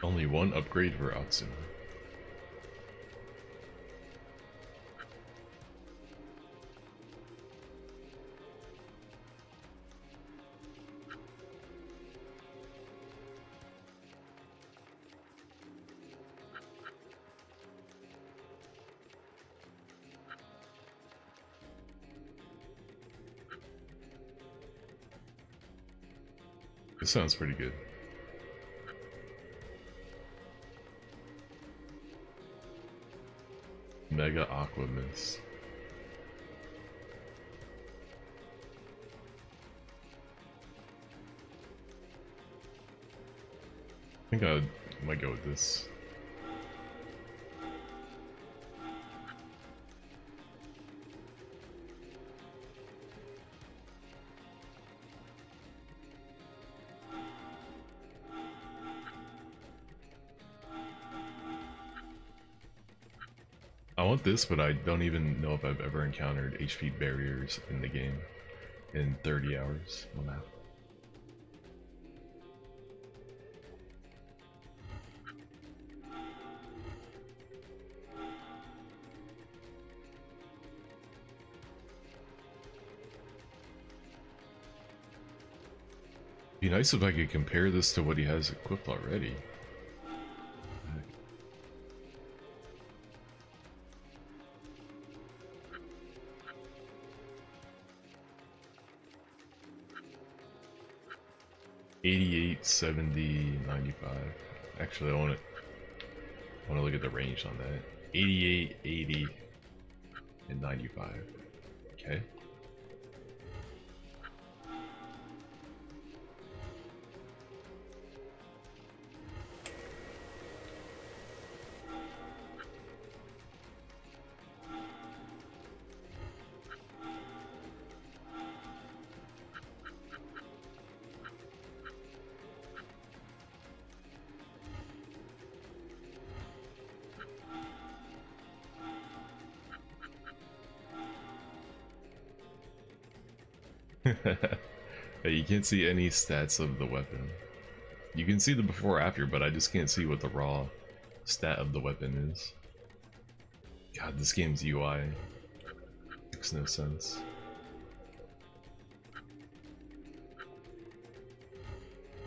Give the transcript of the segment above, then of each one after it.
Only one upgrade for Atsu. This sounds pretty good. Mega Aqua Mist. I think I might go with this. I want this, but I don't even know if I've ever encountered HP barriers in the game in 30 hours on that. Be nice if I could compare this to what he has equipped already. 88, 70, 95. Actually, I want to look at the range on that. 88, 80, and 95. Okay. Hey, you can't see any stats of the weapon. You can see the before after, but I just can't see what the raw stat of the weapon is. God, this game's UI makes no sense.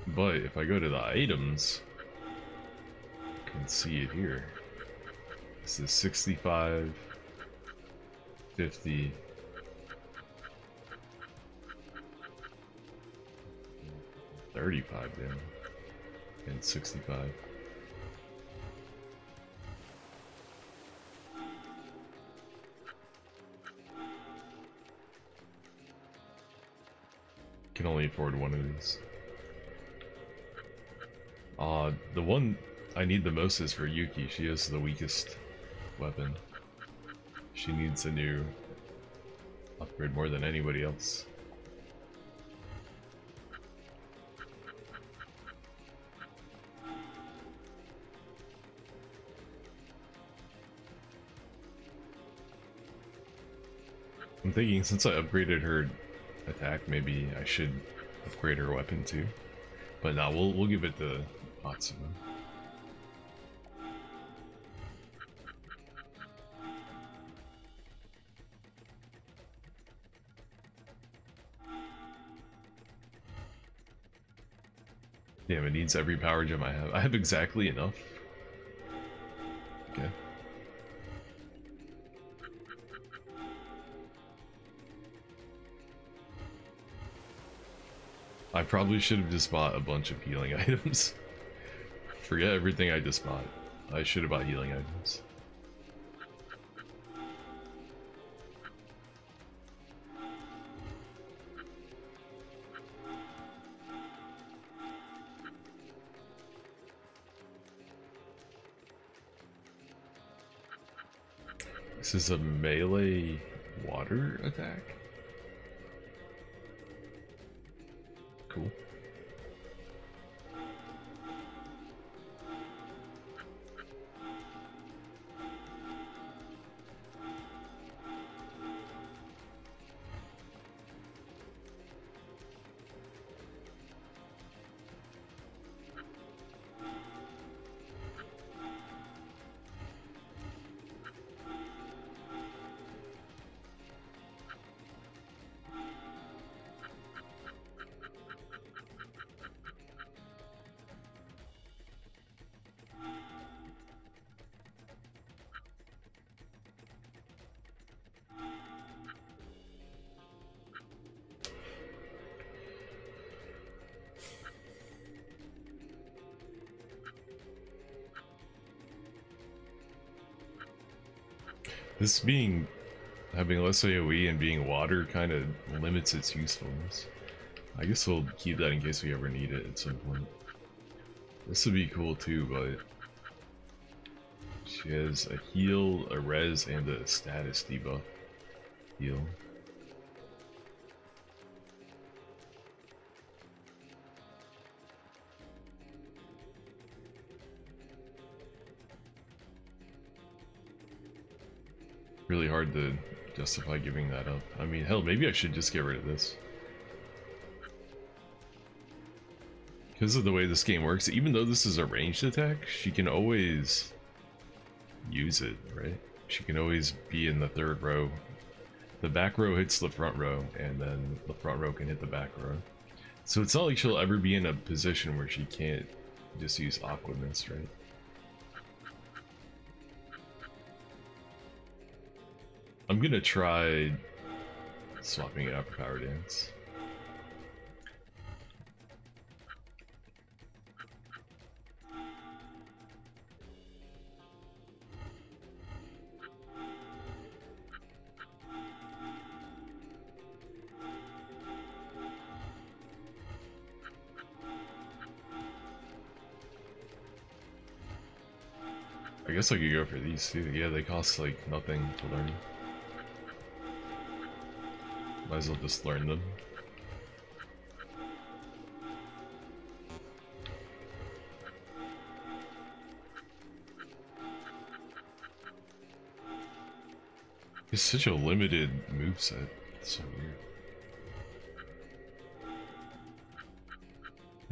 But if I go to the items, I can see it here. This is 65, 50, 35 then, and 65. Can only afford one of these. The one I need the most is for Yuki. She has the weakest weapon. She needs a new upgrade more than anybody else. I'm thinking since I upgraded her attack, maybe I should upgrade her weapon too. But now we'll give it to Atsu. Damn, it needs every power gem I have. I have exactly enough. Okay. I probably should have just bought a bunch of healing items. Forget everything I just bought. I should have bought healing items. This is a melee water attack? Cool. This having less AoE and being water kind of limits its usefulness. I guess we'll keep that in case we ever need it at some point. This would be cool too, but she has a heal, a res, and a status debuff. Heal. Really hard to justify giving that up. I mean, hell, maybe I should just get rid of this. Because of the way this game works, even though this is a ranged attack, she can always use it, right? She can always be in the third row. The back row hits the front row, and then the front row can hit the back row. So it's not like she'll ever be in a position where she can't just use Aqua Mist, right? I'm gonna try swapping it out for Power Dance. I guess I could go for these too. Yeah, they cost like nothing to learn. Might as well just learn them. It's such a limited moveset. It's so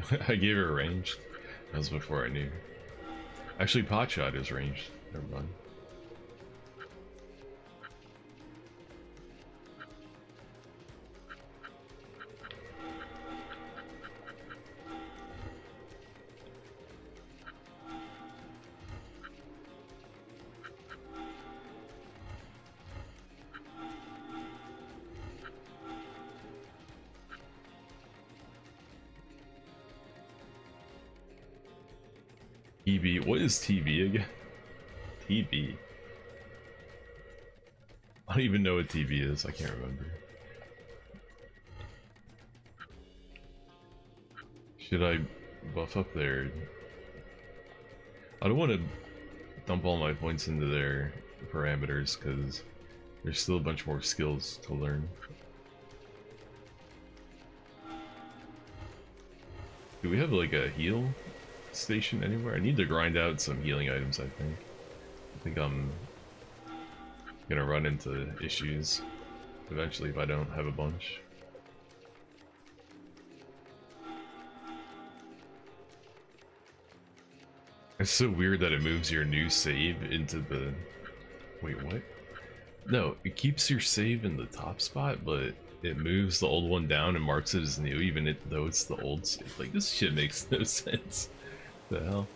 weird. I gave her a range. That was before I knew. Actually, Potshot is ranged. Never mind. TB. What is TB again? TB. I don't even know what TB is. I can't remember. Should I buff up there? I don't want to dump all my points into their parameters because there's still a bunch more skills to learn. Do we have like a heal station anywhere? I need to grind out some healing items, I think I'm gonna run into issues eventually if I don't have a bunch. It's so weird that it moves your new save into the... Wait, what? No, it keeps your save in the top spot, but it moves the old one down and marks it as new even though it's the old save. Like, this shit makes no sense. The hell?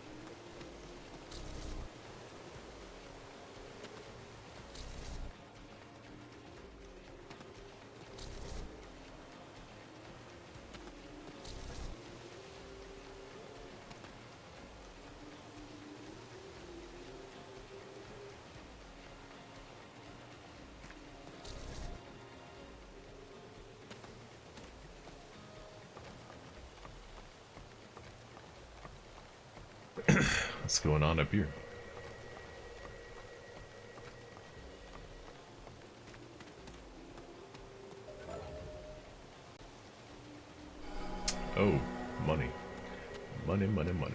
What's going on up here? Oh, money. Money, money, money.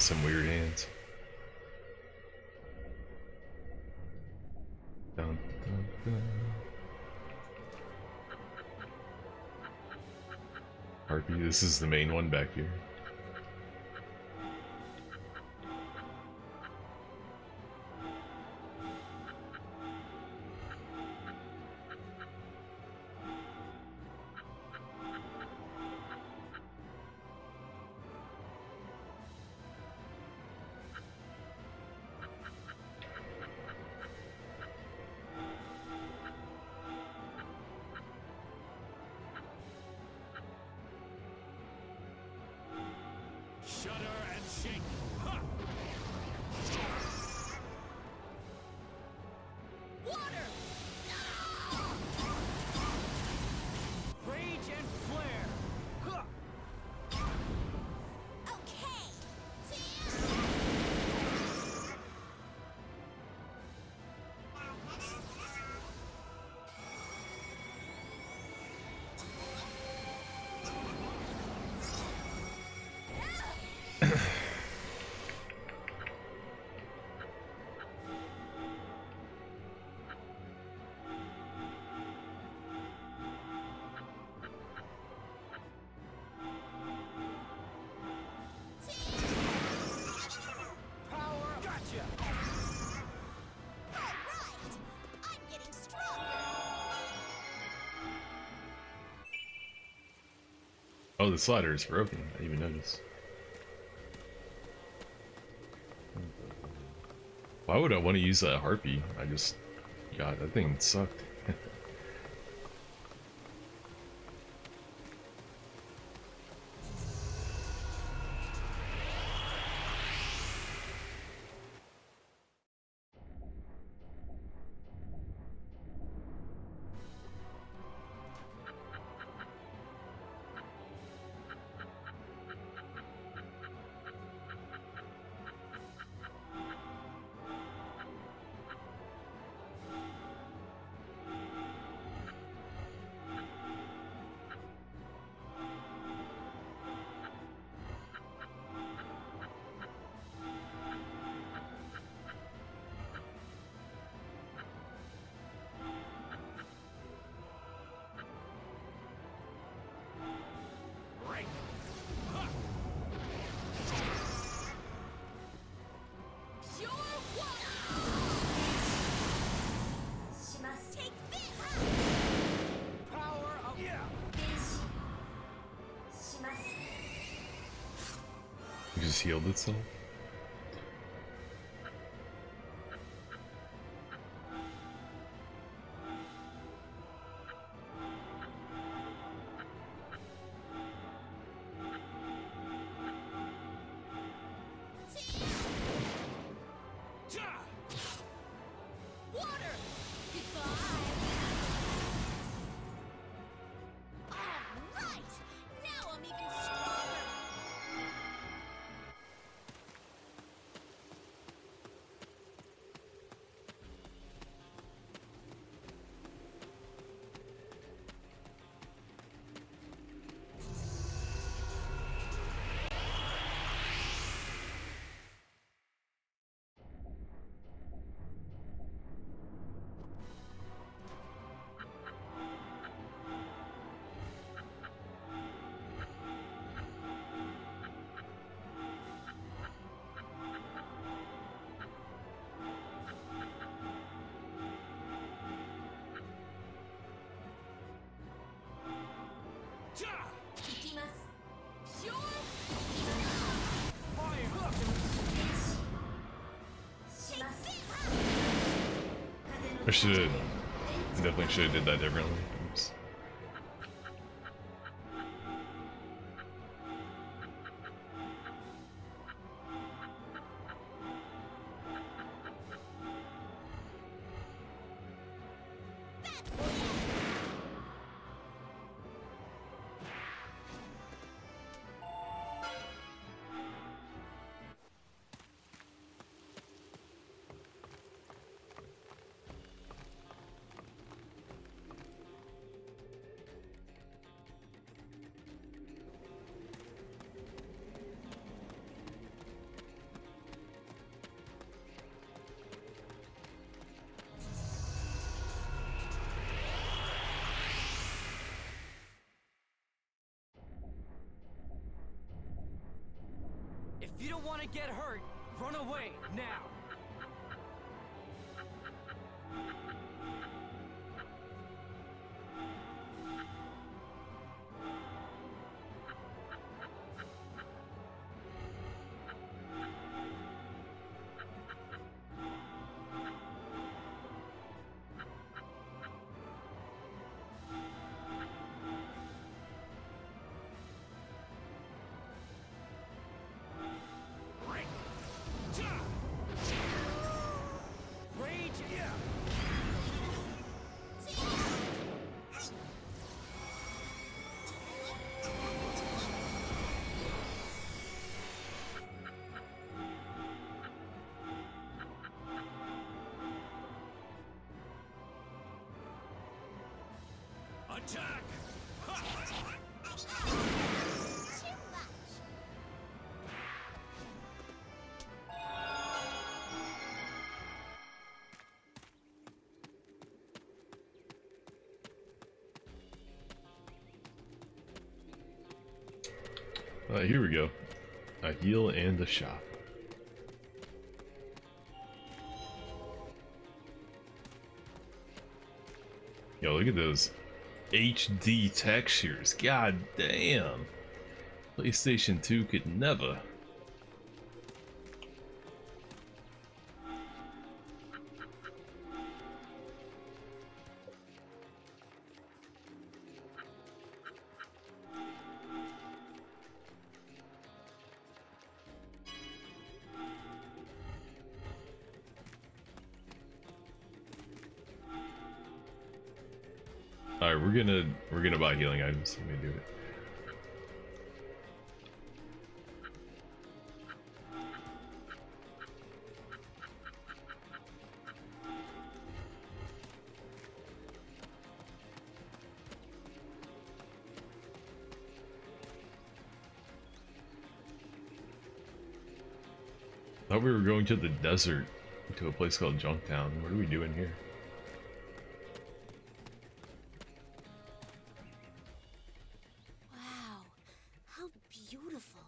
Some weird hands. Dun, dun, dun. Harpy, this is the main one back here. Shudder and shake. Ha! Water! No! Rage and flare. Ha! Okay. Oh, the slider is broken. I didn't even notice. Why would I want to use that harpy? God, that thing sucked. It just healed itself. I should definitely should have did that differently. Oops. If you don't want to get hurt, run away now. Rage, yeah. Attack! Here we go. A heal and a shop. Yo, look at those HD textures. God damn. PlayStation 2 could never. Alright, we're gonna buy healing items. Let me do it. Thought we were going to the desert, to a place called Junktown. What are we doing here? Wow, how beautiful.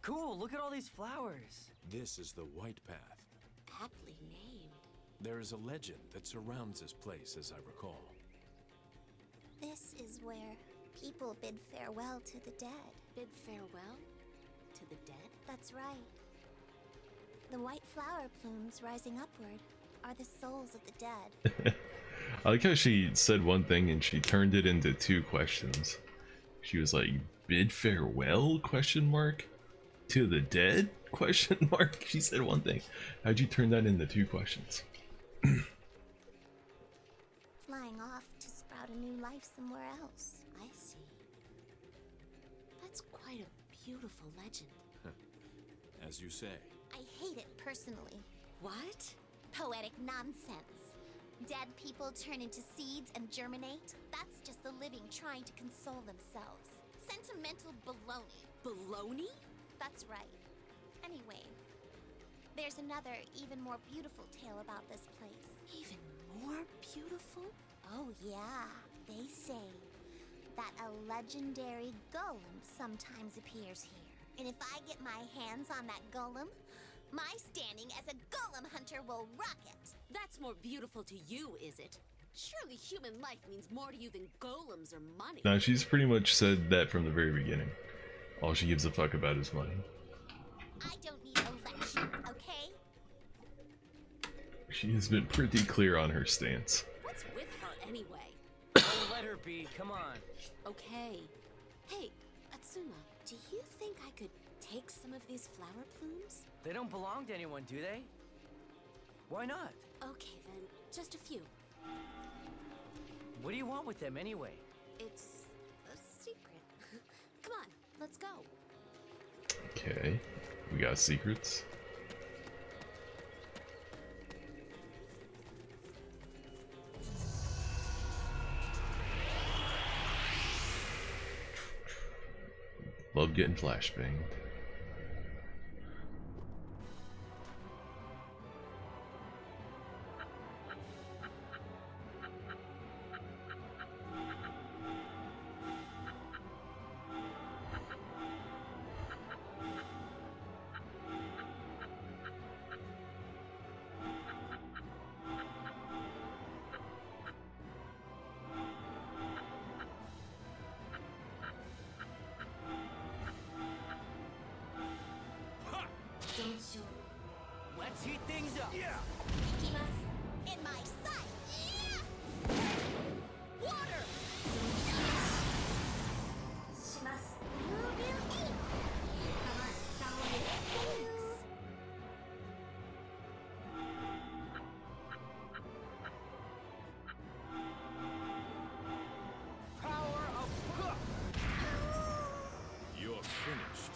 Cool, look at all these flowers. This is the White Path. Aptly named. There is a legend that surrounds this place, as I recall. This is where people bid farewell to the dead. Bid farewell to the dead? That's right. The white flower plumes rising upward are the souls of the dead. I like how she said one thing and she turned it into two questions. She was like, bid farewell, question mark, to the dead, question mark. She said one thing. How'd you turn that into two questions? Flying off to sprout a new life somewhere else. I see. That's quite a beautiful legend. As you say. I hate it personally. What? Poetic nonsense. Dead people turn into seeds and germinate. That's just the living trying to console themselves. Sentimental baloney. Baloney? That's right. Anyway, there's another, even more beautiful tale about this place. Even more beautiful? Oh yeah, they say that a legendary golem sometimes appears here. And if I get my hands on that golem, my standing as a golem hunter will rock it. That's more beautiful to you, is it? Surely human life means more to you than golems or money. No, she's pretty much said that from the very beginning. All she gives a fuck about is money. I don't need a lecture, okay? She has been pretty clear on her stance. anyway. Oh, let her be, come on. Okay. Hey, Atsuma, do you think I could take some of these flower plumes? They don't belong to anyone, do they? Why not? Okay then, just a few. What do you want with them anyway? It's a secret. Come on, let's go. Okay, we got secrets. Love getting flashbanged. Let's heat things up. Yeah. In my sight! Water! Power of... You're finished.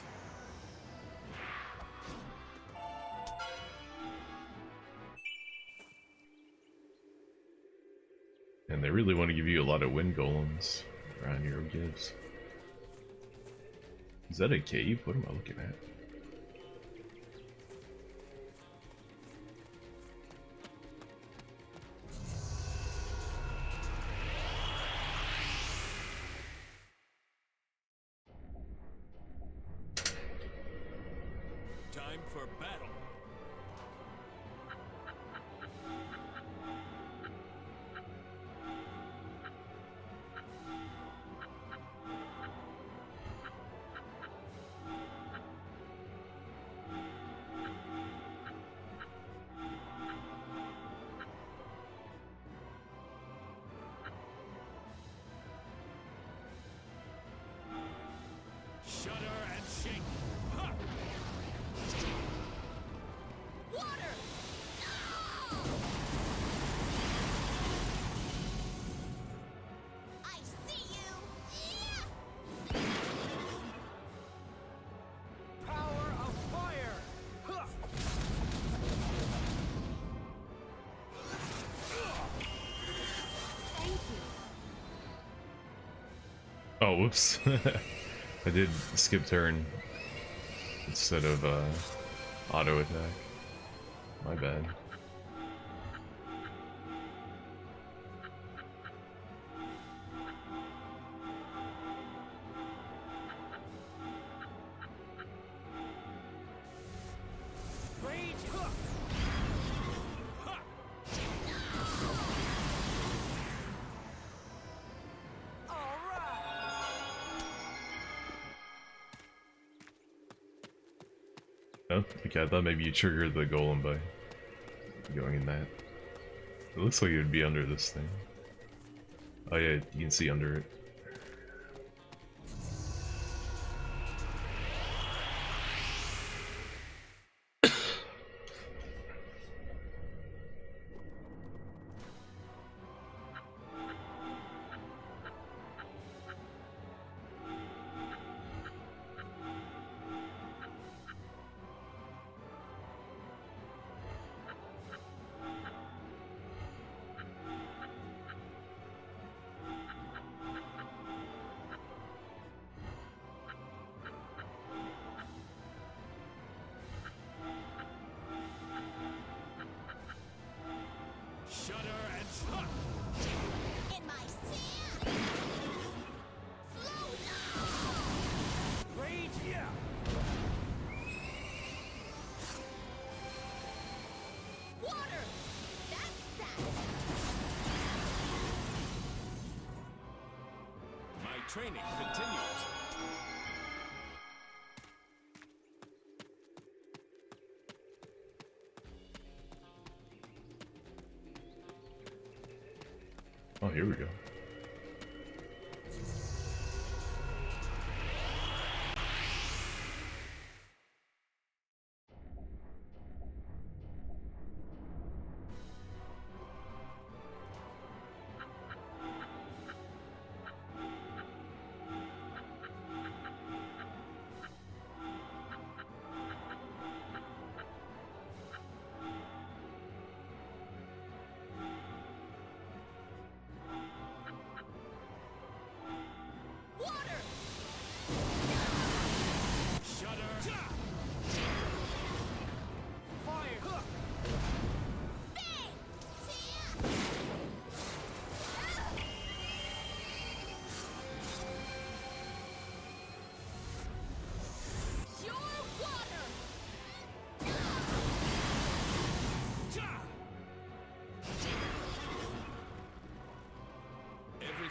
And they really want to give you a lot of wind golems around your gives. Is that a cave? What am I looking at? Time for battle. Shudder and shake. Ha! Water! I see you! Power of fire! Huh. Thank you. Oh, whoops. I did skip turn instead of auto attack. My bad. Rage! Huh. Ha! All right! Oh, okay, I thought maybe you triggered the golem by going in that. It looks like it would be under this thing. Oh yeah, you can see under it. Shudder and ha! In my sand! Rage! Yeah! Water! That's that! My training continues. Oh, here we go.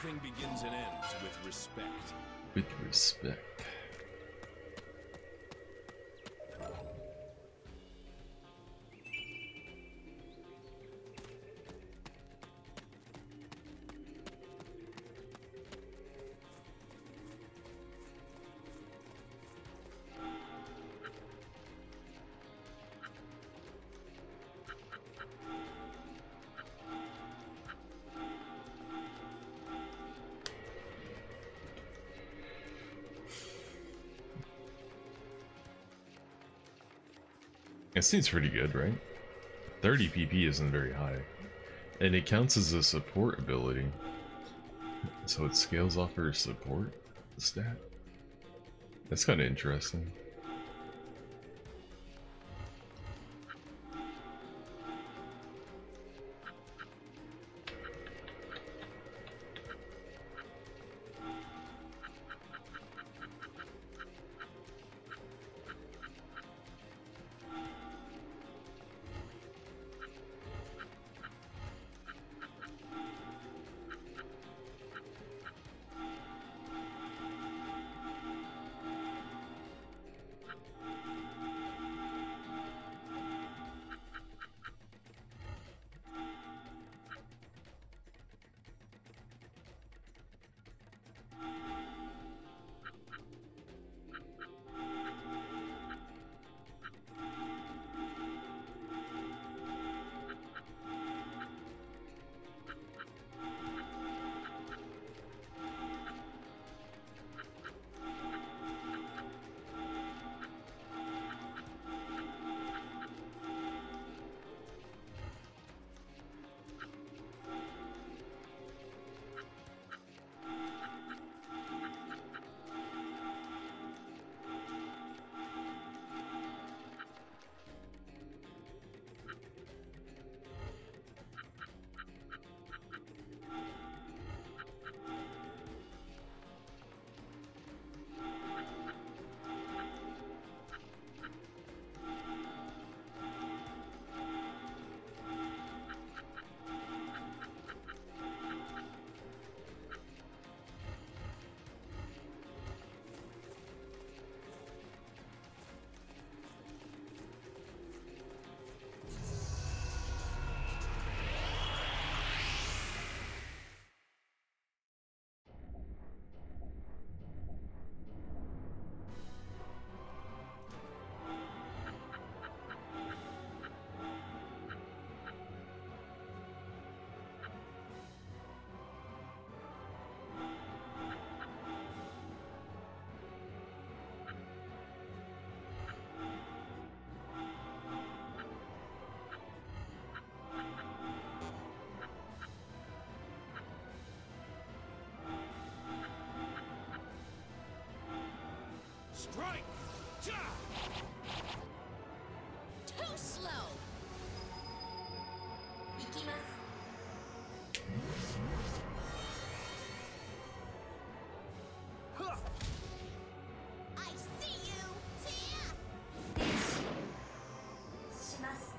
Everything begins and ends with respect. With respect. It seems pretty good, right? 30 PP isn't very high. And it counts as a support ability. So it scales off her support stat? That's kind of interesting. Strike! Ja! Too slow! Ikimasu. Huh! I see you, Tia! します。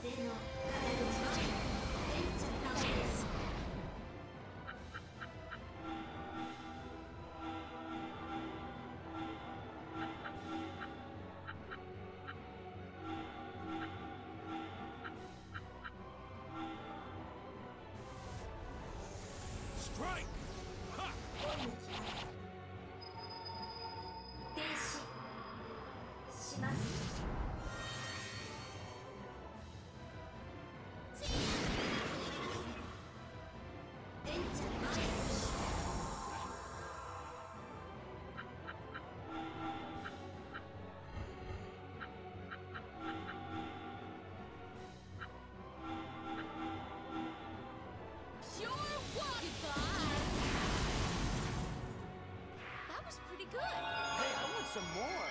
性能風の前にエンチャンターです。Strike! Ha! 停止します。エンチャントアイムズ。Your walk. Goodbye. That was pretty good. Hey, I want some more.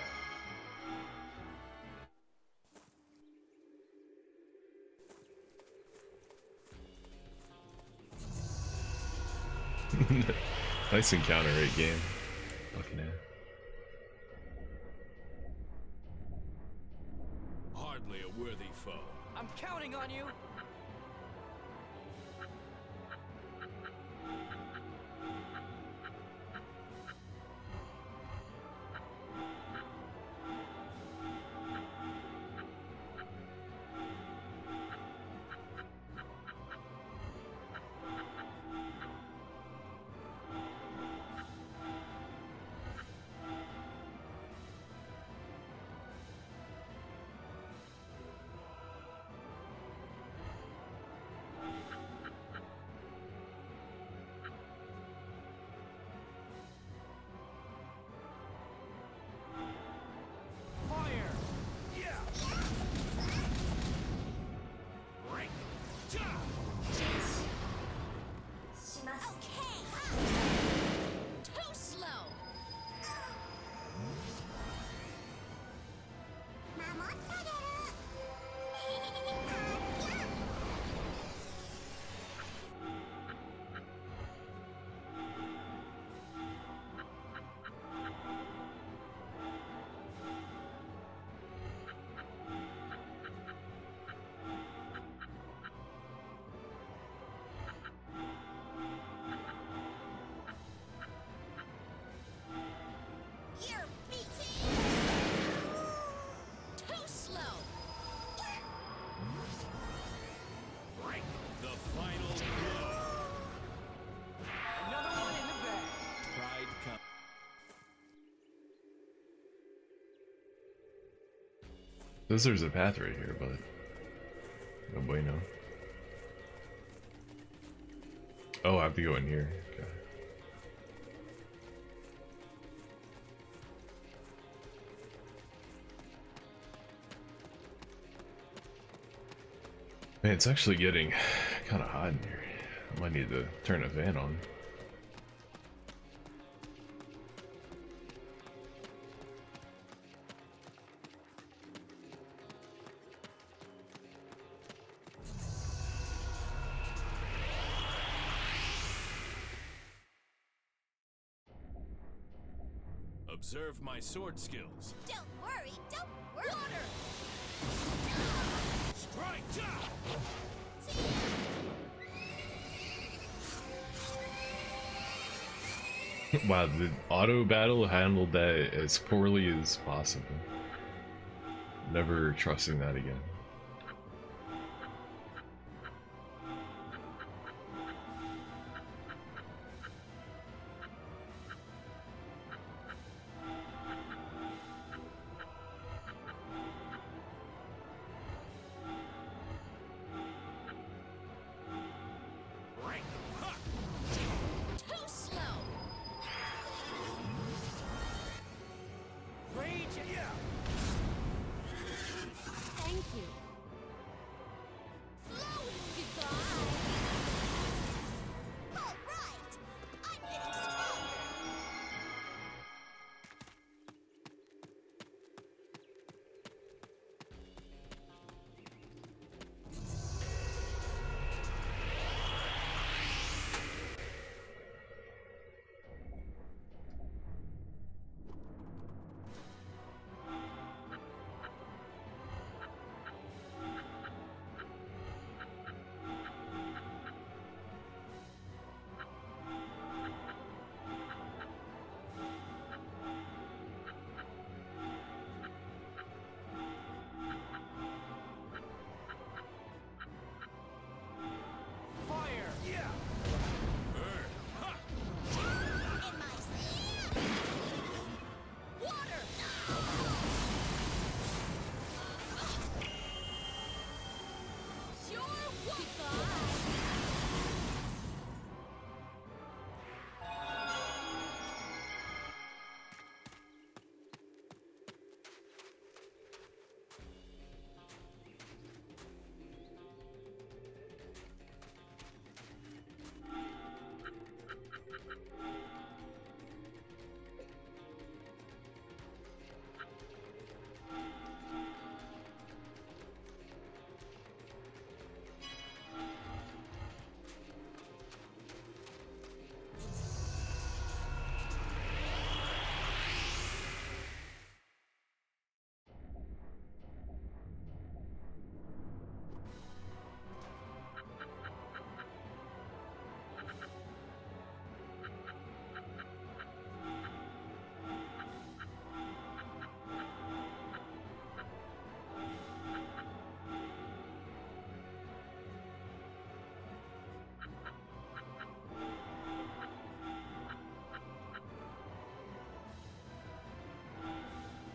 Nice encounter rate game. Fucking hell. Hardly a worthy foe. I'm counting on you. Fire! Yeah! Break! Ja! します。 Okay. Too slow. 守ってあげる。You're beating. Too slow. Break! The final blow! Another one in the bag. Pride comes. Says there's a path right here, but no bueno. Oh, I have to go in here. Okay. Man, it's actually getting kind of hot in here. I might need to turn a fan on. Observe my sword skills. Don't worry, don't worry. Water. Strike! Ja! Wow, the auto battle handled that as poorly as possible. Never trusting that again. Break! Ha! Too slow. Rage! Yeah! Thank you.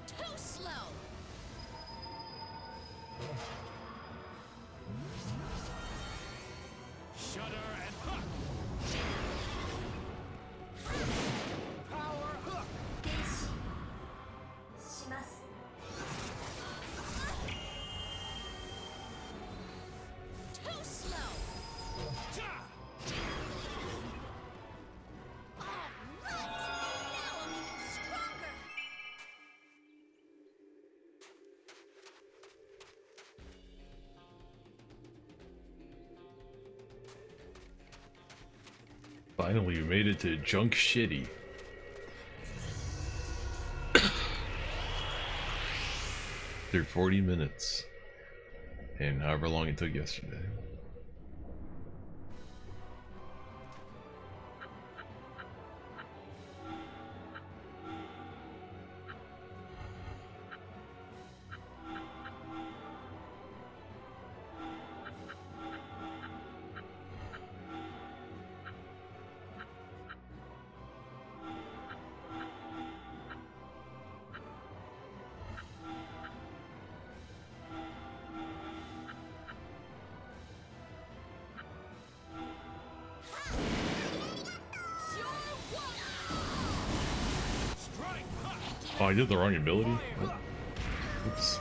Too slow. Shudder and hook! Power hook! Too slow. Ja! All right. Now I'm even stronger. Finally, we made it to Junk Shitty. Through 40 minutes. And however long it took yesterday. Strike hook! Oh, I did the wrong ability? Oops.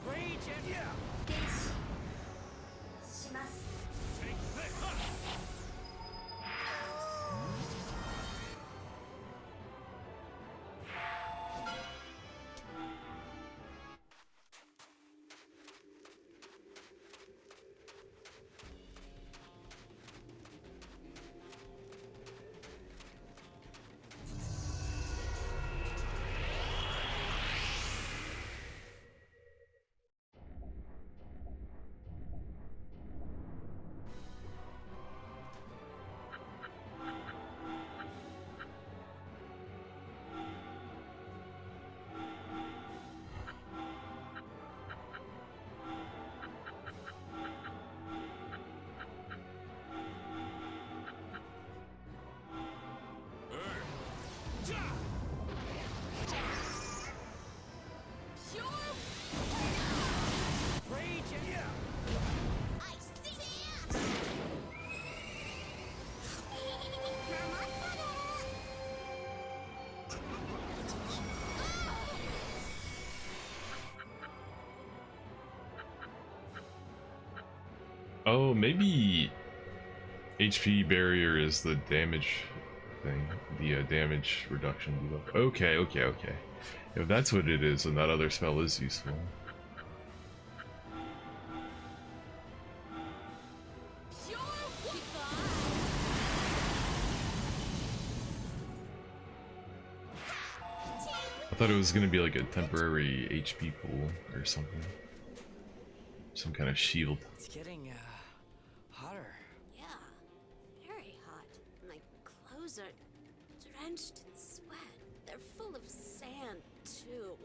Rage and yeah! Take this hook! Ja! Rage and yeah! Oh, maybe HP barrier is the damage thing, the damage reduction debuff. Okay, okay, okay. If that's what it is, then that other spell is useful. I thought it was gonna be like a temporary HP pool or something. Some kind of shield. It's getting, hotter. Yeah, very hot. My clothes are drenched in sweat. They're full of sand, too.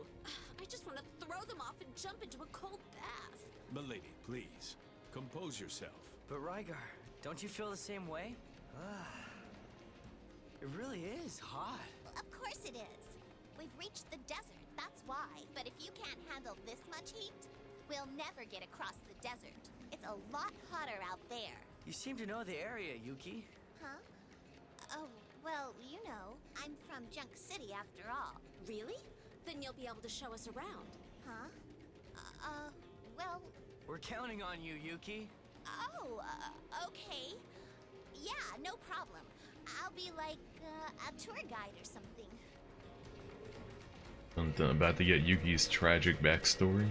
throw them off and jump into a cold bath. Milady, please. Compose yourself. But Rygar, don't you feel the same way? It really is hot. Well, of course it is. We've reached the desert, that's why. But if you can't handle this much heat, we'll never get across the desert. It's a lot hotter out there. You seem to know the area, Yuki. Huh? Oh, well, you know, I'm from Junk City after all. Really? Then you'll be able to show us around. Huh? Well... We're counting on you, Yuki. Oh, okay. Yeah, no problem. I'll be like, a tour guide or something. I'm about to get Yuki's tragic backstory.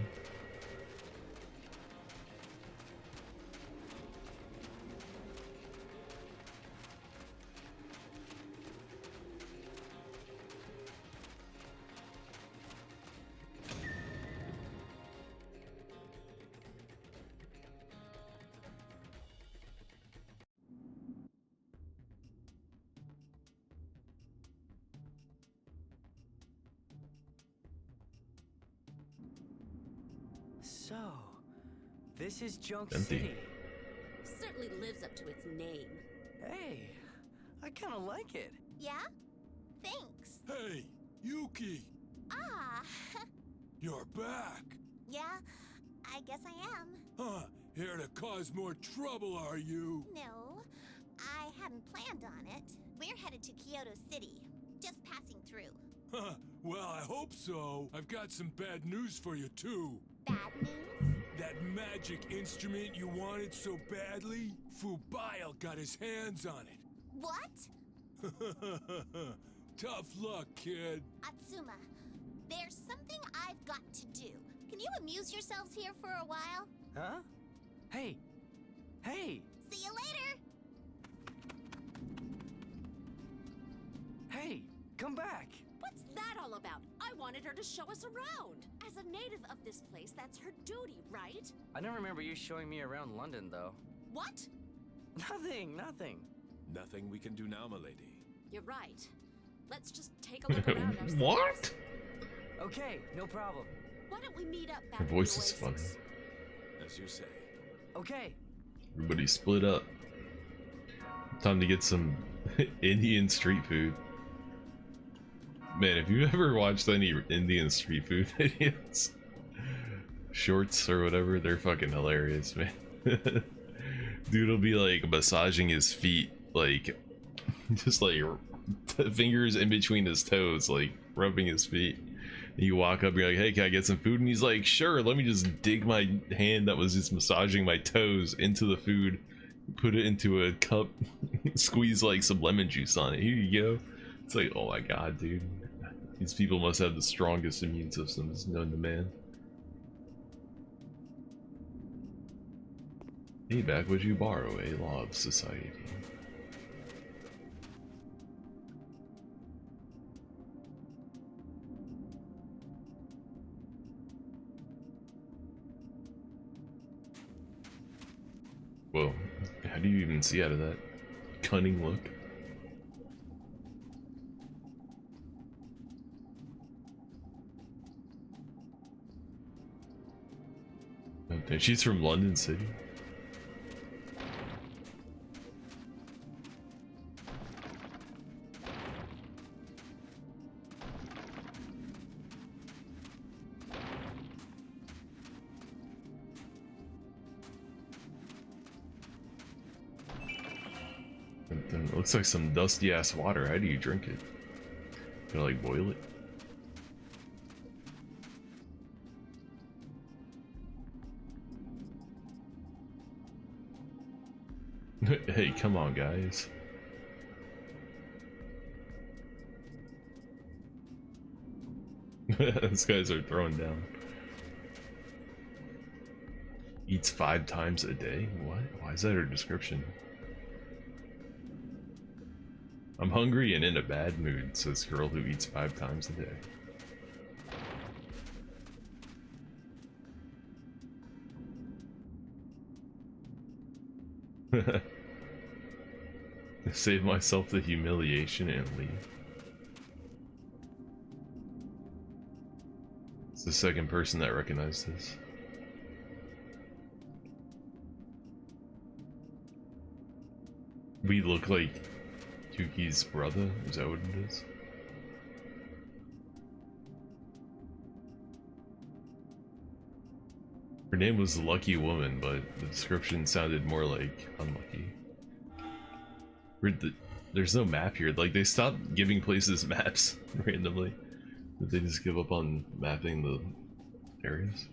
So, this is Junk Empty. City. Certainly lives up to its name. Hey, I kind of like it. Yeah? Thanks. Hey, Yuki! Ah, You're back! yeah, I guess I am. Huh, here to cause more trouble, are you? No, I hadn't planned on it. We're headed to Kyoto City, just passing through. Huh, well, I hope so. I've got some bad news for you, too. Bad news? That magic instrument you wanted so badly? Fubail got his hands on it. What? Tough luck, kid. Atsuma, there's something I've got to do. Can you amuse yourselves here for a while? Huh? Hey! Hey! See you later! Hey! Come back! What's that all about? I wanted her to show us around. As a native of this place, that's her duty, right? I don't remember you showing me around London, though. What? Nothing. Nothing we can do now, milady. You're right. Let's just take a look around ourselves. What? Okay, no problem. Why don't we meet up back Her at the voice is funny. Oasis? As you say. Okay. Everybody split up. Time to get some Indian street food. Man, if you ever watched any Indian street food videos, shorts or whatever, they're fucking hilarious, man. Dude will be like massaging his feet, like, just like fingers in between his toes, like rubbing his feet. And you walk up, you're like, hey, can I get some food? And he's like, sure, let me just dig my hand that was just massaging my toes into the food, put it into a cup, squeeze like some lemon juice on it. Here you go. It's like, oh my god, dude. These people must have the strongest immune systems known to man. Hey, back, would you borrow a law of society? Whoa, how do you even see out of that cunning look? Okay, she's from London City. It looks like some dusty ass water. How do you drink it? Gotta like boil it? Hey, come on, guys. These guys are throwing down. Eats 5 times a day? What? Why is that her description? I'm hungry and in a bad mood, says girl who eats 5 times a day. Save myself the humiliation and leave. It's the second person that recognized this. We look like Yuki's brother? Is that what it is? Her name was Lucky Woman, but the description sounded more like unlucky. There's no map here. Like, they stopped giving places maps randomly. Did they just give up on mapping the areas?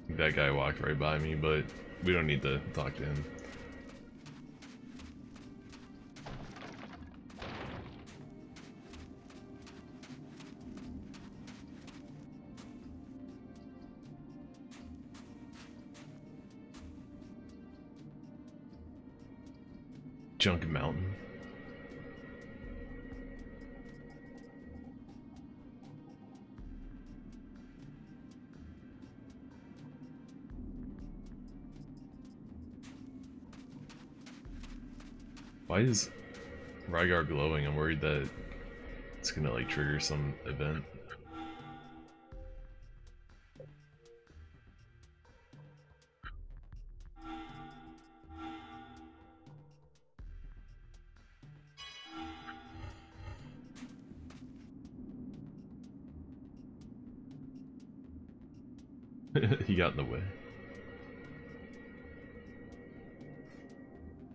That guy walked right by me, but we don't need to talk to him. Junk Mountain. Why is Rygar glowing? I'm worried that it's gonna like trigger some event. He got in the way.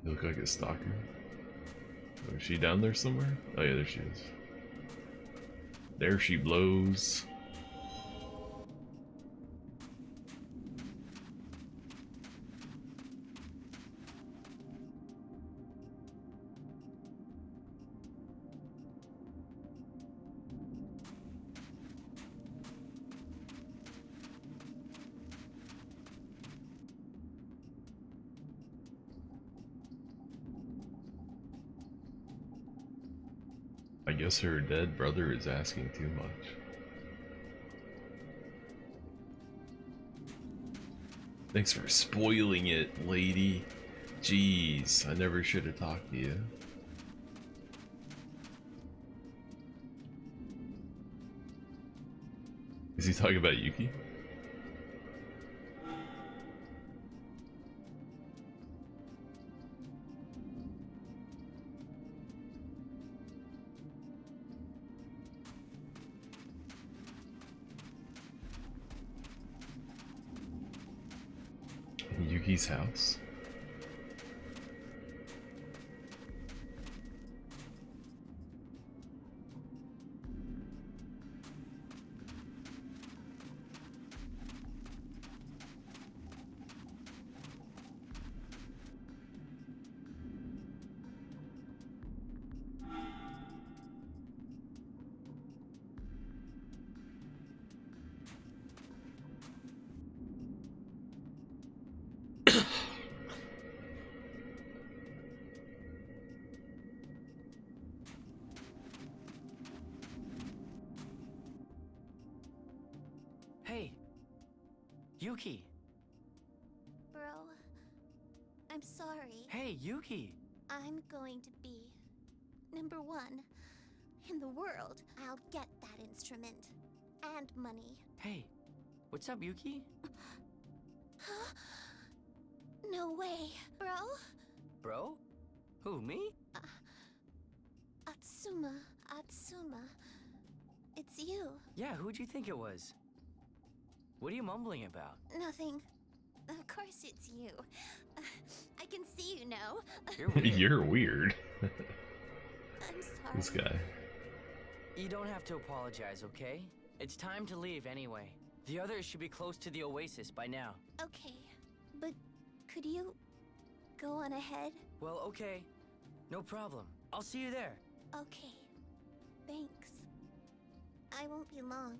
You look like a stalker. Oh, is she down there somewhere? Oh yeah, there she is. There she blows. I guess her dead brother is asking too much. Thanks for spoiling it, lady. Jeez, I never should have talked to you. Is he talking about Yuki? Yuki's house? Hey, Yuki. Bro, I'm sorry. Hey, Yuki. I'm going to be number one in the world. I'll get that instrument and money. Hey, what's up, Yuki? No way, bro. Bro? Who, me? Atsuma. It's you. Yeah, who'd you think it was? What are you mumbling about? Nothing. Of course it's you. I can see you now. You're weird. You're weird. I'm sorry. This guy. You don't have to apologize, okay? It's time to leave anyway. The others should be close to the oasis by now. Okay, but could you go on ahead? Well, okay. No problem. I'll see you there. Okay. Thanks. I won't be long.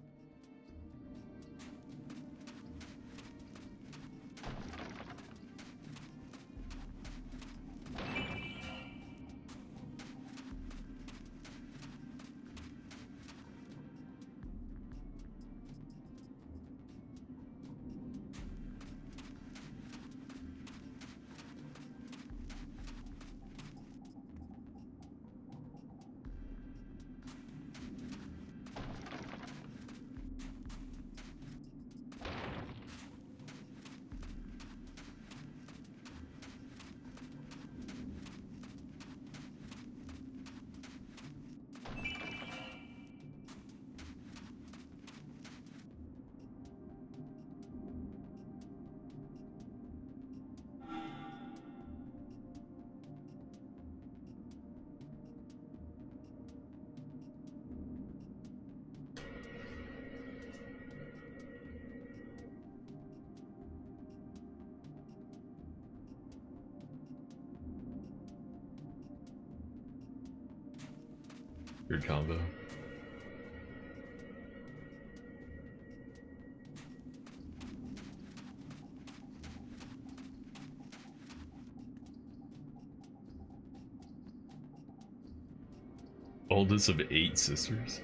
Good combo. Oldest of 8 sisters?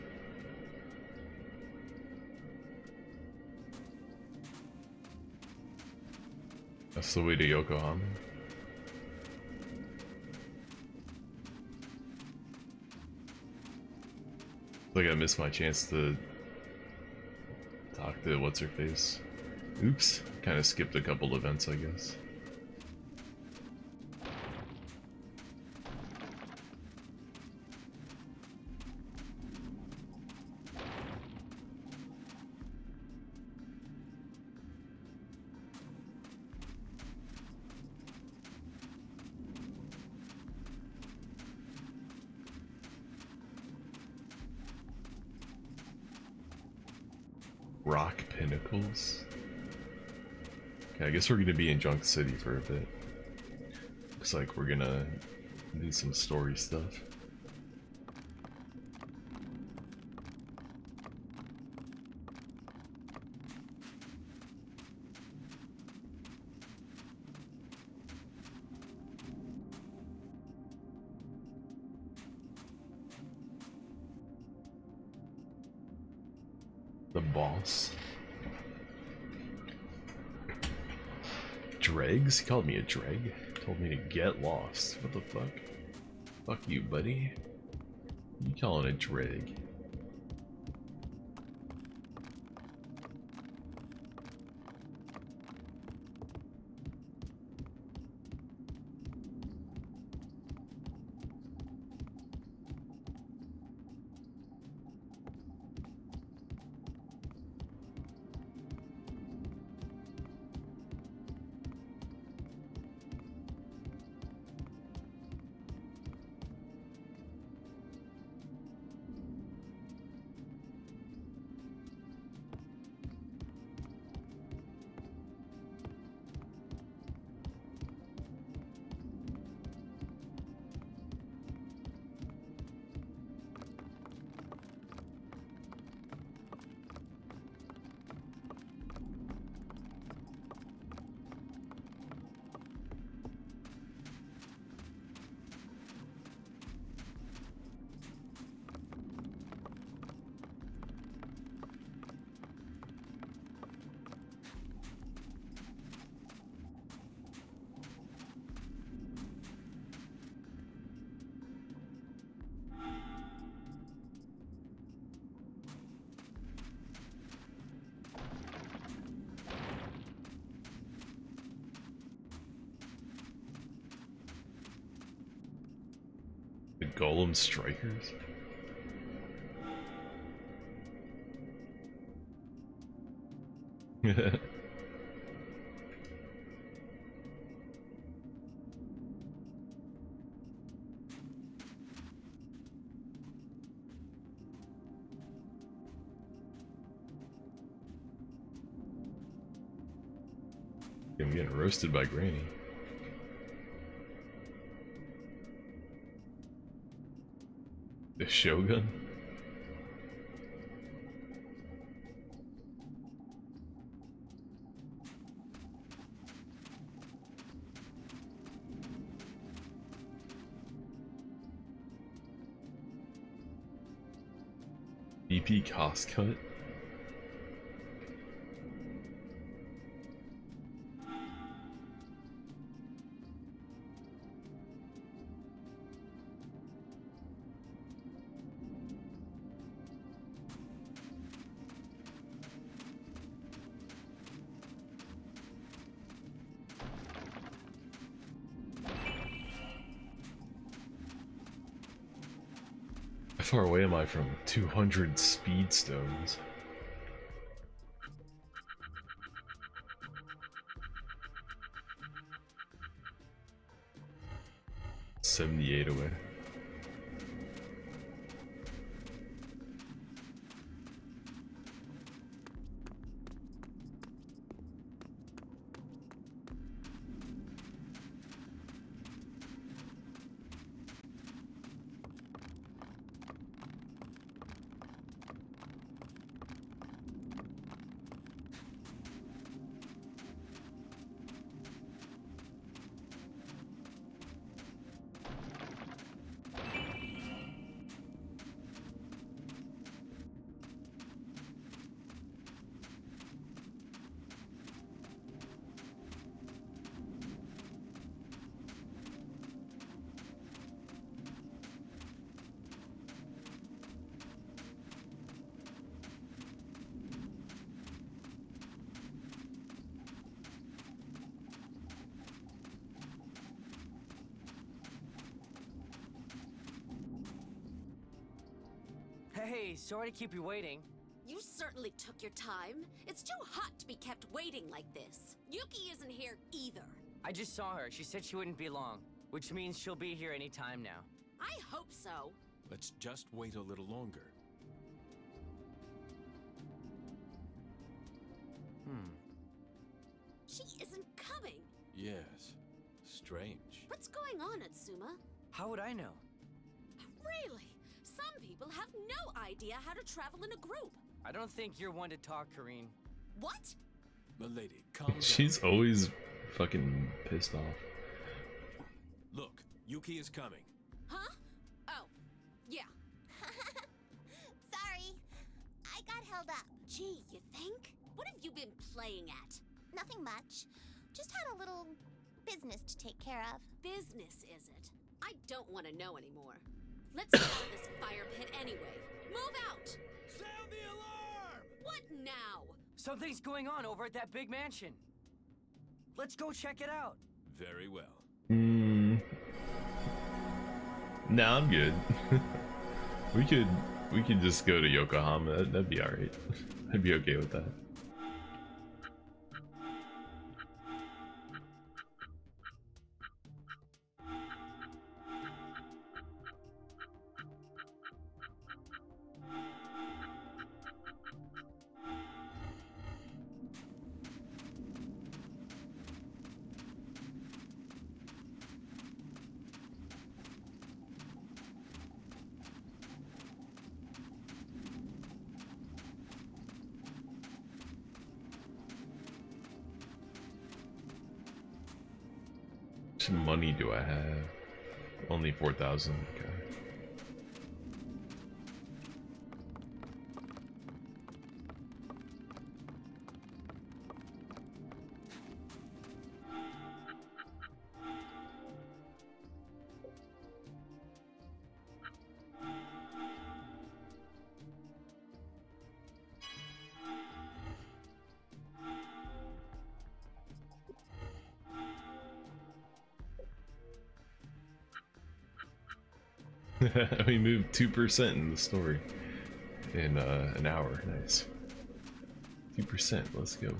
That's the way to Yokohama. Like I missed my chance to talk to what's her face. Oops, kind of skipped a couple events, I guess. Rock pinnacles. Okay, I guess we're gonna be in Junk City for a bit. Looks like we're gonna do some story stuff. The boss. Dregs? He called me a dreg? Told me to get lost. What the fuck? Fuck you, buddy. You calling a dreg? The Golem Strikers? I'm getting roasted by Granny. The Shogun? BP cost cut? How far away am I from 200 speed stones? $78 away. Hey, sorry to keep you waiting. You certainly took your time. It's too hot to be kept waiting like this. Yuki isn't here either. I just saw her. She said she wouldn't be long, which means she'll be here any time now. I hope so. Let's just wait a little longer. She isn't coming. Yes. Strange. What's going on, Atsuma? How would I know? Really? Some people have no idea how to travel in a group. I don't think you're one to talk, Kareen. What? Milady, calm down. She's always fucking pissed off. Look, Yuki is coming. Huh? Oh, yeah. Sorry, I got held up. Gee, you think? What have you been playing at? Nothing much. Just had a little business to take care of. Business, is it? I don't want to know anymore. Let's get out of this fire pit anyway. Move out! Sound the alarm! What now? Something's going on over at that big mansion. Let's go check it out. Very well. Nah, I'm good. we could just go to Yokohama. That'd be alright. I'd be okay with that. How much money do I have? Only 4,000. Okay. We moved 2% in the story in an hour. Nice. 2%. Let's go.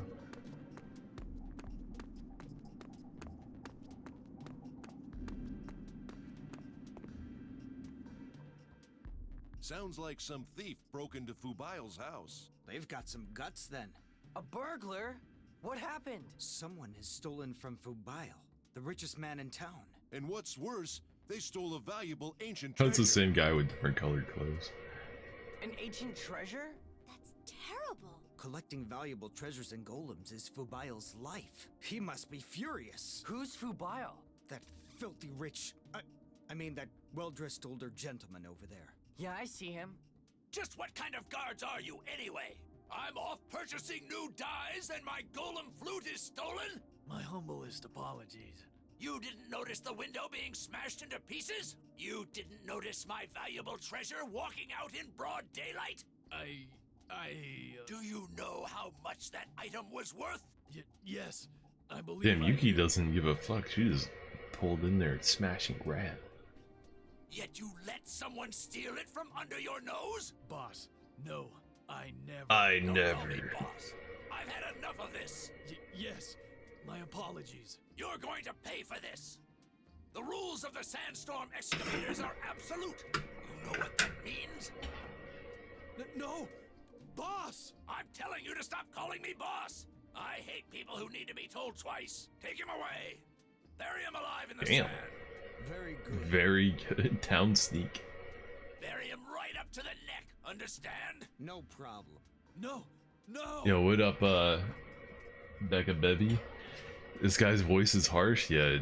Sounds like some thief broke into Fubile's house. They've got some guts then. A burglar? What happened? Someone has stolen from Fubile, the richest man in town. And what's worse, they stole a valuable ancient That's the treasure. same guy with different colored clothes. An ancient treasure? That's terrible. Collecting valuable treasures and golems is Fubile's life. He must be furious. Who's Fubile? That filthy rich... I mean that well-dressed older gentleman over there. Yeah, I see him. Just what kind of guards are you, anyway? I'm off purchasing new dyes and my golem flute is stolen? My humblest apologies. You didn't notice the window being smashed into pieces? You didn't notice my valuable treasure walking out in broad daylight? Do Do you know how much that item was worth? yes, I believe Damn, I Yuki do. doesn't give a fuck. She just pulled in there and smash and grab. Yet you let someone steal it from under your nose? Boss, no, I never... Don't call me boss. I've had enough of this. Yes, my apologies. You're going to pay for this. The rules of the Sandstorm Excavators are absolute. You know what that means? No! Boss! I'm telling you to stop calling me boss. I hate people who need to be told twice. Take him away. Bury him alive in the Damn. sand. Very good. Very good. Town sneak. Bury him right up to the neck. Understand? No problem. No! Yo, what up, Becca Bevy? This guy's voice is harsh, yeah.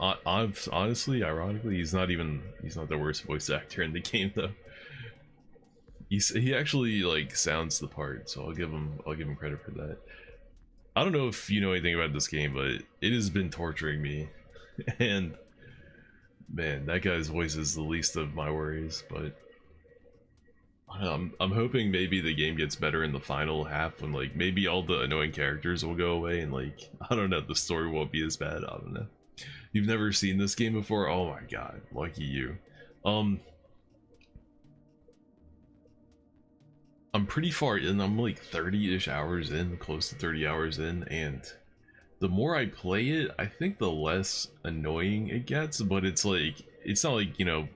Honestly, ironically, he's not the worst voice actor in the game though. He actually like sounds the part, so I'll give him credit for that. I don't know if you know anything about this game, but it has been torturing me, and man, that guy's voice is the least of my worries. But I don't know, I'm hoping maybe the game gets better in the final half when like maybe all the annoying characters will go away and like I don't know, the story won't be as bad. I don't know. You've never seen this game before? Oh my god, lucky you. I'm pretty far in. I'm like 30-ish hours in, close to 30 hours in, and the more I play it, I think the less annoying it gets, but it's like, it's not like, you know,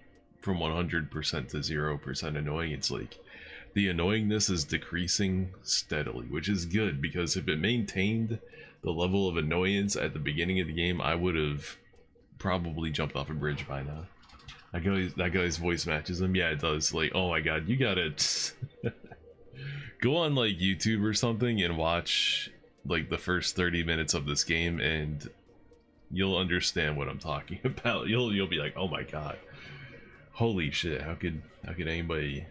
from 100% to 0% annoying. It's like, the annoyingness is decreasing steadily, which is good, because if it maintained the level of annoyance at the beginning of the game, I would have probably jumped off a bridge by now. That guy's voice matches him. Yeah, it does. Like, oh my god, you gotta go on like YouTube or something and watch like the first 30 minutes of this game, and you'll understand what I'm talking about. You'll be like, oh my god, holy shit, how could anybody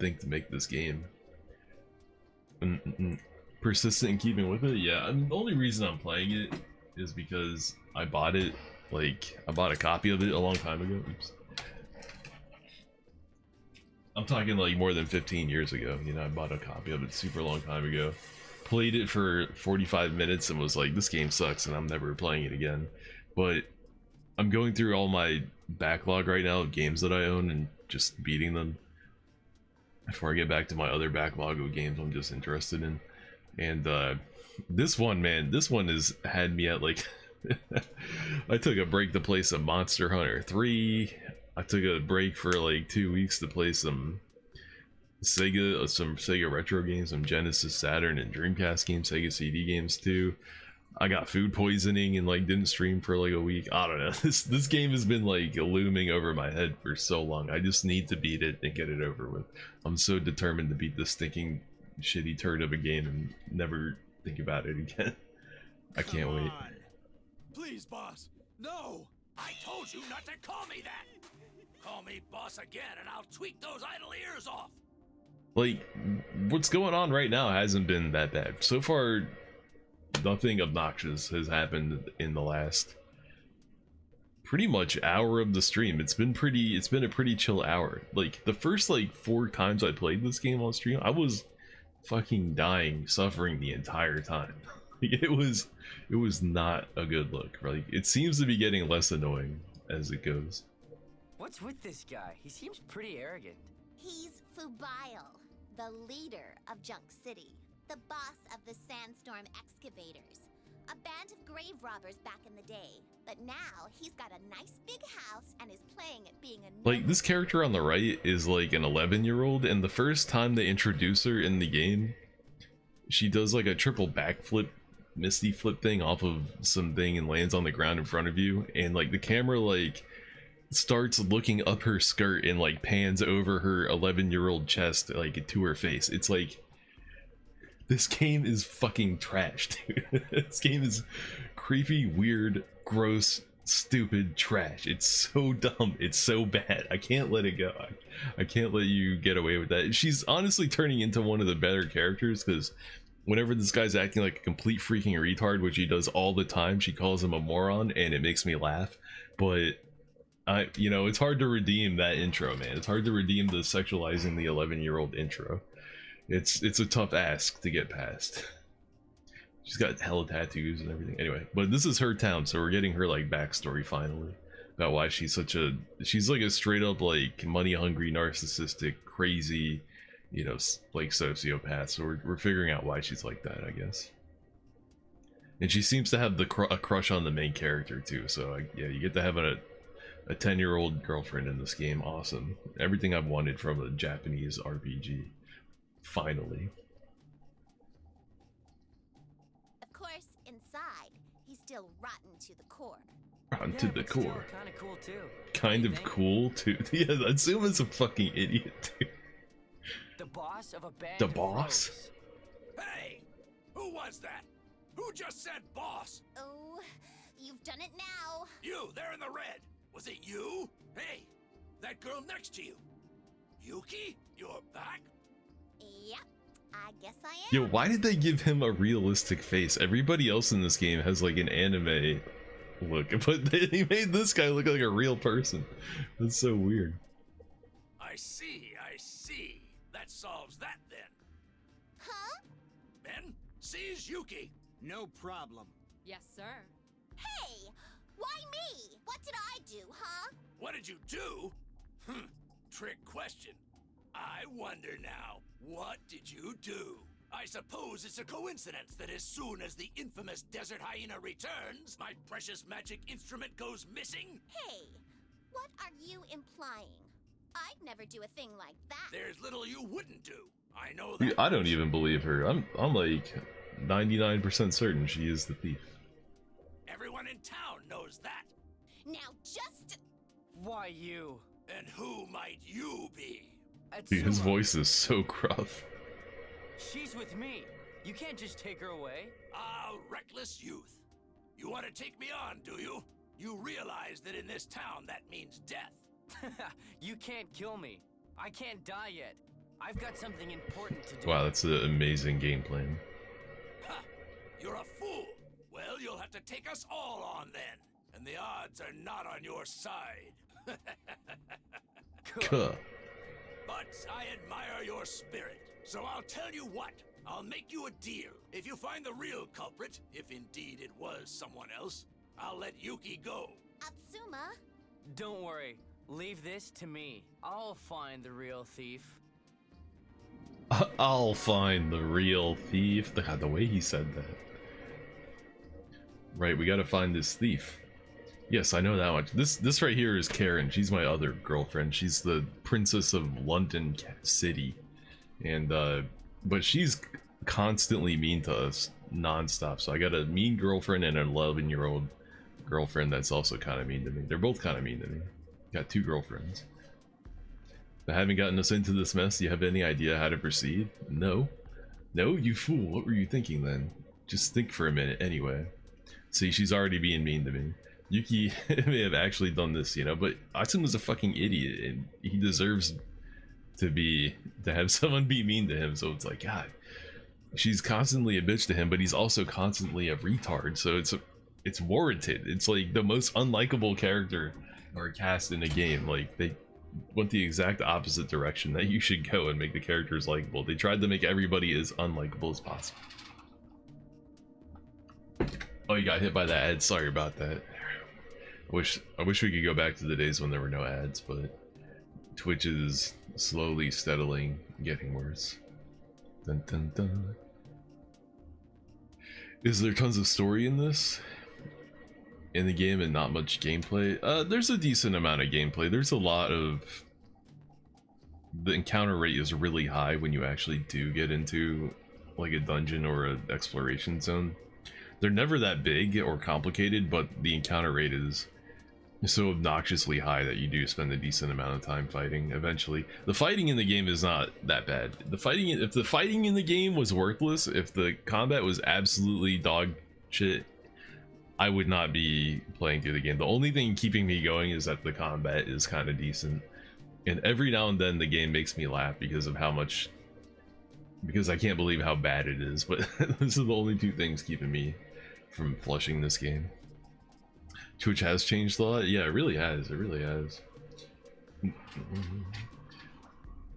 think to make this game? Persistent in keeping with it. Yeah, I mean, the only reason I'm playing it is because I bought it, like I bought a copy of it a long time ago. Oops. I'm talking like more than 15 years ago. You know, I bought a copy of it super long time ago, played it for 45 minutes and was like, this game sucks and I'm never playing it again. But I'm going through all my backlog right now of games that I own and just beating them before I get back to my other backlog of games I'm just interested in. And this one, man, this one has had me at like I took a break to play some Monster Hunter 3. I took a break for like 2 weeks to play some Sega retro games, some Genesis, Saturn, and Dreamcast games, Sega CD games too. I got food poisoning and like didn't stream for like a week. I don't know. This game has been like looming over my head for so long. I just need to beat it and get it over with. I'm so determined to beat this stinking shitty turd of a game and never think about it again. I can't wait. Please, boss. No! I told you not to call me that! Call me boss again and I'll tweak those idle ears off! Like, what's going on right now hasn't been that bad. So far, nothing obnoxious has happened in the last pretty much hour of the stream. It's been a pretty chill hour. Like, the first like 4 times I played this game on stream, I was fucking dying, suffering the entire time. It was not a good look. Like, it seems to be getting less annoying as it goes. What's with this guy? He seems pretty arrogant. He's Fubile, the leader of Junk City, the boss of the Sandstorm Excavators, a band of grave robbers back in the day. But now he's got a nice big house and is playing at being a like, this character on the right is like an 11-year-old, and the first time they introduce her in the game, she does like a triple backflip, misty flip thing off of something and lands on the ground in front of you, and like the camera like starts looking up her skirt and like pans over her 11-year-old chest like to her face. It's like, this game is fucking trash, dude. This game is creepy, weird, gross, stupid trash. It's so dumb. It's so bad. I can't let it go. I can't let you get away with that. She's honestly turning into one of the better characters, because whenever this guy's acting like a complete freaking retard, which he does all the time, she calls him a moron and it makes me laugh. But you know, it's hard to redeem that intro, man. It's hard to redeem the sexualizing the 11-year-old intro. It's a tough ask to get past. She's got hella tattoos and everything. Anyway, but this is her town, so we're getting her like backstory finally about why she's like a straight up like money hungry, narcissistic, crazy, you know, like sociopath. So we're figuring out why she's like that, I guess. And she seems to have a crush on the main character too. So yeah, you get to have a 10-year-old girlfriend in this game. Awesome. Everything I've wanted from a Japanese RPG. Finally. Of course, inside, he's still rotten to the core. Rotten to the core. Kind of cool too. Kind of cool too. Yeah, Atsuma's a fucking idiot, dude. The boss of a band. The boss? Hey! Who was that? Who just said boss? Oh, you've done it now. You, there in the red. Was it you? Hey, that girl next to you. Yuki, you're back? Yep, I guess I am. Yo, why did they give him a realistic face? Everybody else in this game has like an anime look, but they made this guy look like a real person. That's so weird. I see. That solves that then. Huh? Ben, seize Yuki. No problem. Yes, sir. Hey, why me? What did I do, huh? What did you do? Trick question. I wonder now, what did you do? I suppose it's a coincidence that as soon as the infamous desert hyena returns, my precious magic instrument goes missing? Hey, what are you implying? I'd never do a thing like that. There's little you wouldn't do. I know Dude, that. I don't even believe her. I'm like 99% certain she is the thief. Everyone in town knows that. Now just... Why you? And who might you be? Dude, his Atsuma. voice is so gruff. She's with me. You can't just take her away. Ah, reckless youth. You want to take me on, do you? You realize that in this town that means death. You can't kill me. I can't die yet. I've got something important to do. Wow, that's an amazing game plan. Ha! You're a fool. Well, you'll have to take us all on then. And the odds are not on your side. Kuh. But I admire your spirit. So I'll tell you what. I'll make you a deal. If you find the real culprit, if indeed it was someone else, I'll let Yuki go. Atsuma? Don't worry. Leave this to me. I'll find the real thief. I'll find the real thief. God, the way he said that. Right, we gotta find this thief. Yes, I know that much. This right here is Karen. She's my other girlfriend. She's the princess of London City. And, but she's constantly mean to us, non-stop. So I got a mean girlfriend and an 11-year-old girlfriend that's also kind of mean to me. They're both kind of mean to me. Got two girlfriends. But having gotten us into this mess, do you have any idea how to proceed? No. No, you fool. What were you thinking then? Just think for a minute anyway. See, she's already being mean to me. Yuki may have actually done this, you know, but Atsuma's a fucking idiot and he deserves to have someone be mean to him. So it's like, God, she's constantly a bitch to him, but he's also constantly a retard. So it's warranted. It's like the most unlikable character or cast in a game. Like they went the exact opposite direction that you should go and make the characters likable. They tried to make everybody as unlikable as possible. Oh, you got hit by that ad. Sorry about that. I wish we could go back to the days when there were no ads, but Twitch is slowly, steadily getting worse. Dun, dun, dun. Is there tons of story in this? In the game and not much gameplay? There's a decent amount of gameplay. There's a lot of... The encounter rate is really high when you actually do get into like a dungeon or an exploration zone. They're never that big or complicated, but the encounter rate is so obnoxiously high that you do spend a decent amount of time fighting eventually. The fighting in the game is not that bad. If the fighting in the game was worthless, if the combat was absolutely dog shit, I would not be playing through the game. The only thing keeping me going is that the combat is kind of decent. And every now and then the game makes me laugh because of how much... Because I can't believe how bad it is, but those are the only two things keeping me from flushing this game. Twitch has changed a lot? Yeah, it really has. It really has.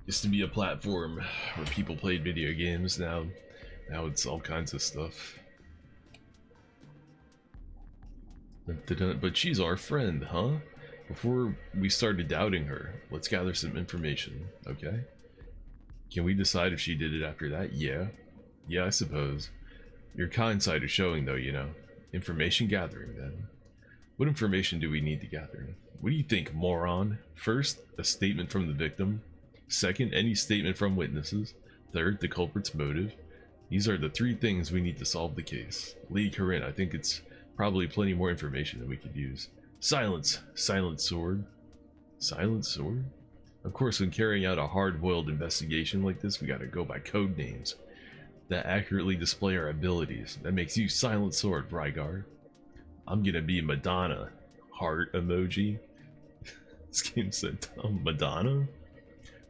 Used to be a platform where people played video games. Now it's all kinds of stuff. But she's our friend, huh? Before we started doubting her, let's gather some information, okay? Can we decide if she did it after that? Yeah, I suppose. Your kind side is showing though, you know. Information gathering then. What information do we need to gather? What do you think, moron? First, a statement from the victim. Second, any statement from witnesses. Third, the culprit's motive. These are the three things we need to solve the case. Lead her in. I think it's probably plenty more information that we could use. Silence! Silent sword. Silent sword? Of course, when carrying out a hard-boiled investigation like this, we gotta go by code names that accurately display our abilities. That makes you Silent Sword, Rygar. I'm gonna be Madonna. Heart emoji. This game said Madonna?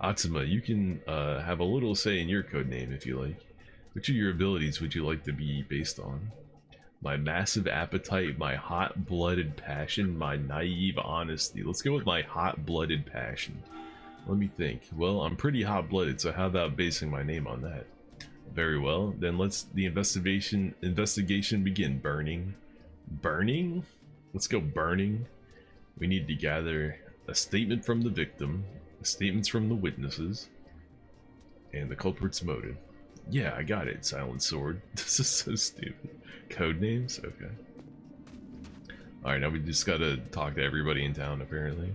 Atsuma, you can have a little say in your code name if you like. Which of your abilities would you like to be based on? My massive appetite, my hot-blooded passion, my naive honesty. Let's go with my hot-blooded passion. Let me think. Well, I'm pretty hot-blooded, so how about basing my name on that? Very well, then let's the investigation begin. Burning? Let's go burning. We need to gather a statement from the victim, statements from the witnesses, And the culprit's motive. Yeah, I got it, Silent Sword. This is so stupid. Code names? Okay. Alright, now we just gotta talk to everybody in town, apparently.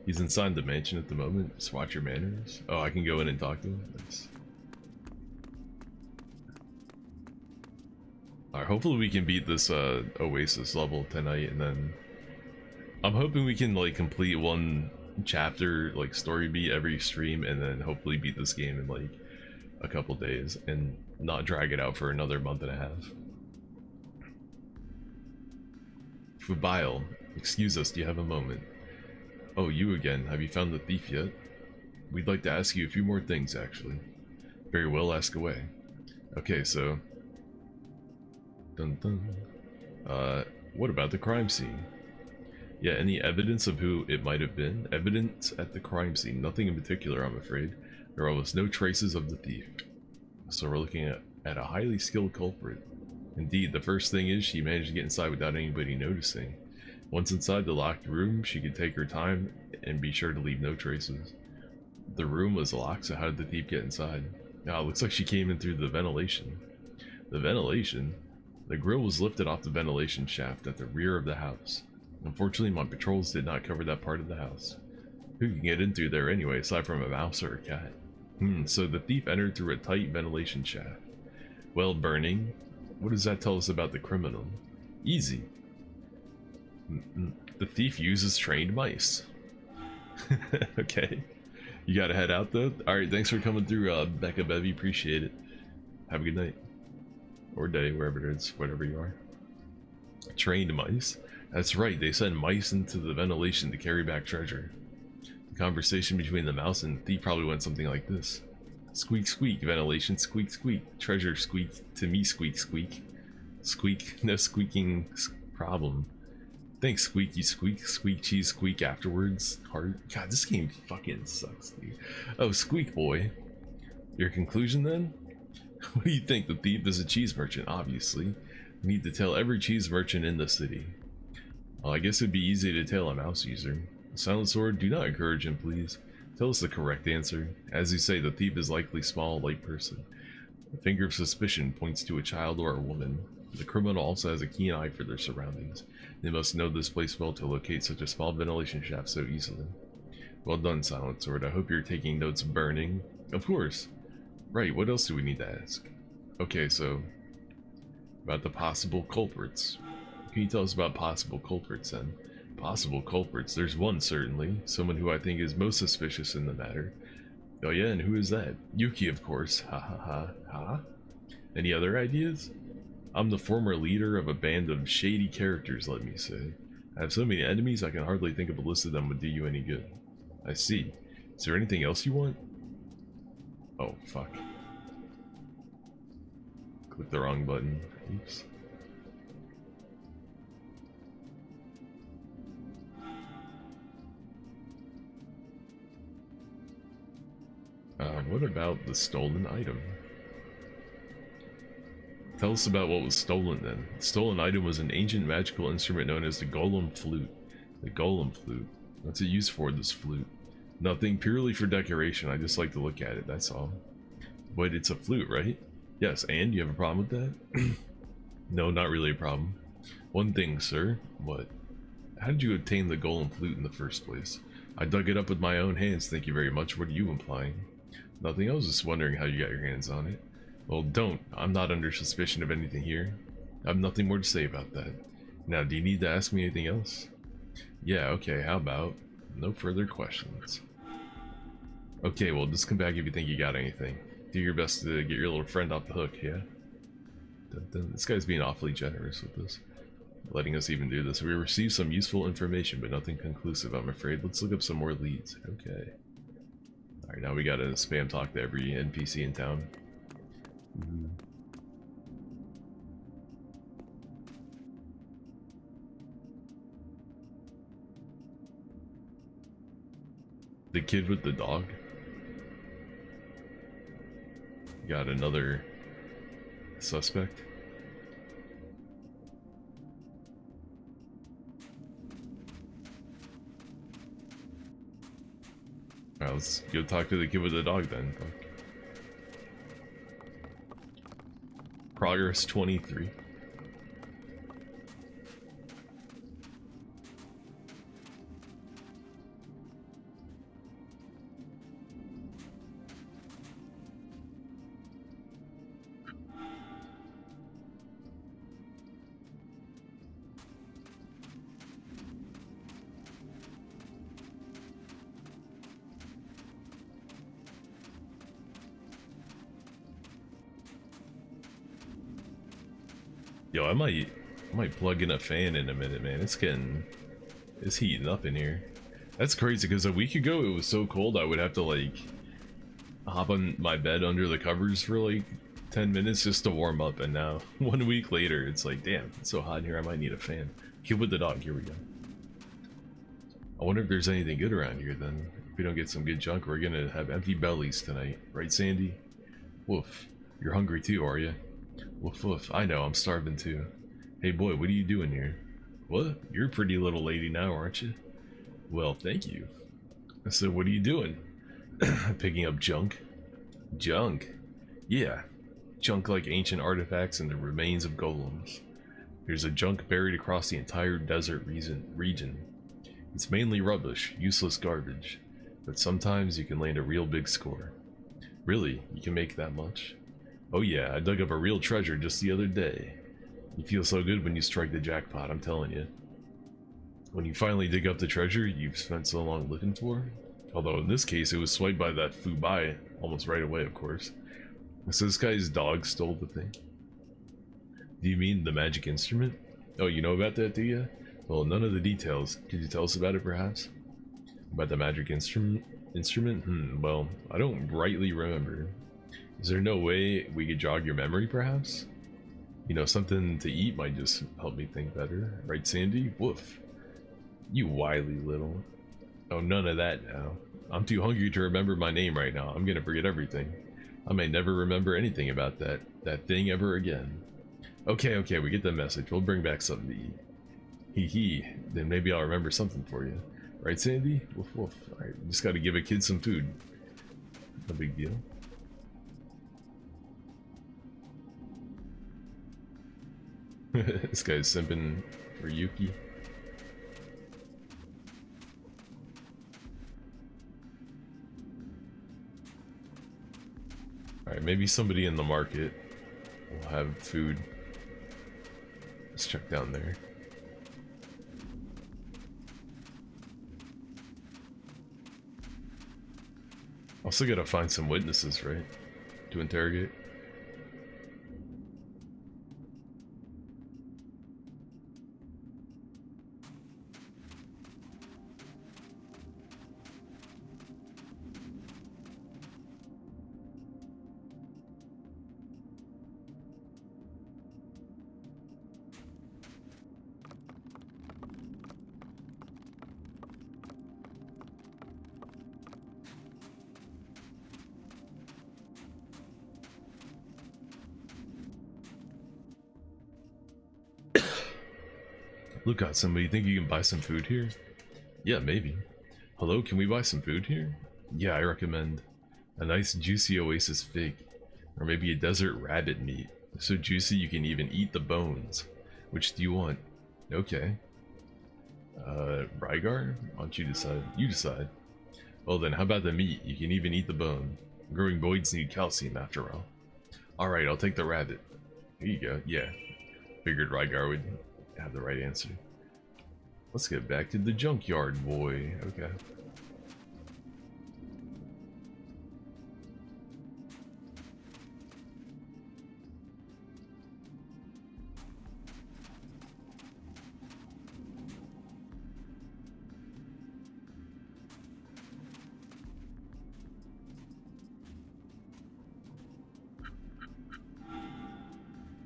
He's inside the mansion at the moment. Just watch your manners. Oh, I can go in and talk to him? Nice. Alright, hopefully we can beat this Oasis level tonight, and then I'm hoping we can like complete one chapter, like story beat every stream, and then hopefully beat this game in like a couple days and not drag it out for another month and a half. Fubile, excuse us, do you have a moment? Oh, you again. Have you found the thief yet? We'd like to ask you a few more things, actually. Very well, ask away. Okay, so... Dun dun. What about the crime scene? Yeah, any evidence of who it might have been? Evidence at the crime scene. Nothing in particular, I'm afraid. There are almost no traces of the thief. So we're looking at a highly skilled culprit. Indeed, the first thing is she managed to get inside without anybody noticing. Once inside the locked room, she could take her time and be sure to leave no traces. The room was locked, so how did the thief get inside? Now, it looks like she came in through the ventilation. The ventilation? The grill was lifted off the ventilation shaft at the rear of the house. Unfortunately, my patrols did not cover that part of the house. Who can get in through there anyway, aside from a mouse or a cat? So the thief entered through a tight ventilation shaft. Well, Burning, what does that tell us about the criminal? Easy. The thief uses trained mice. Okay. You gotta head out though? Alright, thanks for coming through, Becca Bevy, appreciate it. Have a good night. Or day, wherever it is, whatever you are. Trained mice? That's right, they send mice into the ventilation to carry back treasure. The conversation between the mouse and the thief probably went something like this. Squeak squeak, ventilation, squeak squeak. Treasure squeak, to me squeak squeak. Squeak, no squeaking problem. Thanks, squeaky squeak, squeak cheese squeak afterwards. Hard. God, this game fucking sucks, dude. Oh, Squeak Boy. Your conclusion then? What do you think? The thief is a cheese merchant, obviously. We need to tell every cheese merchant in the city. Well, I guess it'd be easy to tell a mouse user. Silent Sword, do not encourage him, please. Tell us the correct answer. As you say, the thief is likely small, light person. The finger of suspicion points to a child or a woman. The criminal also has a keen eye for their surroundings. They must know this place well to locate such a small ventilation shaft so easily. Well done, Silent Sword. I hope you're taking notes, Burning. Of course. Right, what else do we need to ask? Okay, so... about the possible culprits. Can you tell us about possible culprits then? Possible culprits? There's one, certainly. Someone who I think is most suspicious in the matter. Oh yeah, and who is that? Yuki, of course. Ha ha ha. Ha? Any other ideas? I'm the former leader of a band of shady characters, let me say. I have so many enemies I can hardly think of a list of them would do you any good. I see. Is there anything else you want? Oh, fuck. Click the wrong button. Oops. What about the stolen item? Tell us about what was stolen then. The stolen item was an ancient magical instrument known as the Golem Flute. The Golem Flute. What's it used for, this flute? Nothing, purely for decoration. I just like to look at it, that's all. But it's a flute, right? Yes, and you have a problem with that? No, not really a problem. One thing, sir. What? How did you obtain the Golem Flute in the first place? I dug it up with my own hands, thank you very much. What are you implying? Nothing, I was just wondering how you got your hands on it. Well, don't. I'm not under suspicion of anything here. I have nothing more to say about that. Now, do you need to ask me anything else? Yeah, okay, how about no further questions? Okay, well, just come back if you think you got anything. Do your best to get your little friend off the hook, yeah? This guy's being awfully generous with this. Letting us even do this. We received some useful information, but nothing conclusive, I'm afraid. Let's look up some more leads. Okay. Alright, now we gotta spam talk to every NPC in town. The kid with the dog? Got another suspect? Alright, let's go talk to the kid with the dog then. Fuck. Progress 23. Yo, I might plug in a fan in a minute, man. It's heating up in here. That's crazy because a week ago it was so cold I would have to like hop on my bed under the covers for like 10 minutes just to warm up, and now 1 week later it's like, damn, it's so hot in here I might need a fan. Kid with the dog, here we go. I wonder if there's anything good around here then. If we don't get some good junk, we're gonna have empty bellies tonight, right Sandy? Woof. You're hungry too, are you? Woof woof, I know, I'm starving too. Hey boy, what are you doing here? What? You're a pretty little lady now, aren't you? Well, thank you. I said, what are you doing? Picking up junk? Junk? Yeah. Junk like ancient artifacts and the remains of golems. There's a junk buried across the entire desert region. It's mainly rubbish, useless garbage. But sometimes you can land a real big score. Really? You can make that much? Oh yeah, I dug up a real treasure just the other day. You feel so good when you strike the jackpot, I'm telling you. When you finally dig up the treasure you've spent so long looking for. Although in this case it was swiped by that Fubai almost right away, of course. So this guy's dog stole the thing. Do you mean the magic instrument? Oh, you know about that, do you? Well, none of the details. Could you tell us about it, perhaps? About the magic instrument? Well, I don't rightly remember. Is there no way we could jog your memory, perhaps? You know, something to eat might just help me think better. Right, Sandy? Woof. You wily little... Oh, none of that now. I'm too hungry to remember my name right now. I'm gonna forget everything. I may never remember anything about that thing ever again. Okay, we get the message. We'll bring back something to eat. Hee hee. Then maybe I'll remember something for you. Right, Sandy? Woof woof. Alright, just gotta give a kid some food. No big deal. This guy's simping for Yuki. Alright, maybe somebody in the market will have food. Let's check down there. Also gotta find some witnesses, right? To interrogate. Look out, somebody. Think you can buy some food here? Yeah, maybe. Hello, can we buy some food here? Yeah, I recommend a nice juicy oasis fig. Or maybe a desert rabbit meat. So juicy you can even eat the bones. Which do you want? Okay. Rygar? Why don't you decide? You decide. Well then, how about the meat? You can even eat the bone. Growing boys need calcium after all. Alright, I'll take the rabbit. Here you go. Yeah. Figured Rygar would have the right answer. Let's get back to the junkyard, boy. Okay.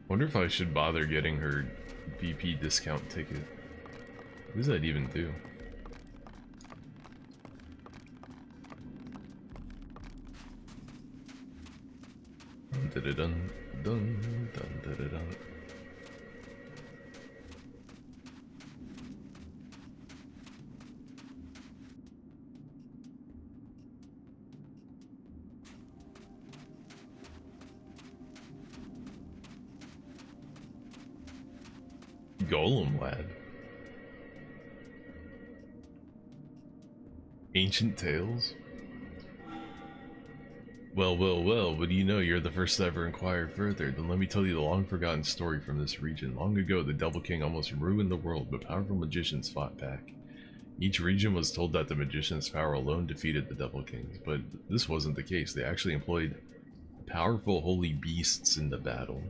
Wonder if I should bother getting her VP discount ticket. What does that even do? Dun dun dun dun dun dun dun. Golem lad. Ancient tales? Well, what do you know? You're the first to ever inquire further. Then let me tell you the long-forgotten story from this region. Long ago, the Devil King almost ruined the world, but powerful magicians fought back. Each region was told that the magician's power alone defeated the Devil Kings, but this wasn't the case. They actually employed powerful holy beasts in the battle.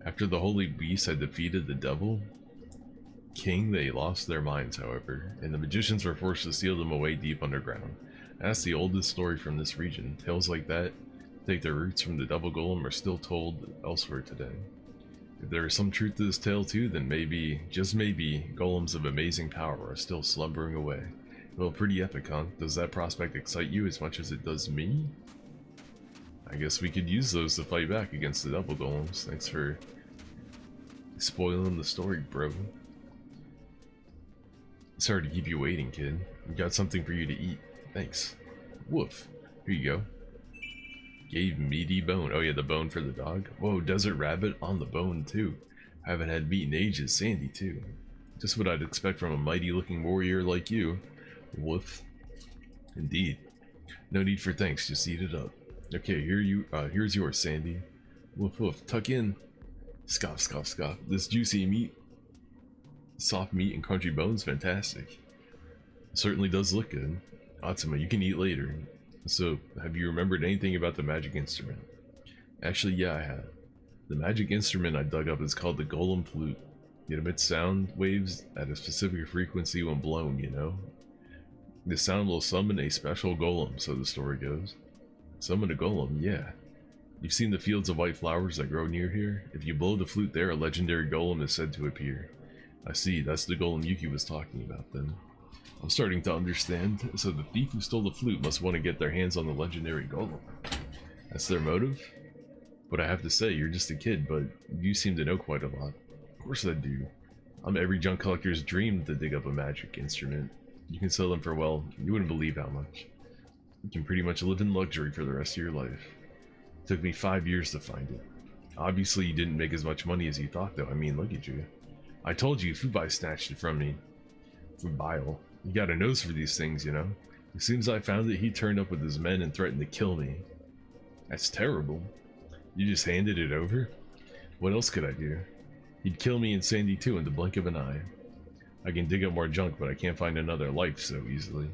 After the holy beasts had defeated the Devil King, they lost their minds, however, and the magicians were forced to seal them away deep underground. That's the oldest story from this region. Tales like that take their roots from the Devil Golem are still told elsewhere today. If there is some truth to this tale too, then maybe, just maybe, golems of amazing power are still slumbering away. Well, pretty epic, huh? Does that prospect excite you as much as it does me? I guess we could use those to fight back against the Devil Golems. Thanks for spoiling the story, bro. Sorry to keep you waiting, kid. We got something for you to eat. Thanks. Woof. Here you go. Gave meaty bone. Oh yeah, the bone for the dog. Whoa, desert rabbit on the bone too. Haven't had meat in ages. Sandy too. Just what I'd expect from a mighty looking warrior like you. Woof. Indeed. No need for thanks, just eat it up. Okay, here's yours, Sandy. Woof woof. Tuck in. Scoff, scoff, scoff. This juicy meat, soft meat and crunchy bones, fantastic. Certainly does look good. Atsuma, you can eat later. So, have you remembered anything about the magic instrument? Actually, yeah, I have. The magic instrument I dug up is called the Golem Flute. It emits sound waves at a specific frequency when blown, you know? The sound will summon a special golem, so the story goes. Summon a golem, yeah. You've seen the fields of white flowers that grow near here? If you blow the flute there, a legendary golem is said to appear. I see, that's the golem Yuki was talking about then. I'm starting to understand. So the thief who stole the flute must want to get their hands on the legendary golem. That's their motive? But I have to say, you're just a kid, but you seem to know quite a lot. Of course I do. I'm every junk collector's dream to dig up a magic instrument. You can sell them for, well, you wouldn't believe how much. You can pretty much live in luxury for the rest of your life. It took me 5 years to find it. Obviously you didn't make as much money as you thought though. I mean, look at you. I told you, Fubai snatched it from me. Fubile. You got a nose for these things, you know? As soon as I found it, he turned up with his men and threatened to kill me. That's terrible. You just handed it over? What else could I do? He'd kill me and Sandy too in the blink of an eye. I can dig up more junk, but I can't find another life so easily.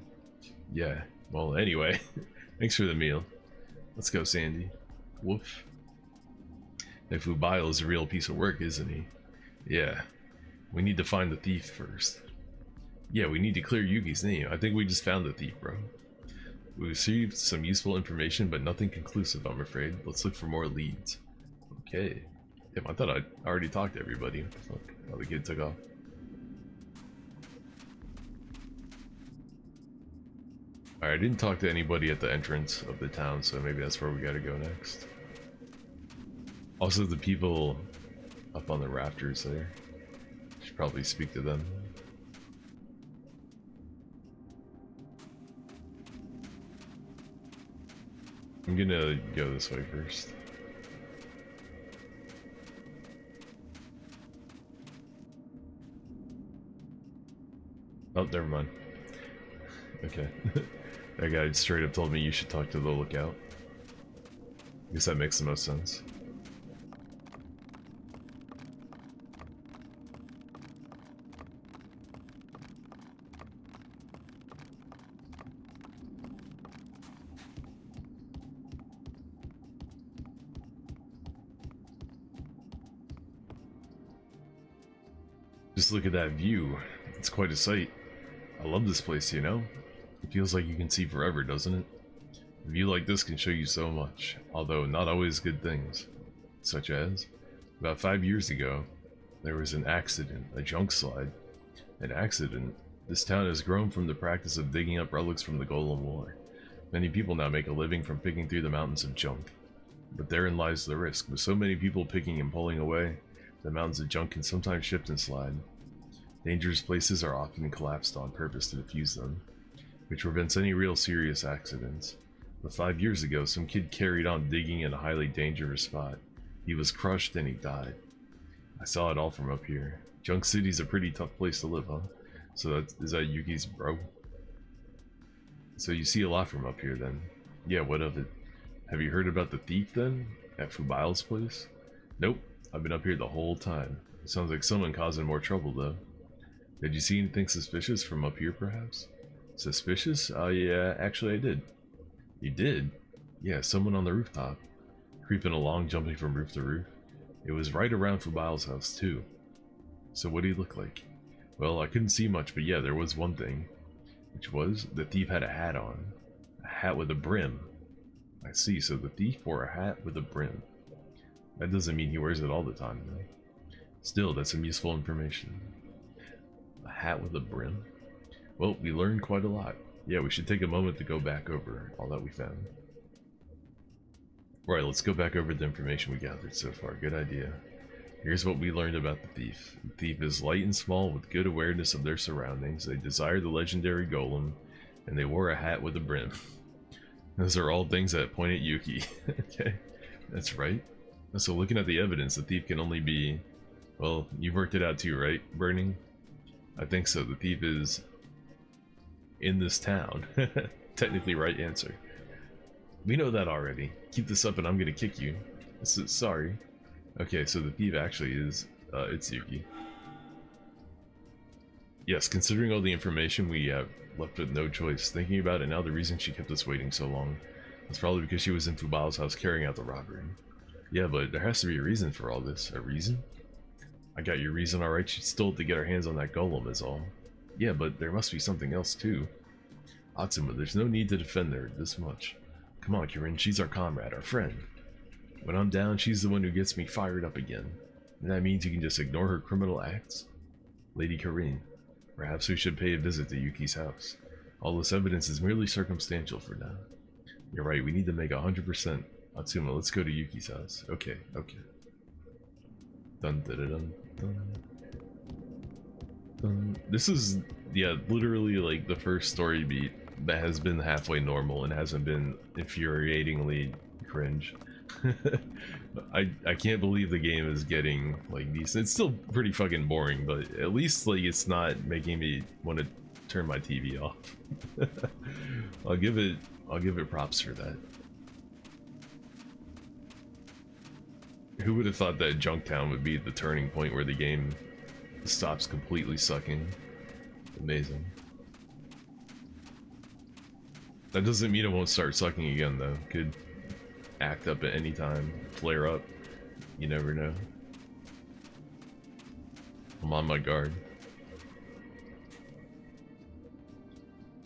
Yeah, well anyway, thanks for the meal. Let's go, Sandy. Woof. That Fubile is a real piece of work, isn't he? Yeah. We need to find the thief first. Yeah, we need to clear Yuki's name. I think we just found the thief, bro. We received some useful information, but nothing conclusive, I'm afraid. Let's look for more leads. Okay. Damn, I thought I'd already talked to everybody. What the fuck? Oh, the kid took off. Alright, I didn't talk to anybody at the entrance of the town, so maybe that's where we gotta go next. Also, the people up on the rafters there. Should probably speak to them. I'm gonna go this way first. Oh, never mind. Okay. That guy straight up told me you should talk to the lookout. I guess that makes the most sense. Just look at that view. It's quite a sight. I love this place, you know? It feels like you can see forever, doesn't it? A view like this can show you so much, although not always good things. Such as, about 5 years ago, there was an accident, a junk slide. An accident? This town has grown from the practice of digging up relics from the Golem War. Many people now make a living from picking through the mountains of junk. But therein lies the risk. With so many people picking and pulling away, the mountains of junk can sometimes shift and slide. Dangerous places are often collapsed on purpose to defuse them, which prevents any real serious accidents. But 5 years ago, some kid carried on digging in a highly dangerous spot. He was crushed and he died. I saw it all from up here. Junk City's a pretty tough place to live, huh? So is that Yuki's bro? So you see a lot from up here then. Yeah, what of it? Have you heard about the thief then? At Fubile's place? Nope, I've been up here the whole time. Sounds like someone causing more trouble though. Did you see anything suspicious from up here perhaps? Suspicious? Oh yeah, actually I did. You did? Yeah, someone on the rooftop. Creeping along, jumping from roof to roof. It was right around Fubile's house too. So what did he look like? Well, I couldn't see much, but yeah, there was one thing. Which was, the thief had a hat on. A hat with a brim. I see, so the thief wore a hat with a brim. That doesn't mean he wears it all the time, though. Still, that's some useful information. A hat with a brim? Well, we learned quite a lot. Yeah, we should take a moment to go back over all that we found. Right, let's go back over the information we gathered so far. Good idea. Here's what we learned about the thief. The thief is light and small with good awareness of their surroundings. They desire the legendary golem, and they wore a hat with a brim. Those are all things that point at Yuki. Okay, that's right. So looking at the evidence, the thief can only be... Well, you've worked it out too, right, Burning? I think so. The thief is in this town. Technically right answer. We know that already. Keep this up and I'm gonna kick you. Sorry. Okay, so the thief actually is, it's Yuki. Yes, considering all the information, we left with no choice. Thinking about it now, the reason she kept us waiting so long was probably because she was in Fubile's house carrying out the robbery. Yeah, but there has to be a reason for all this. A reason? I got your reason, alright. She stole it to get her hands on that golem is all. Yeah, but there must be something else too. Atsuma, there's no need to defend her this much. Come on, Kirin, she's our comrade, our friend. When I'm down, she's the one who gets me fired up again. And that means you can just ignore her criminal acts? Lady Kirin, perhaps we should pay a visit to Yuki's house. All this evidence is merely circumstantial for now. You're right, we need to make 100%. Atsuma, let's go to Yuki's house. Okay, okay. Dun dun dun dun dun. This is, yeah, literally like the first story beat that has been halfway normal and hasn't been infuriatingly cringe. I can't believe the game is getting like decent. It's still pretty fucking boring, but at least like it's not making me want to turn my TV off. I'll give it props for that. Who would have thought that Junktown would be the turning point where the game stops completely sucking? Amazing. That doesn't mean it won't start sucking again though. Could act up at any time, flare up. You never know. I'm on my guard.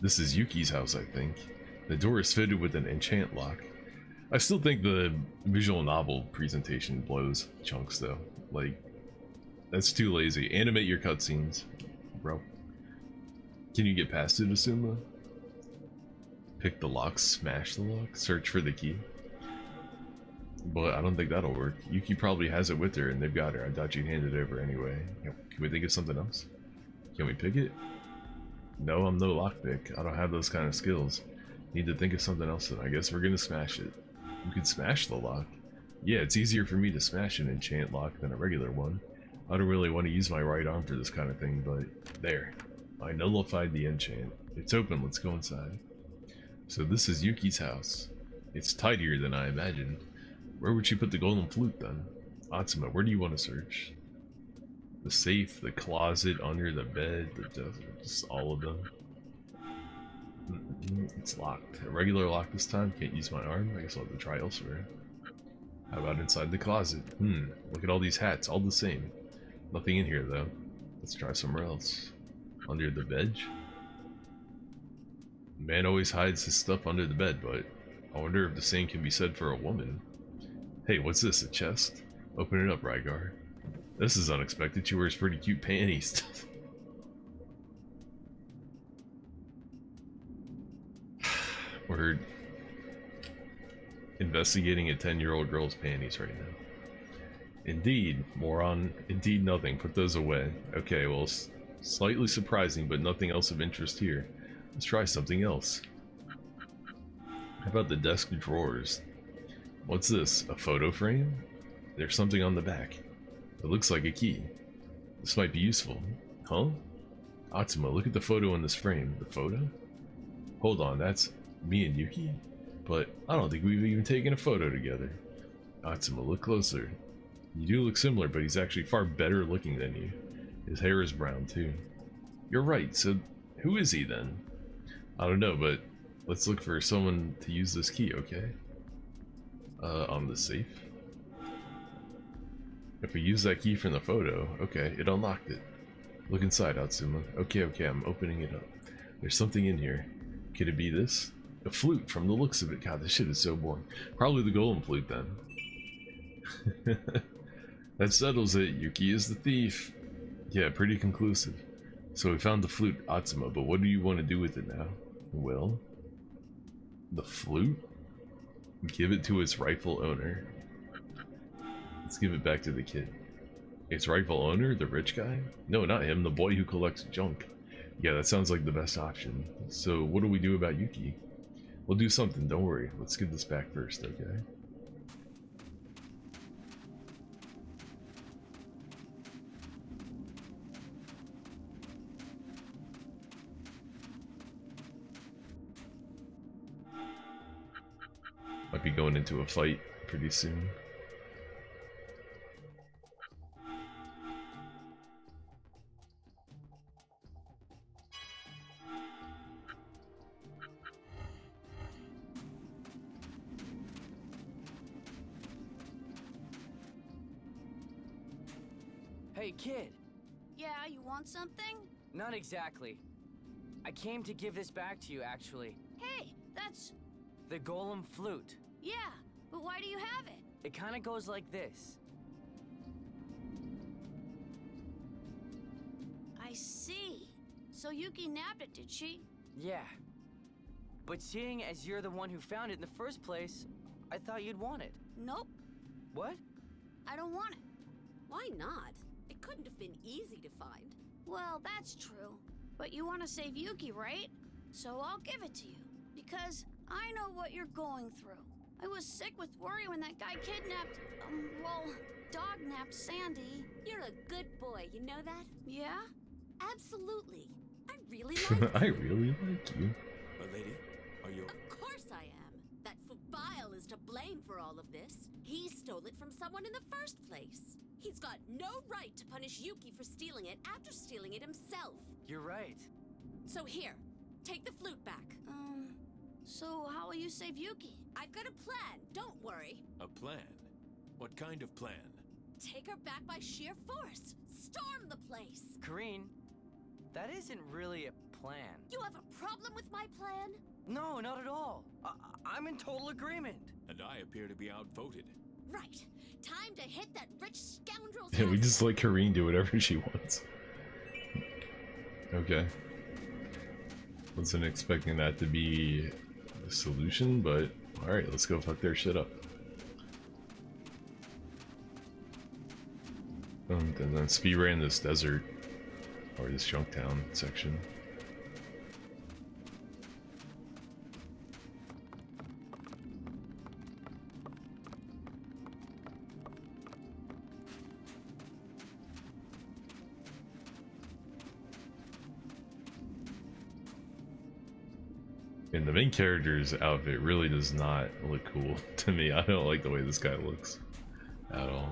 This is Yuki's house, I think. The door is fitted with an enchant lock. I still think the visual novel presentation blows chunks though. Like, that's too lazy. Animate your cutscenes, bro. Can you get past it, Asuma? Pick the lock, smash the lock, search for the key. But I don't think that'll work. Yuki probably has it with her and they've got her. I doubt you'd hand it over anyway. Can we think of something else? Can we pick it? No, I'm no lockpick. I don't have those kind of skills. Need to think of something else then. I guess we're gonna smash it. You could smash the lock. Yeah, it's easier for me to smash an enchant lock than a regular one. I don't really want to use my right arm for this kind of thing, but there. I nullified the enchant. It's open, let's go inside. So this is Yuki's house. It's tidier than I imagined. Where would she put the golden flute then? Atsuma, where do you want to search? The safe, the closet, under the bed, just all of them. It's locked. A regular lock this time? Can't use my arm? I guess I'll have to try elsewhere. How about inside the closet? Look at all these hats, all the same. Nothing in here though. Let's try somewhere else. Under the bed? Man always hides his stuff under the bed, but I wonder if the same can be said for a woman. Hey, what's this, a chest? Open it up, Rygar. This is unexpected, she wears pretty cute panties. We're investigating a 10-year-old girl's panties right now. Indeed, moron. Indeed nothing, put those away. Okay, well, slightly surprising, but nothing else of interest here. Let's try something else. How about the desk drawers? What's this, a photo frame? There's something on the back. It looks like a key. This might be useful. Huh? Atsuma, look at the photo in this frame. The photo? Hold on, that's me and Yuki? But I don't think we've even taken a photo together. Atsuma, look closer. You do look similar, but he's actually far better looking than you. His hair is brown too. You're right, so who is he then? I don't know, but let's look for someone to use this key, okay? On the safe. If we use that key from the photo, okay, it unlocked it. Look inside, Atsuma. Okay, I'm opening it up. There's something in here. Could it be this? A flute, from the looks of it. God, this shit is so boring. Probably the golem flute, then. That settles it. Yuki is the thief. Yeah, pretty conclusive. So we found the flute, Atsuma, but what do you want to do with it now? Well, the flute? Give it to its rightful owner. Let's give it back to the kid. Its rightful owner? The rich guy? No, not him. The boy who collects junk. Yeah, that sounds like the best option. So what do we do about Yuki? We'll do something, don't worry. Let's get this back first, okay? Might be going into a fight pretty soon. Hey, kid. Yeah, you want something? Not exactly. I came to give this back to you, actually. Hey, that's... The golem flute. Yeah, but why do you have it? It kind of goes like this. I see. So Yuki nabbed it, did she? Yeah. But seeing as you're the one who found it in the first place, I thought you'd want it. Nope. What? I don't want it. Why not? It couldn't have been easy to find. Well, that's true. But you want to save Yuki, right? So I'll give it to you. Because I know what you're going through. I was sick with worry when that guy kidnapped, dog-napped Sandy. You're a good boy, you know that? Yeah? Absolutely. I really like you. I really like you. Lady, are you... Of course I am. That Fubile is to blame for all of this. He stole it from someone in the first place. He's got no right to punish Yuki for stealing it after stealing it himself. You're right. So here, take the flute back. So how will you save Yuki? I've got a plan, don't worry. A plan? What kind of plan? Take her back by sheer force. Storm the place. Kareen, that isn't really a plan. You have a problem with my plan? No, not at all. I'm in total agreement. And I appear to be outvoted. Right. Time to hit that rich scoundrel's Yeah, we house. just let Kareen do whatever she wants. Okay. Wasn't expecting that to be the solution, but alright, let's go fuck their shit up. And then speed ran this desert, or this junk town section. And the main character's outfit really does not look cool to me. I don't like the way this guy looks at all.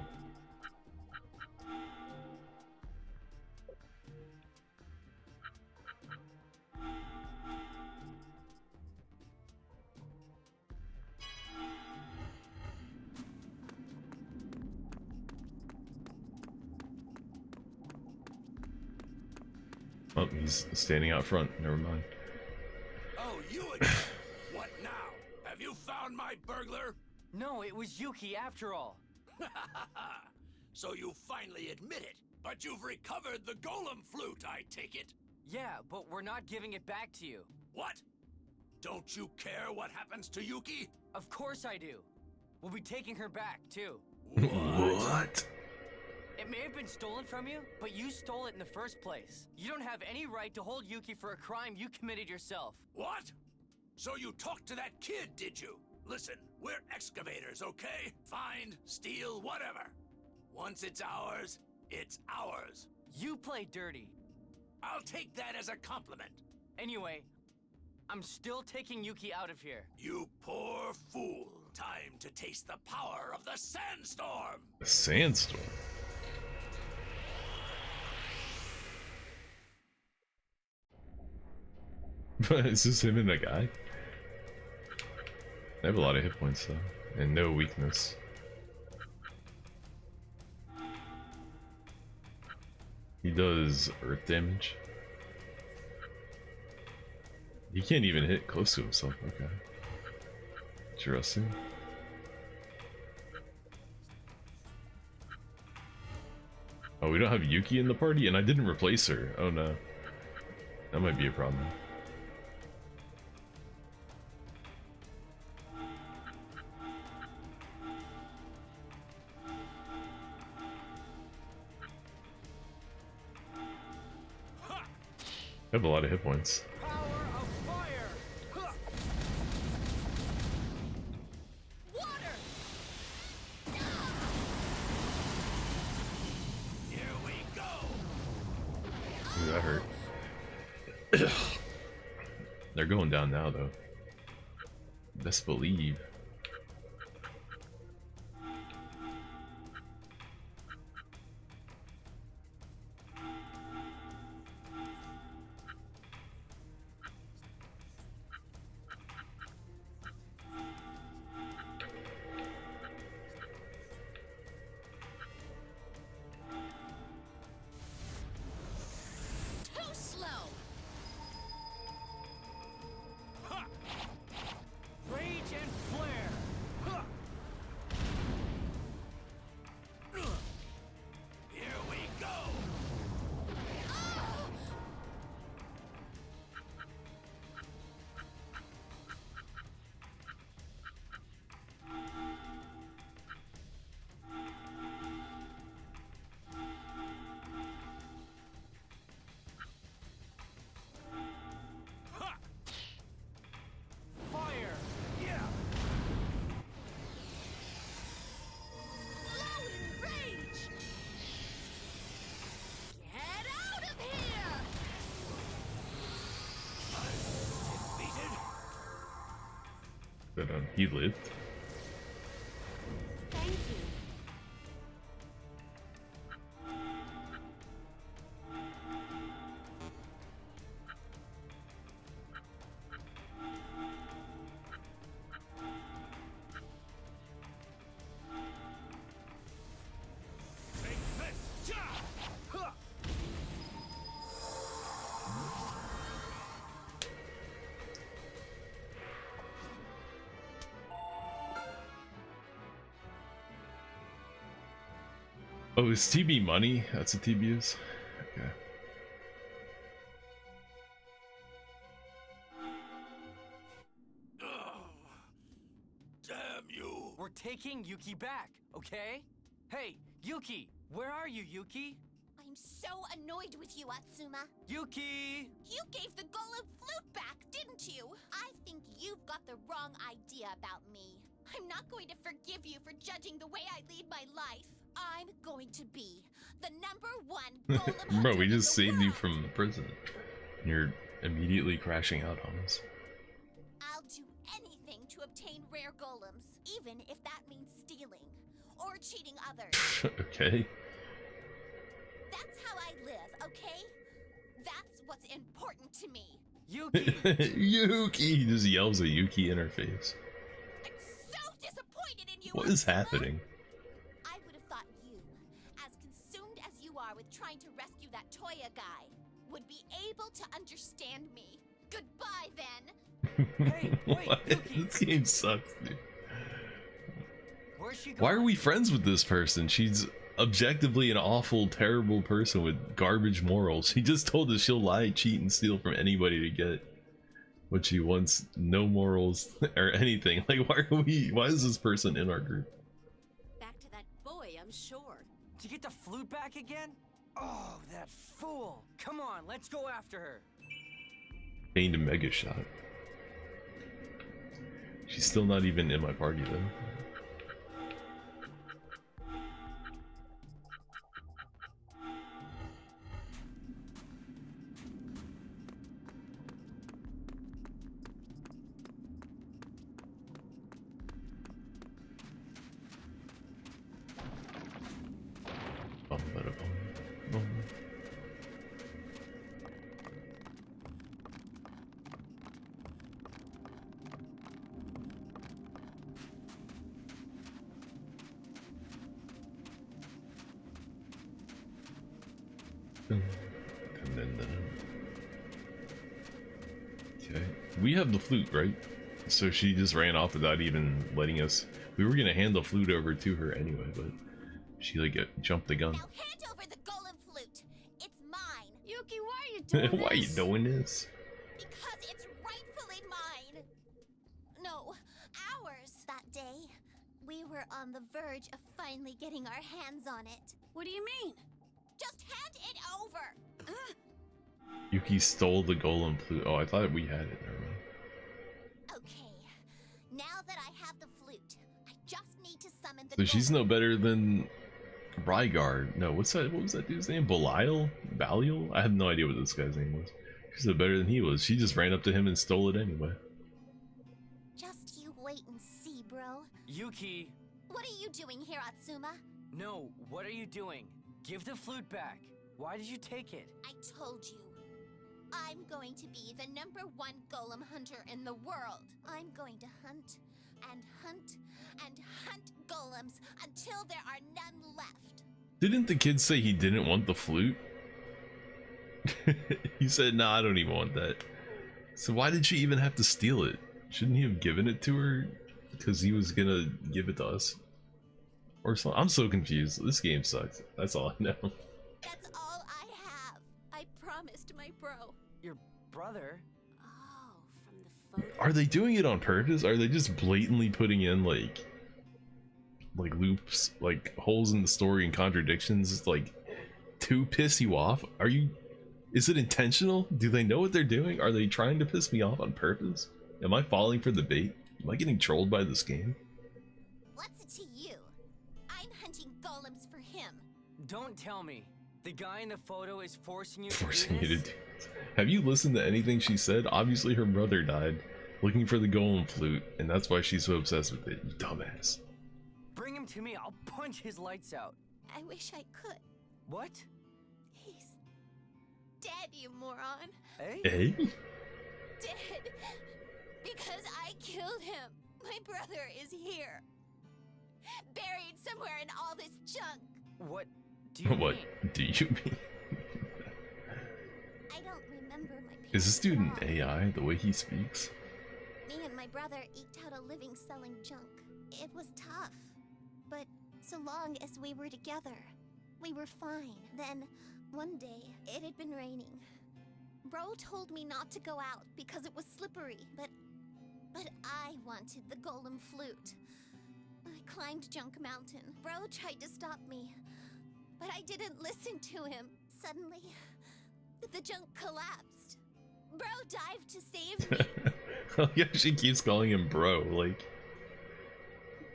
Oh, he's standing out front. Never mind. Oh, you again? What now? Have you found my burglar? No, it was Yuki after all. So you finally admit it. But you've recovered the golem flute, I take it? Yeah, but we're not giving it back to you. What? Don't you care what happens to Yuki? Of course I do. We'll be taking her back, too. What? It may have been stolen from you, but you stole it in the first place. You don't have any right to hold Yuki for a crime you committed yourself. What? So you talked to that kid, did you? Listen, we're excavators, okay? Find, steal, whatever. Once it's ours, it's ours. You play dirty. I'll take that as a compliment. Anyway, I'm still taking Yuki out of here. You poor fool. Time to taste the power of the sandstorm. A sandstorm? Is this him and that guy? I have a lot of hit points though, and no weakness. He does earth damage. He can't even hit close to himself, okay. Interesting. Oh, we don't have Yuki in the party, and I didn't replace her. Oh no. That might be a problem. I have a lot of hit points. Power of fire! Water! Here we go. Ooh, that hurt. They're going down now, though. Best believe. Too slow! Rage and flare! Here we go. Fire! Yeah! Flow in rage! Get out of here! Defeated. But he lived. Thank you. Take this. Ja! Oh, is TB money? That's what TB is? Okay. Oh, damn you. We're taking Yuki back, okay? Hey, Yuki! Where are you, Yuki? I'm so annoyed with you, Atsuma. Yuki! You gave the golem flute back, didn't you? I think you've got the wrong idea about me. I'm not going to forgive you for judging the way I lead my life. I'm going to be the #1 golem Bro, hunter we in just the saved you world. from prison. You're immediately crashing out on us. I'll do anything to obtain rare golems, even if that means stealing or cheating others. Okay. That's how I live, okay? That's what's important to me. Yuki! Yuki! He just yells at Yuki in her face. I'm so disappointed in you. What is Atsuma. happening? I would have thought you, as consumed as you are with trying to rescue that Toya guy, would be able to understand me. Goodbye, then. Hey, wait, What? Yuki! This game sucks, dude. Where's she going? Why are we friends with this person? She's objectively an awful, terrible person with garbage morals. She just told us she'll lie, cheat, and steal from anybody to get what she wants. No morals or anything. Like, why is this person in our group? Back to that boy, I'm sure. To get the flute back again? Oh, that fool! Come on, let's go after her. Gained a mega shot. She's still not even in my party though. Oh. Okay, we have the flute, right? So she just ran off without even letting us. We were gonna hand the flute over to her anyway, but she like jumped the gun. Now hand over the golem flute. It's mine. Yuki, why are you doing this? Why are you doing this? Because it's rightfully mine. No, ours. That day, we were on the verge of finally getting our hands on it. What do you mean? Just hand it over. Yuki stole the golem flute. Oh, I thought we had it. Never mind. Okay, now that I have the flute, I just need to summon the So she's golem. no better than Rygar. No, what's that? What was that dude's name? Belial? I have no idea what this guy's name was. She's no better than he was. She just ran up to him and stole it anyway. Just you wait and see, bro. Yuki! What are you doing here, Atsuma? No, what are you doing? Give the flute back. Why did you take it? I told you. I'm going to be the #1 golem hunter in the world. I'm going to hunt and hunt and hunt golems until there are none left. Didn't the kid say he didn't want the flute? He said, "Nah, I don't even want that." So why did she even have to steal it? Shouldn't he have given it to her? Because he was gonna give it to us? Or something? I'm so confused. This game sucks. That's all I know. That's all I have. I promised my bro. Your brother? Oh, from the photo. Are they doing it on purpose? Are they just blatantly putting in like loops, like holes in the story and contradictions, like to piss you off? Is it intentional? Do they know what they're doing? Are they trying to piss me off on purpose? Am I falling for the bait? Am I getting trolled by this game? What's it to you? I'm hunting golems for him. Don't tell me. The guy in the photo is forcing you Forcing to you do to this? do this. Have you listened to anything she said? Obviously her brother died looking for the golem flute, and that's why she's so obsessed with it, you dumbass. Bring him to me, I'll punch his lights out. I wish I could. What? He's dead, you moron. Eh? Eh? Dead. Because I killed him. My brother is here. Buried somewhere in all this junk. What do you What mean? do you mean? I don't remember my parents. Is this dude an at all. AI, the way he speaks? Me and my brother eked out a living selling junk. It was tough. But so long as we were together, we were fine. Then, one day, it had been raining. Bro told me not to go out because it was slippery, but I wanted the golem flute. I climbed Junk Mountain. Bro tried to stop me, but I didn't listen to him. Suddenly, the junk collapsed. Bro dived to save me. Yeah, she keeps calling him bro, like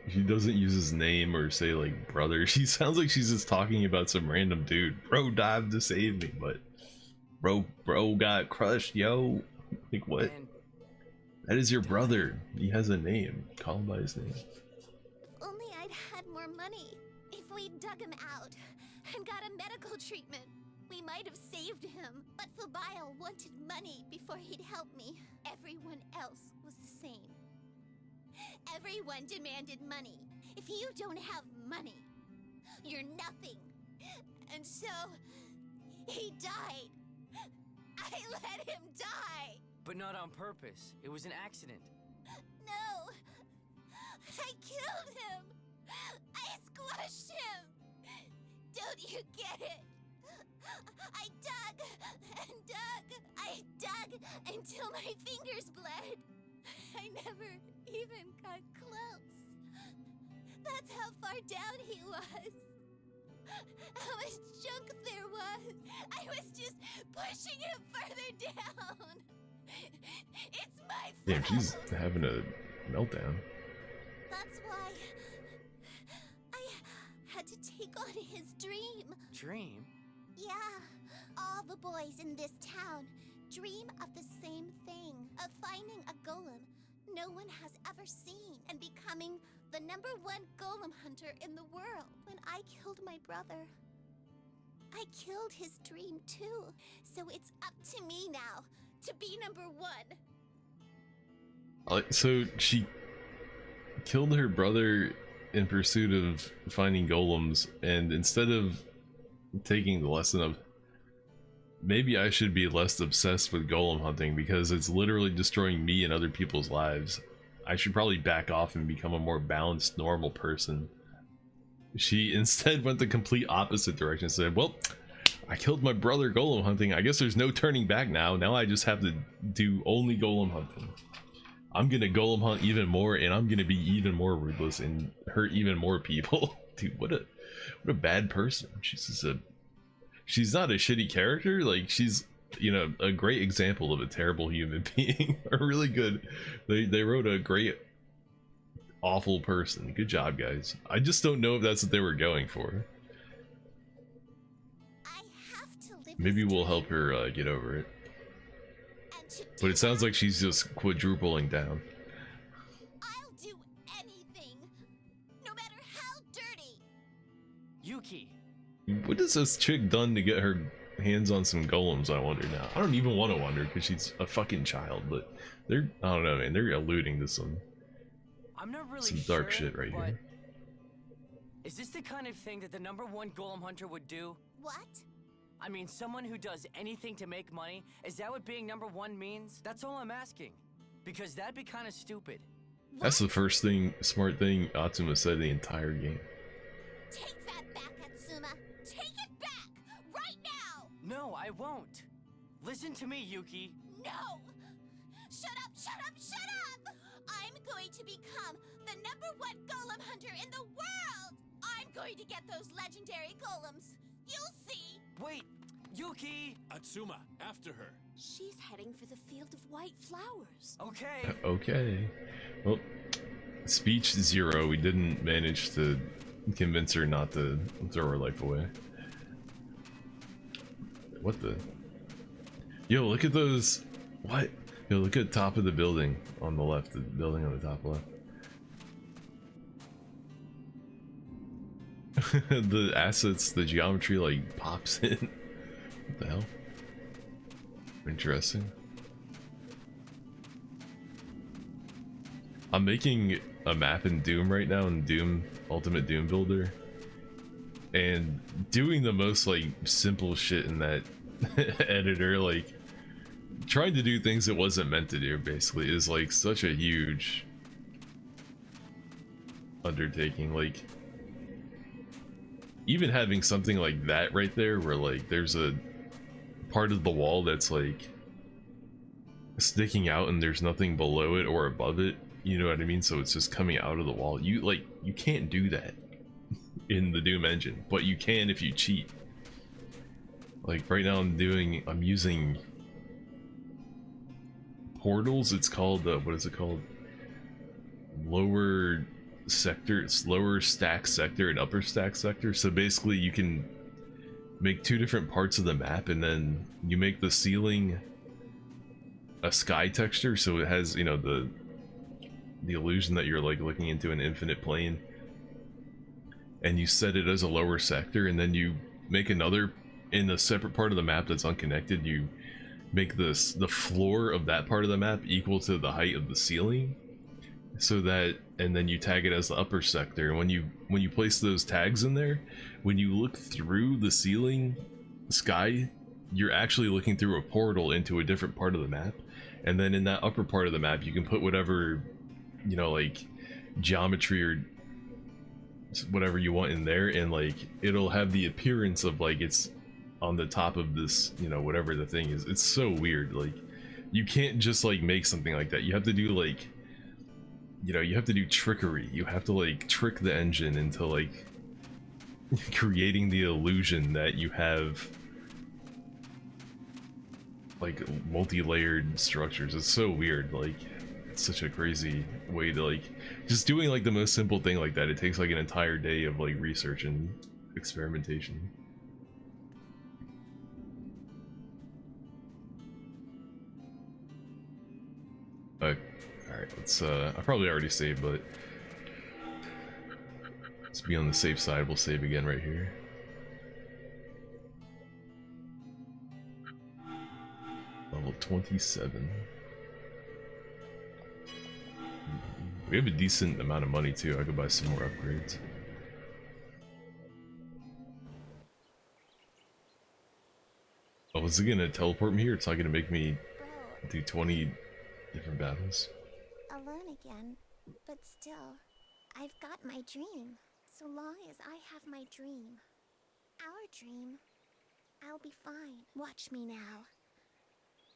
she doesn't use his name or say like brother. She sounds like she's just talking about some random dude. Bro dived to save me, but bro got crushed, yo. Like what? And That is your brother. He has a name. Call him by his name. If only I'd had more money. If we'd dug him out and got a medical treatment, we might have saved him. But Fubile wanted money before he'd help me. Everyone else was the same. Everyone demanded money. If you don't have money, you're nothing. And so, he died. I let him die. but not on purpose. It was an accident. No! I killed him! I squashed him! Don't you get it? I dug and dug. I dug until my fingers bled. I never even got close. That's how far down he was. How much junk there was. I was just pushing him further down. It's my fault. Damn, she's having a meltdown. That's why I had to take on his dream. Dream? Yeah, all the boys in this town dream of the same thing, of finding a golem no one has ever seen and becoming the #1 golem hunter in the world. When I killed my brother, I I killed his dream too, so it's up to me now to be number one. So she killed her brother in pursuit of finding golems, and instead of taking the lesson of maybe I should be less obsessed with golem hunting because it's literally destroying me and other people's lives, I should probably back off and become a more balanced, normal person. She instead went the complete opposite direction and said, well, I killed my brother golem hunting. I guess there's no turning back now. Now I just have to do only golem hunting. I'm gonna golem hunt even more, and I'm gonna be even more ruthless and hurt even more people. Dude, what a bad person. She's not a shitty character. Like, she's, you know, a great example of a terrible human being. A really good. They wrote a great awful person. Good job, guys. I just don't know if that's what they were going for. Maybe we'll help her get over it. But it sounds like she's just quadrupling down. I'll do anything, no matter how dirty. Yuki. What has this chick done to get her hands on some golems, I wonder now? I don't even want to wonder because she's a fucking child, but they're, I don't know, man, they're alluding to some I'm not really some dark sure, shit right but here. Is this the kind of thing that the #1 golem hunter would do? What? I mean, someone who does anything to make money? Is that what being #1 means? That's all I'm asking. Because that'd be kind of stupid. That's the first thing, smart thing Atsuma said the entire game. Take that back, Atsuma. Take it back, right now. No, I won't. Listen to me, Yuki. No. Shut up, shut up, shut up. I'm going to become the #1 golem hunter in the world. I'm going to get those legendary golems. You'll see. Wait, Yuki! Atsuma, after her. She's heading for the field of white flowers. Okay. Okay. Well, speech 0. We didn't manage to convince her not to throw her life away. What the? Yo, look at those. What? Yo, look at the top of the building on the left. The building on the top left. The assets, the geometry like pops in. What the hell? Interesting. I'm making a map in Doom right now, in Doom Ultimate Doom Builder, and doing the most like simple shit in that editor, like trying to do things it wasn't meant to do, basically, is like such a huge undertaking. Like, even having something like that right there, where like there's a part of the wall that's like sticking out and there's nothing below it or above it, you know what I mean? So it's just coming out of the wall. You can't do that in the Doom engine, but you can if you cheat. Like right now I'm using portals. It's called what is it called? Lower sector. It's lower stack sector and upper stack sector. So basically you can make two different parts of the map, and then you make the ceiling a sky texture, so it has, you know, the illusion that you're like looking into an infinite plane, and you set it as a lower sector, and then you make another in a separate part of the map that's unconnected. You make the floor of that part of the map equal to the height of the ceiling, so that, and then you tag it as the upper sector. And when you place those tags in there, when you look through the ceiling sky, you're actually looking through a portal into a different part of the map. And then in that upper part of the map, you can put whatever, you know, like geometry or whatever you want in there, and like it'll have the appearance of like it's on the top of this, you know, whatever the thing is. It's so weird. Like, you can't just like make something like that. You have to do like, you know, you have to do trickery. You have to like trick the engine into like creating the illusion that you have like multi-layered structures. It's so weird. Like, it's such a crazy way to like just doing like the most simple thing like that. It takes like an entire day of like research and experimentation. Alright, let's I probably already saved, but let's be on the safe side. We'll save again right here. 27. We have a decent amount of money too. I could buy some more upgrades. Oh, is it gonna teleport me here? It's not gonna make me do 20 different battles? Alone again, but still, I've got my dream. So long as I have my dream, our dream, I'll be fine. Watch me now,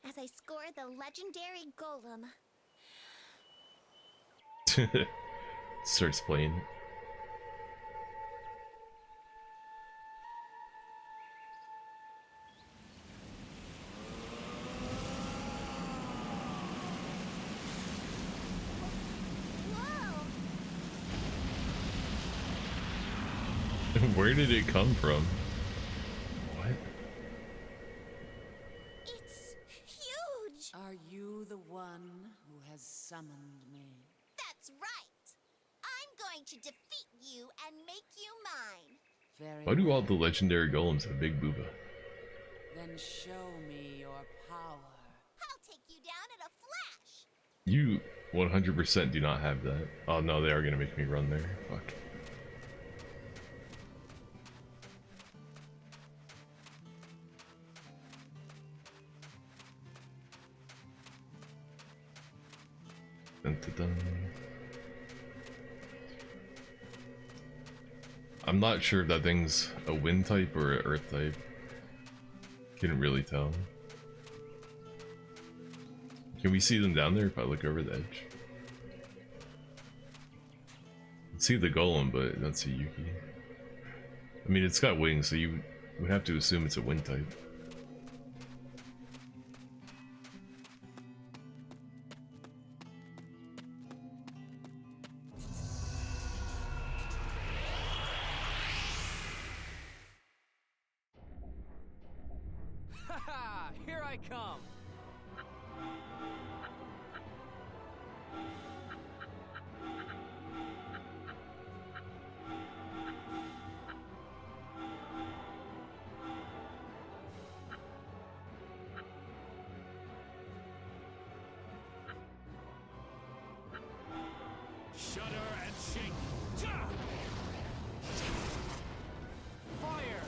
as I score the legendary golem. Starts playing. Where did it come from? What? It's huge! Are you the one who has summoned me? That's right! I'm going to defeat you and make you mine. Very Why do all well. the legendary golems have big booba? Then show me your power. I'll take you down in a flash! You 100% do not have that. Oh no, they are gonna make me run there. Fuck. Dun, dun, dun. I'm not sure if that thing's a wind type or an earth type. Couldn't really tell. Can we see them down there if I look over the edge? I can see the golem, but I don't see Yuki. I mean, it's got wings, so you would have to assume it's a wind type. Haha! Here I come! Shudder and shake. Ja! Fire!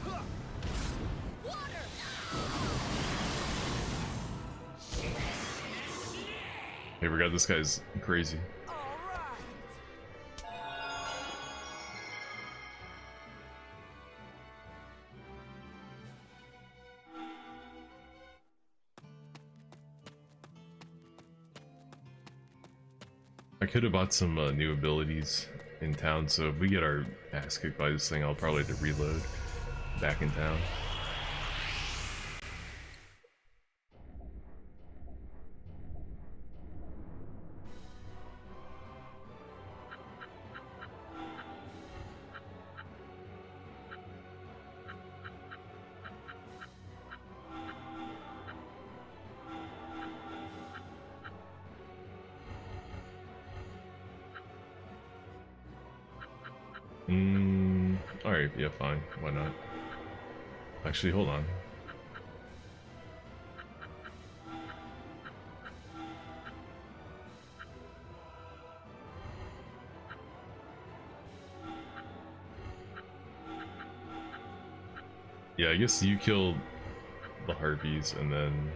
Huh! Water! Hey, we got this guy's crazy. Alright! I could have bought some new abilities in town, so if we get our ass kicked by this thing, I'll probably have to reload back in town. Alright, yeah, fine. Why not? Actually, hold on. Yeah, I guess you killed the harpies and then...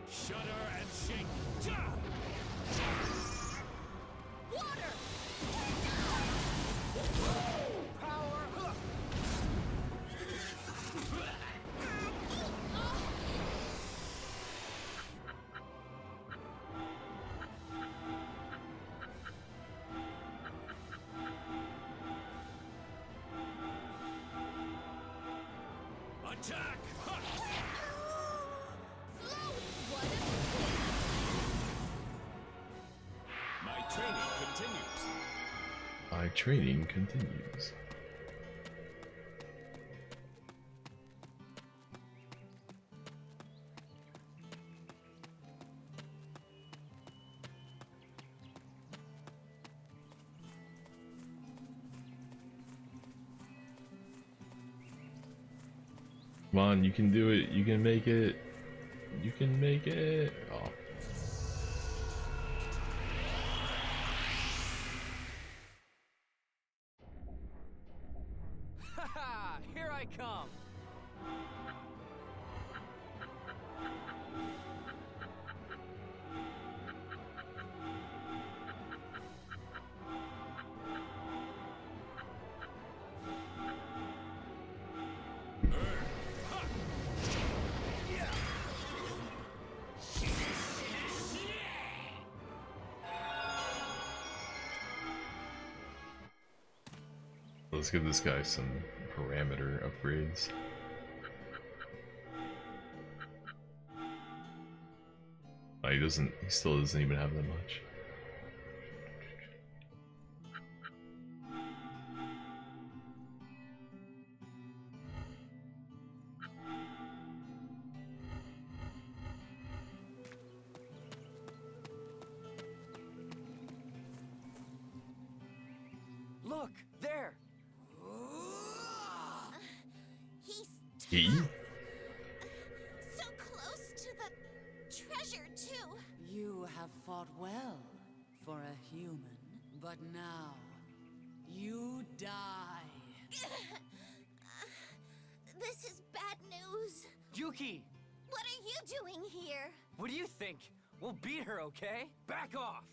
Shudder and shake. Ja! Water! Power! Huh! Attack! Ha! My training continues. My training continues. Come on, you can do it. You can make it. You can make it. Oh. Haha! Here I come! Let's give this guy some parameter upgrades. Oh, he still doesn't even have that much. Look, there! He's He? so close to the treasure, too. You have fought well for a human, but now you die. This is bad news. Yuki! What are you doing here? What do you think? We'll beat her, okay? Back off!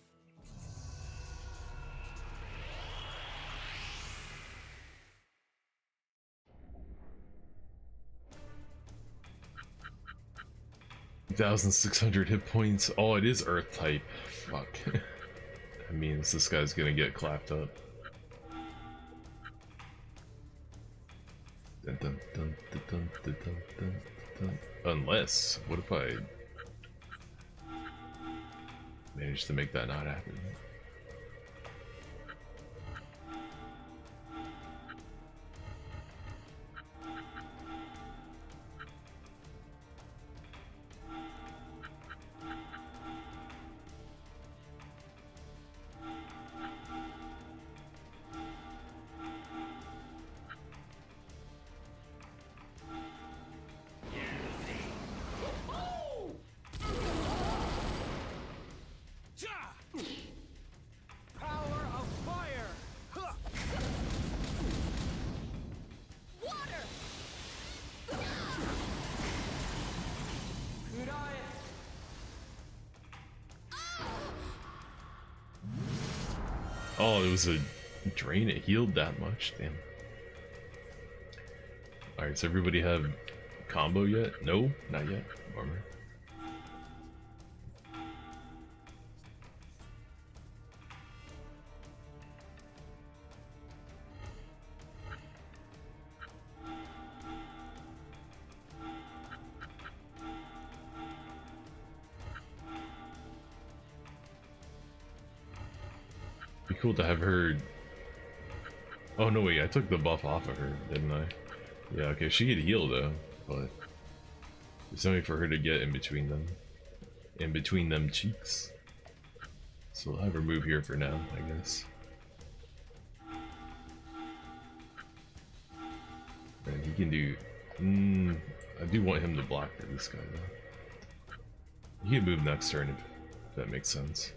$1,600 hit points. Oh, it is Earth type. Fuck. That means this guy's gonna get clapped up. Dun, dun, dun, dun, dun, dun, dun, dun, dun. Unless, what if I manage to make that not happen? Power of fire! Huh. Water! Good eye! Oh, it was a drain. It healed that much. Damn. Alright, so everybody have combo yet? No? Not yet. Bummer. Be cool to have her. Oh no, wait, I took the buff off of her, didn't I? Yeah, okay, she could heal though, but there's something for her to get in between them. In between them cheeks. So we'll have her move here for now, I guess. And he can do. I do want him to block for this guy though. He can move next turn if that makes sense.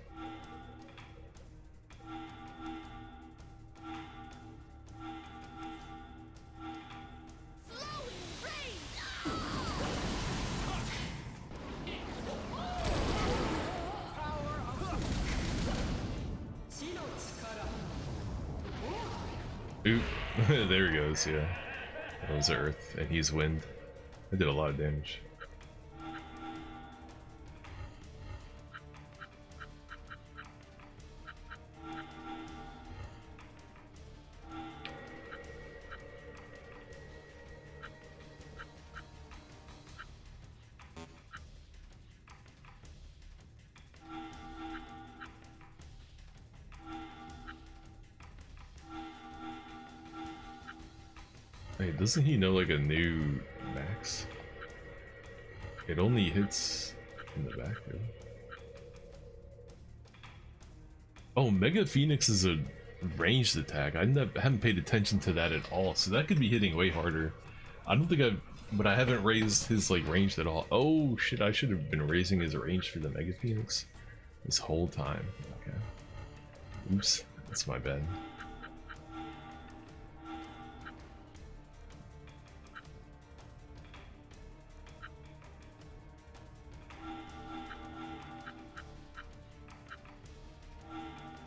Oop, there he goes, yeah. That was Earth, and he's Wind. I did a lot of damage. Wait, doesn't he know like a new max? It only hits in the back, really. Oh, Mega Phoenix is a ranged attack. I haven't paid attention to that at all, so that could be hitting way harder. I don't think but I haven't raised his like ranged at all. Oh shit, I should have been raising his range for the Mega Phoenix this whole time. Okay. Oops, that's my bad.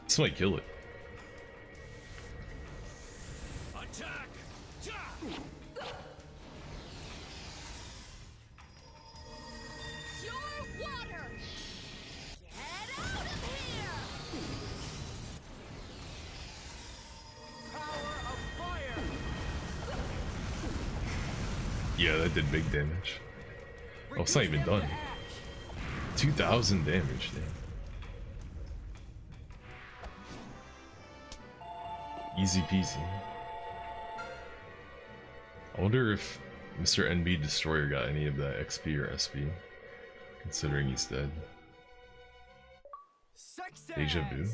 This might kill it. Attack! Pure water! Get out of here! Power of fire! Yeah, that did big damage. Oh, it's not even done. 2,000 damage, damn. Easy peasy. I wonder if Mr. NB Destroyer got any of that XP or SP, considering he's dead. Success! Deja vu.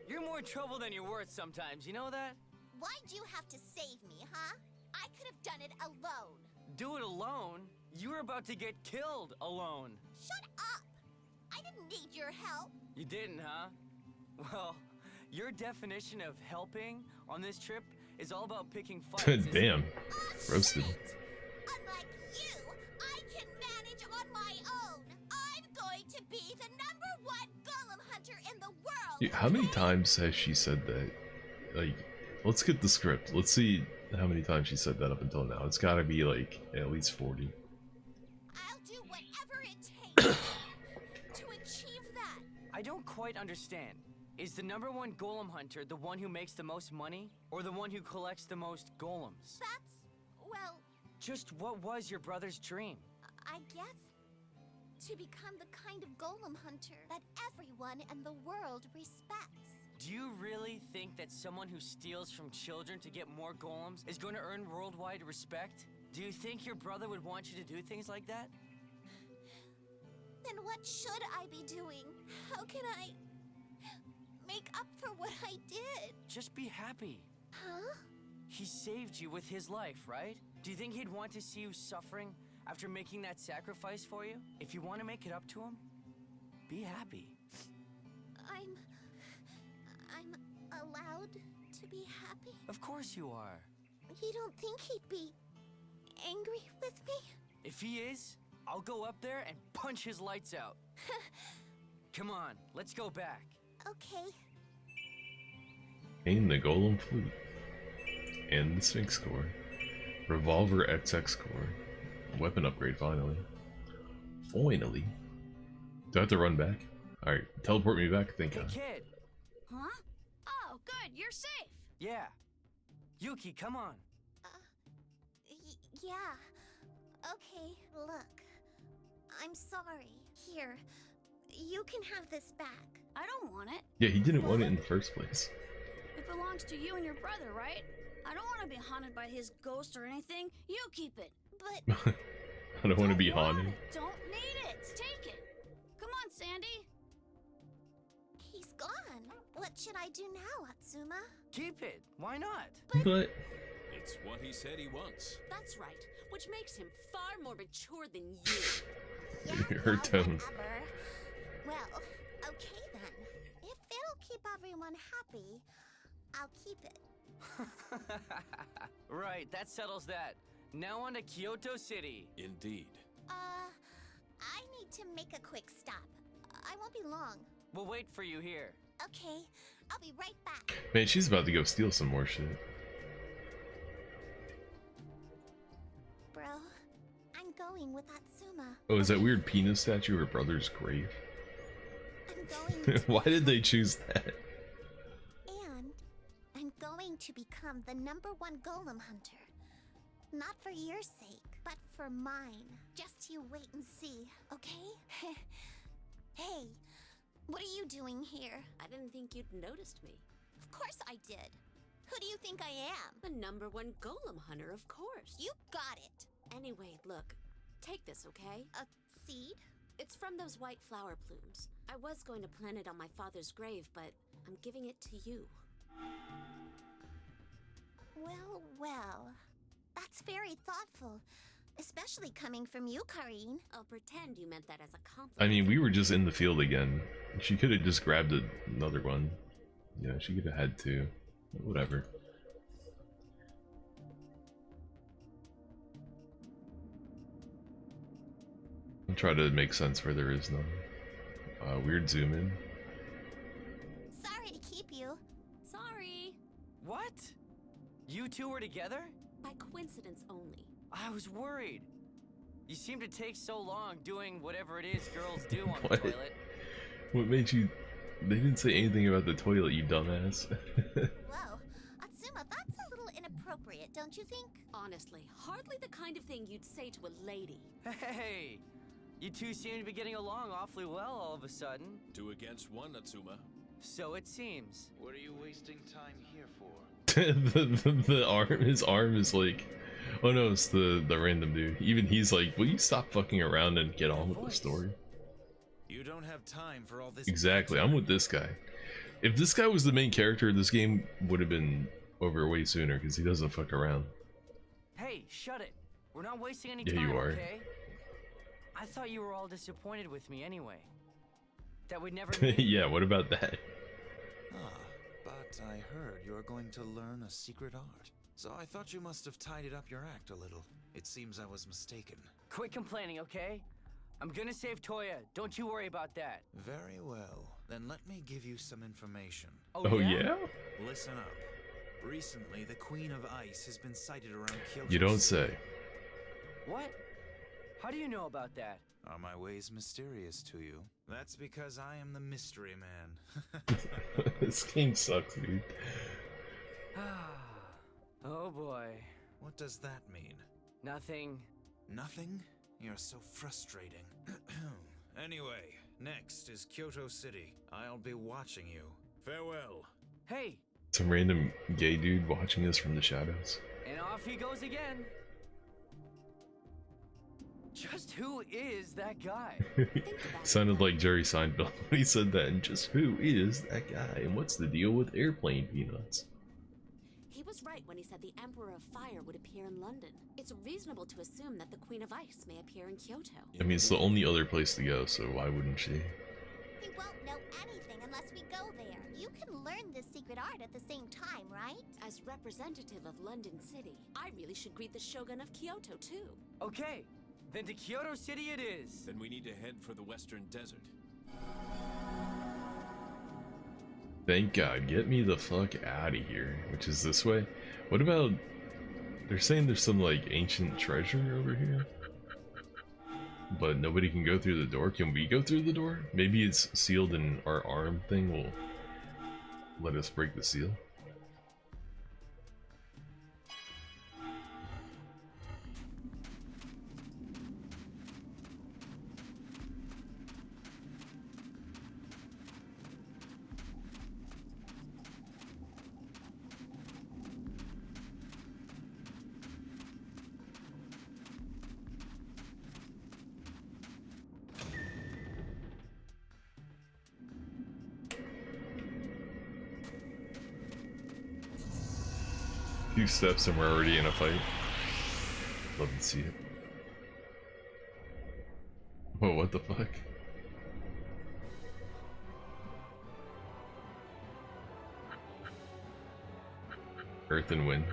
You're more trouble than you're worth sometimes, you know that? Why'd you have to save me, huh? I could have done it alone. Do it alone? You were about to get killed alone. Shut up! I didn't need your help. You didn't, huh? Well, your definition of helping on this trip is all about picking fights. isn't Damn. it? Roasted. Shit. Unlike you, I can manage on my own. I'm going to be the #1 golem hunter in the world. Dude, how many times has she said that? Like, let's get the script. Let's see how many times she said that up until now. It's gotta be like at least 40. I'll do whatever it takes to achieve that. I don't quite understand. Is the #1 golem hunter the one who makes the most money, or the one who collects the most golems? That's, well, Just what was your brother's dream? I guess to become the kind of golem hunter that everyone in the world respects. Do you really think that someone who steals from children to get more golems is going to earn worldwide respect? Do you think your brother would want you to do things like that? Then what should I be doing? How can I make up for what I did? Just be happy. Huh? He saved you with his life, right? Do you think he'd want to see you suffering after making that sacrifice for you? If you want to make it up to him, be happy. I'm allowed to be happy? Of course you are. You don't think he'd be angry with me? If he is, I'll go up there and punch his lights out. Come on, let's go back. Okay. Gain the Golem Flute. And the Sphinx Core. Revolver XX Core. Weapon upgrade, finally. Finally. Do I have to run back? Alright, teleport me back, thank Hey, God. kid. Huh? Oh, good, you're safe. Yeah. Yuki, come on. Yeah. Okay, look. I'm sorry. Here, you can have this back. I don't want it. Yeah, he didn't want it in the first place. It belongs to you and your brother, right? I don't want to be haunted by his ghost or anything. You keep it. But I don't want to be want haunted. it. Don't need it. Take it. Come on, Sandy. he's gone. What should I do now, Atsuma? Keep it. Why not? But It's what he said he wants. That's right, which makes him far more mature than you. her tone. Whatever. Well, okay then. If it'll keep everyone happy, I'll keep it. Right, that settles that. Now on to Kyoto City. Indeed. I need to make a quick stop. I won't be long. We'll wait for you here. Okay, I'll be right back. Man, she's about to go steal some more shit. Bro, I'm going with Atsuma. Oh, is that weird penis statue her brother's grave? I'm going to Why did they choose that? And I'm going to become the #1 golem hunter. Not for your sake, but for mine. Just you wait and see, okay? Hey, what are you doing here? I didn't think you'd noticed me. Of course I did. Who do you think I am? The #1 golem hunter, of course. You got it. Anyway, look. Take this, okay? A seed? It's from those white flower plumes. I was going to plant it on my father's grave, but I'm giving it to you. Well, well. That's very thoughtful. Especially coming from you, Kareen. I'll pretend you meant that as a compliment. I mean, we were just in the field again. She could have just grabbed another one. Yeah, she could have had two. Whatever. I'll try to make sense where there is none. Weird zoom in. Sorry to keep you. Sorry. What? You two were together? By coincidence only. I was worried. You seem to take so long doing whatever it is girls do on the What? toilet. What made you... They didn't say anything about the toilet, you dumbass. Whoa. Atsuma, that's a little inappropriate, don't you think? Honestly, hardly the kind of thing you'd say to a lady. Hey! You two seem to be getting along awfully well all of a sudden. 2 against 1, Atsuma. So it seems. What are you wasting time here for? the arm, his arm is like... Oh no, it's the random dude. Even he's like, will you stop fucking around and get on with the story? You don't have time for all this. Exactly, I'm with this guy. If this guy was the main character, this game would have been over way sooner because he doesn't fuck around. Hey, shut it. We're not wasting any Yeah, time, you are. okay? I thought you were all disappointed with me anyway. That we'd never meet. Yeah, what about that? Ah, but I heard you're going to learn a secret art. So I thought you must have tidied up your act a little. It seems I was mistaken. Quit complaining, okay? I'm gonna save Toya. Don't you worry about that. Very well. Then let me give you some information. Oh yeah? Listen up. Recently, the Queen of Ice has been sighted around Kyoto. You don't say. What? How do you know about that? Are my ways mysterious to you? That's because I am the mystery man. This game sucks, dude. Oh boy. What does that mean? Nothing. Nothing? You're so frustrating. Anyway, next is Kyoto City. I'll be watching you. Farewell. Hey! Some random gay dude watching us from the shadows. And off he goes again. Just who is that guy? Sounded like Jerry Seinfeld when he said that. And just who is that guy? And what's the deal with airplane peanuts? He was right when he said the Emperor of Fire would appear in London. It's reasonable to assume that the Queen of Ice may appear in Kyoto. I mean, it's the only other place to go, so why wouldn't she? We won't know anything unless we go there. You can learn this secret art at the same time, right? As representative of London City, I really should greet the Shogun of Kyoto too. Okay, then to Kyoto City it is. Then we need to head for the Western Desert. Thank God, get me the fuck out of here. Which is this way. What about... They're saying there's some, like, ancient treasure over here? But nobody can go through the door. Can we go through the door? Maybe it's sealed and our arm thing will let us break the seal. Few steps and we're already in a fight. Love to see it. Whoa, what the fuck? Earth and wind.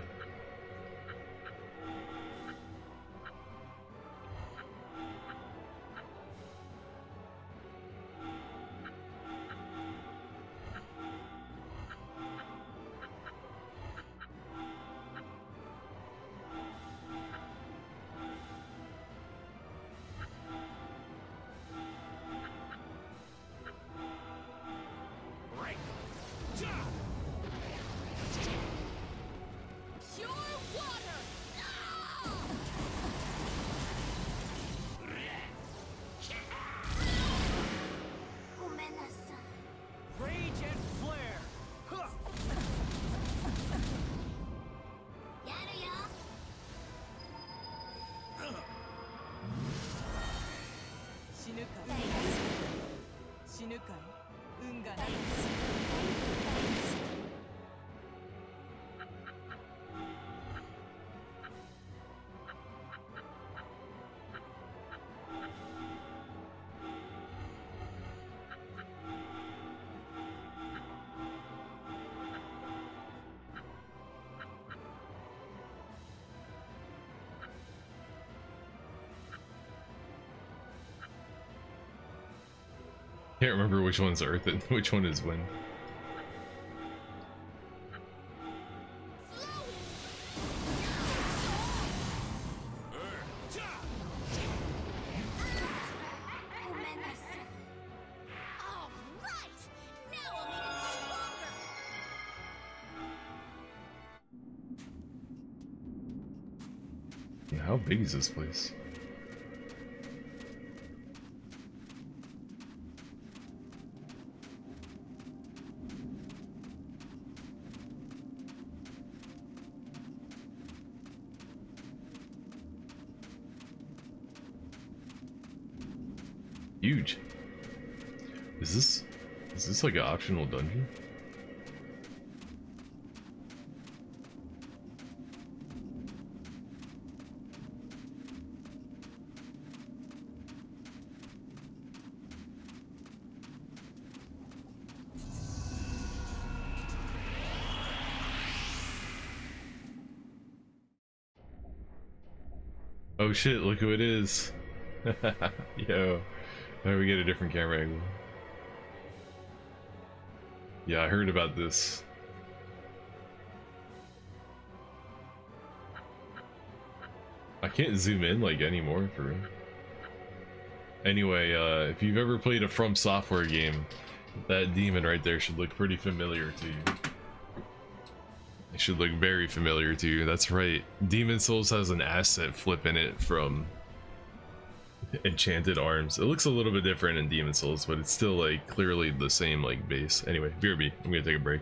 Can't remember which one's Earth and which one is wind. Yeah, how big is this place? Huge. Is this like an optional dungeon? Oh shit, look who it is. Yo. How do we get a different camera angle? Yeah, I heard about this. I can't zoom in like anymore for real. Anyway, if you've ever played a From Software game, that demon right there should look pretty familiar to you. It should look very familiar to you. That's right. Demon Souls has an asset flip in it from Enchanted Arms. It looks a little bit different in Demon Souls, but it's still like clearly the same like base. Anyway, BRB, I'm gonna take a break.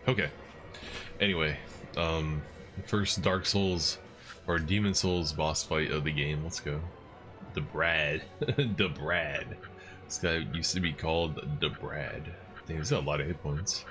Okay. Anyway, first Dark Souls or Demon Souls boss fight of the game. Let's go. The Brad. The Brad. This guy used to be called the Brad. Damn, he's got a lot of hit points.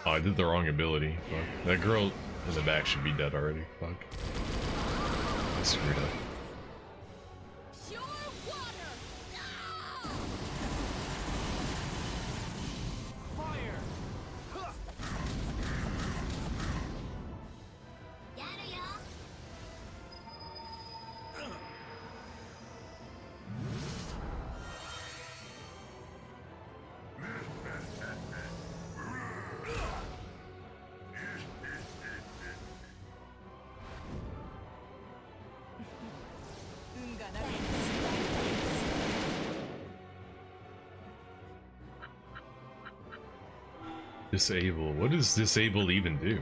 Oh, I did the wrong ability. Fuck. That girl in the back should be dead already. Fuck. I screwed up. Disable. What does disable even do?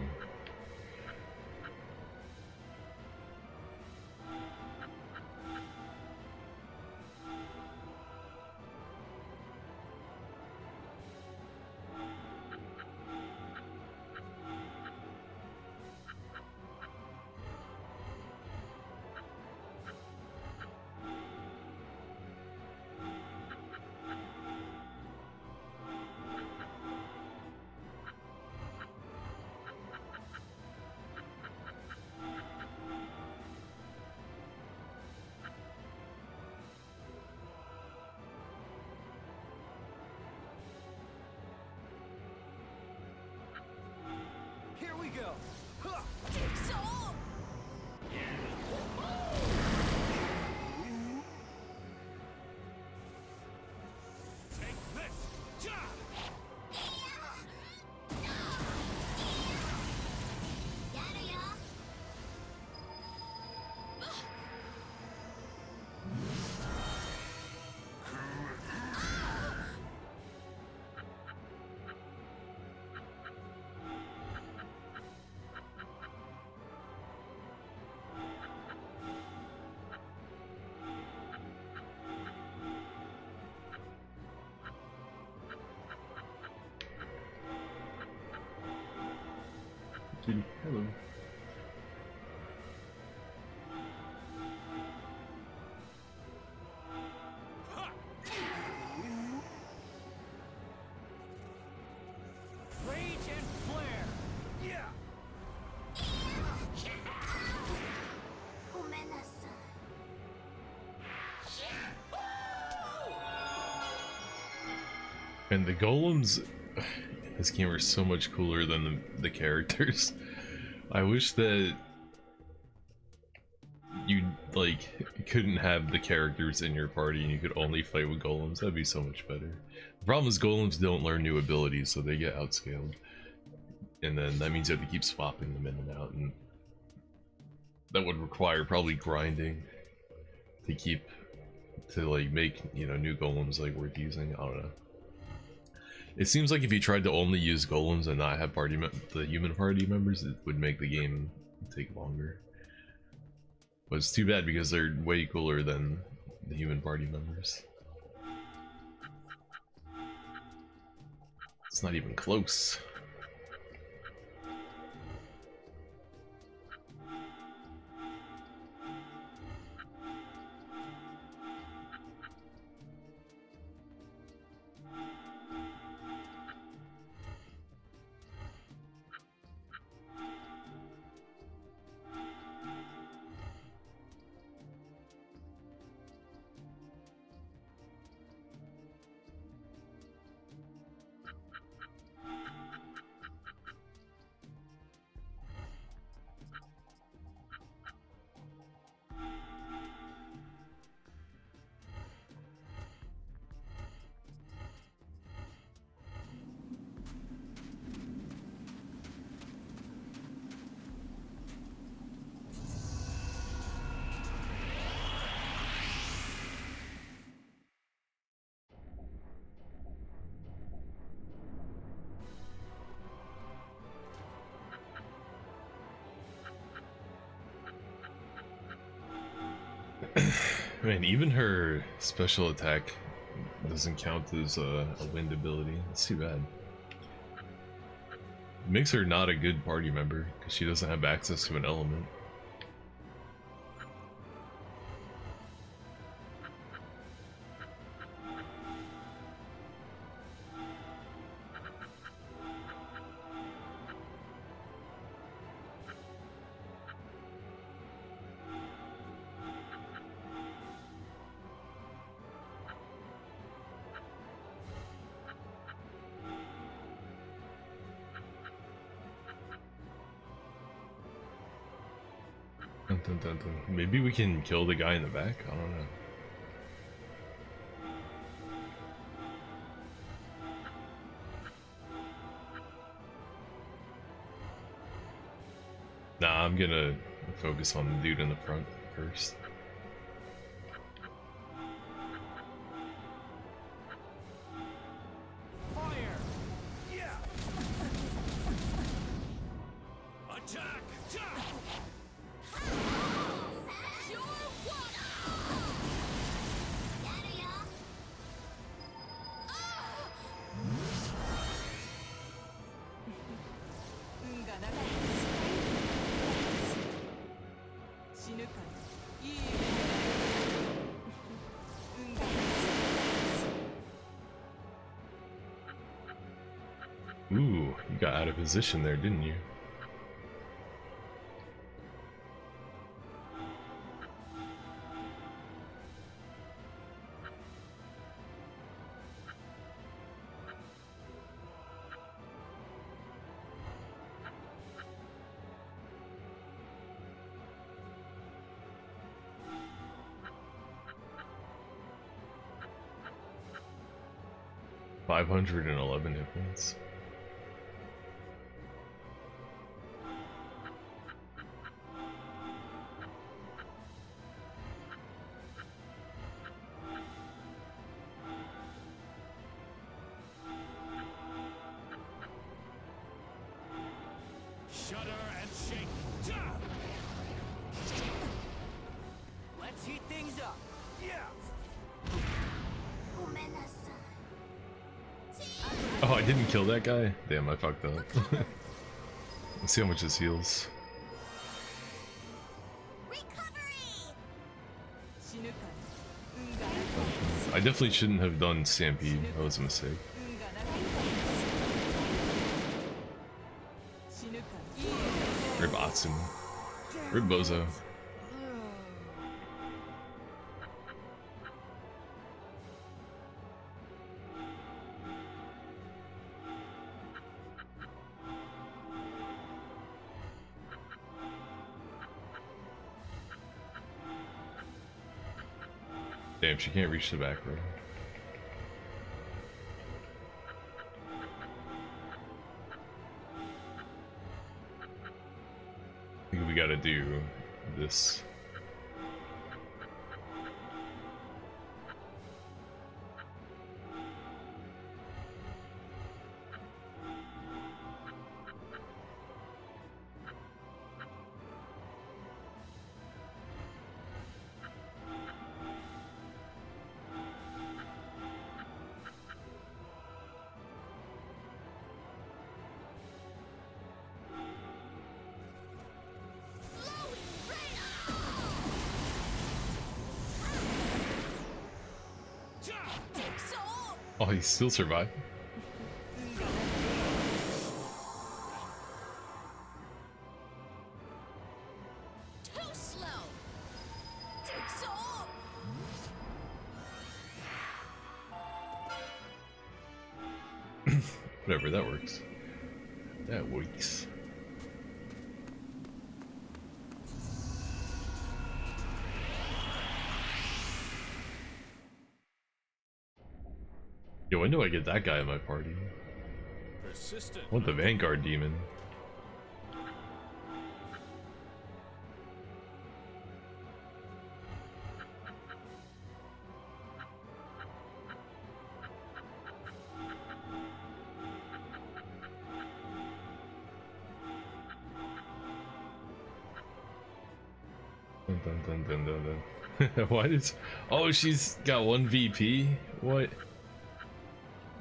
Hello. Rage and flare. Yeah. And the golems in this game are so much cooler than the characters. I wish that you like couldn't have the characters in your party and you could only fight with golems. That'd be so much better. The problem is golems don't learn new abilities, so they get outscaled. And then that means you have to keep swapping them in and out, and that would require probably grinding to like make, you know, new golems like worth using. I don't know. It seems like if you tried to only use golems and not have the human party members, it would make the game take longer. But it's too bad because they're way cooler than the human party members. It's not even close. Man, even her special attack doesn't count as a wind ability. It's too bad. It makes her not a good party member because she doesn't have access to an element. Dun, dun, dun, dun. Maybe we can kill the guy in the back? I don't know. Nah, I'm gonna focus on the dude in the front first. Fire! Yeah! Attack! Attack! Ooh, you got out of position there, didn't you? $511 hit points. Shudder and shake. Let's heat things up. Yeah. Oh, I didn't kill that guy? Damn, I fucked up. Let's see how much this heals. I definitely shouldn't have done Stampede. That was a mistake. Rip Atsum. Rip Bozo. Damn, she can't reach the back row. I think we gotta do this. Oh, he still survived. Too slow. Take soul. Whatever, that works. That works. Yo, when do I get that guy in my party? Persistent. I want the Vanguard Demon. Dun, dun, dun, dun, dun, dun. Why did? Oh, she's got 1 VP. What?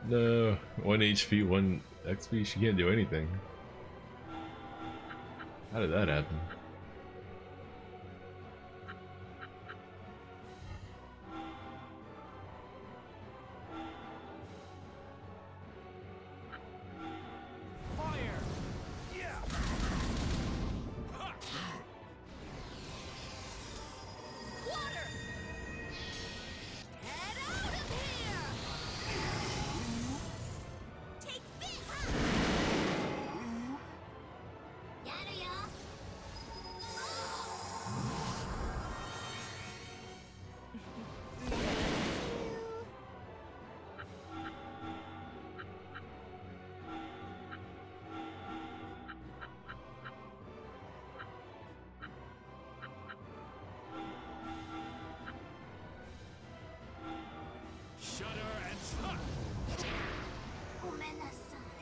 No, 1 HP, 1 XP. She can't do anything. How did that happen?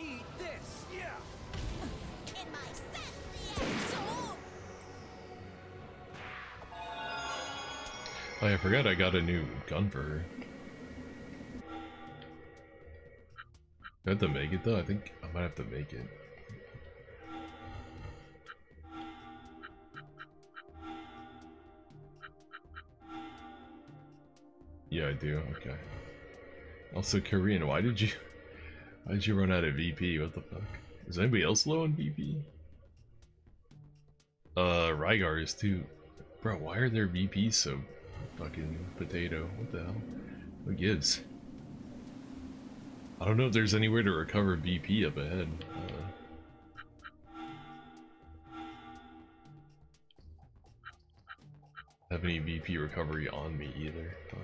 Eat this, yeah! In my Oh, I forgot I got a new gun for her. Do I have to make it though? I think I might have to make it. Yeah, I do. Okay. Also, Korean, why did you run out of VP? What the fuck? Is anybody else low on VP? Rygar is too. Bro, why are their VPs so fucking potato? What the hell? What gives? I don't know if there's anywhere to recover VP up ahead. Have any VP recovery on me either. Fuck.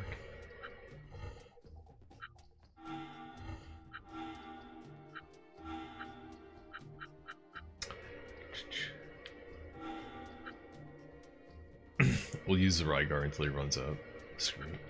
We'll use the Rygar until he runs out. Screw it.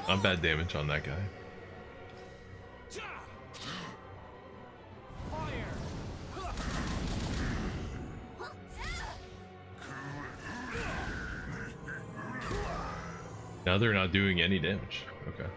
Not bad damage on that guy. Now they're not doing any damage. Okay.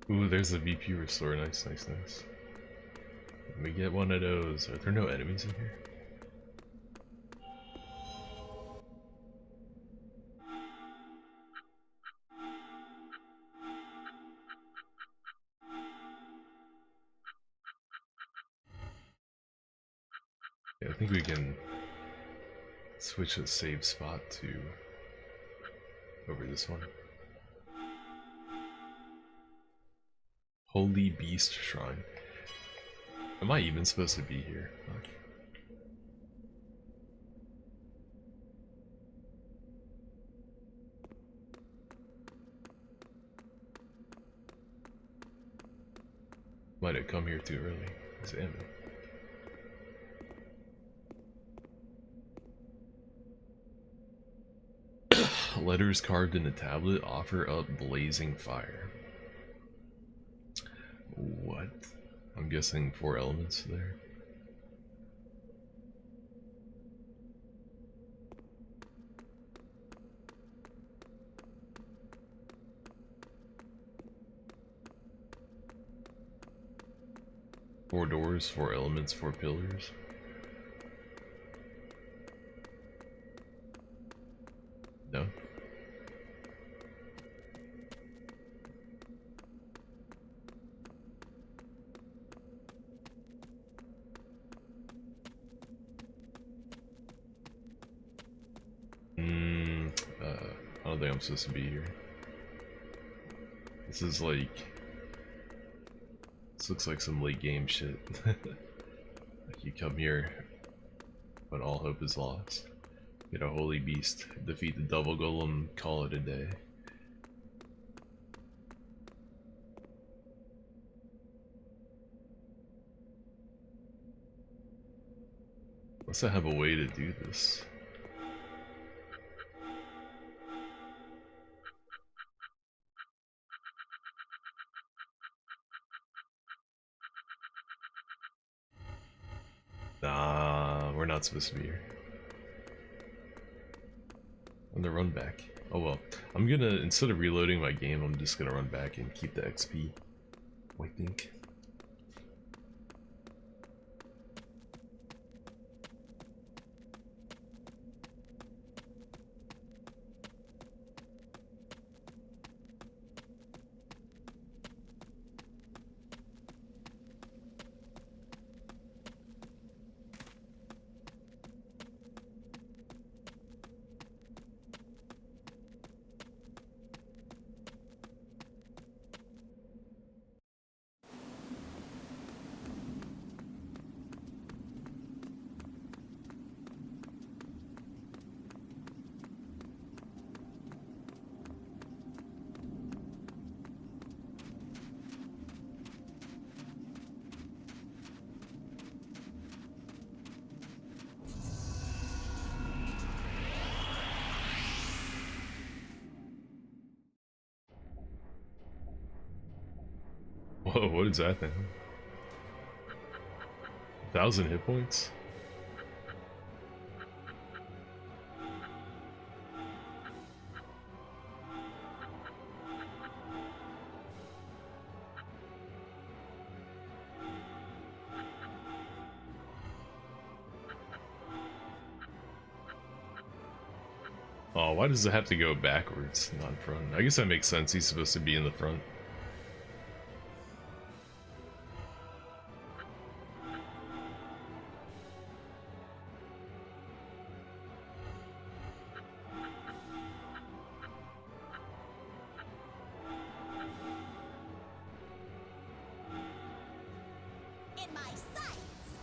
Ooh, there's a VP restore. Nice, nice, nice. Let me get one of those. Are there no enemies in here? think we can switch the save spot to over this one. Holy Beast Shrine. Am I even supposed to be here? Fuck. Might have come here too early. Examine. Letters carved in the tablet offer up blazing fire. What? I'm guessing 4 elements there. Four doors, 4 elements, 4 pillars. No. I don't think I'm supposed to be here. This is like... This looks like some late game shit. Like you come here when all hope is lost. Get a holy beast, defeat the double golem, call it a day. Must I have a way to do this? Nah, we're not supposed to be here. I'm gonna run back. Oh well. I'm gonna, instead of reloading my game, I'm just gonna run back and keep the XP. I think. Whoa, what is that thing? 1,000 hit points? Oh, why does it have to go backwards, not in front? I guess that makes sense, he's supposed to be in the front. In my sights!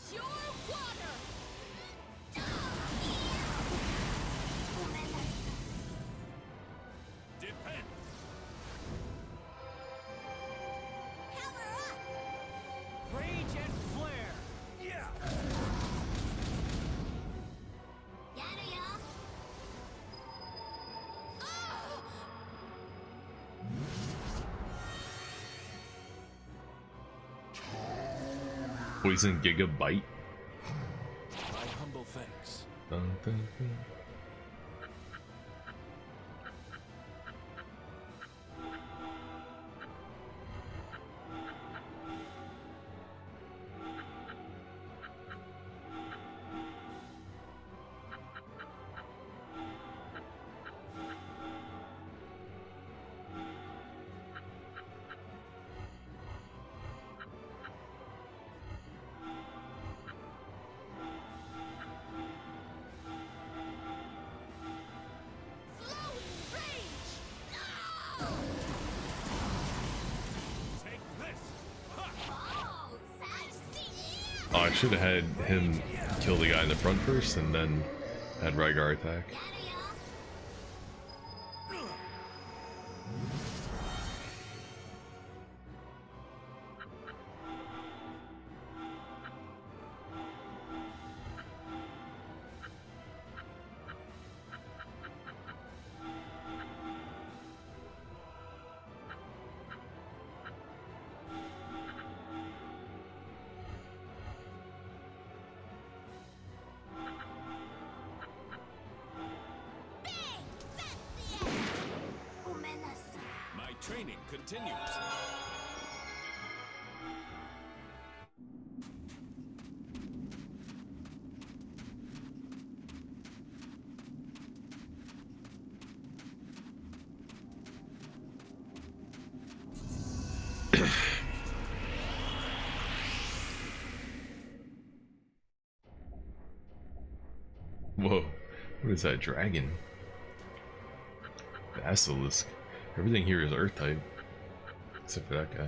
Pure water! Depend. Power up! Rage and flare. Yeah. Yada ya! Poison Gigabyte? My humble thanks. Dun, dun, dun. should have had him kill the guy in the front first and then had Rygar attack. My training continues. Whoa, what is that dragon? Basilisk. Everything here is Earth type, except for that guy.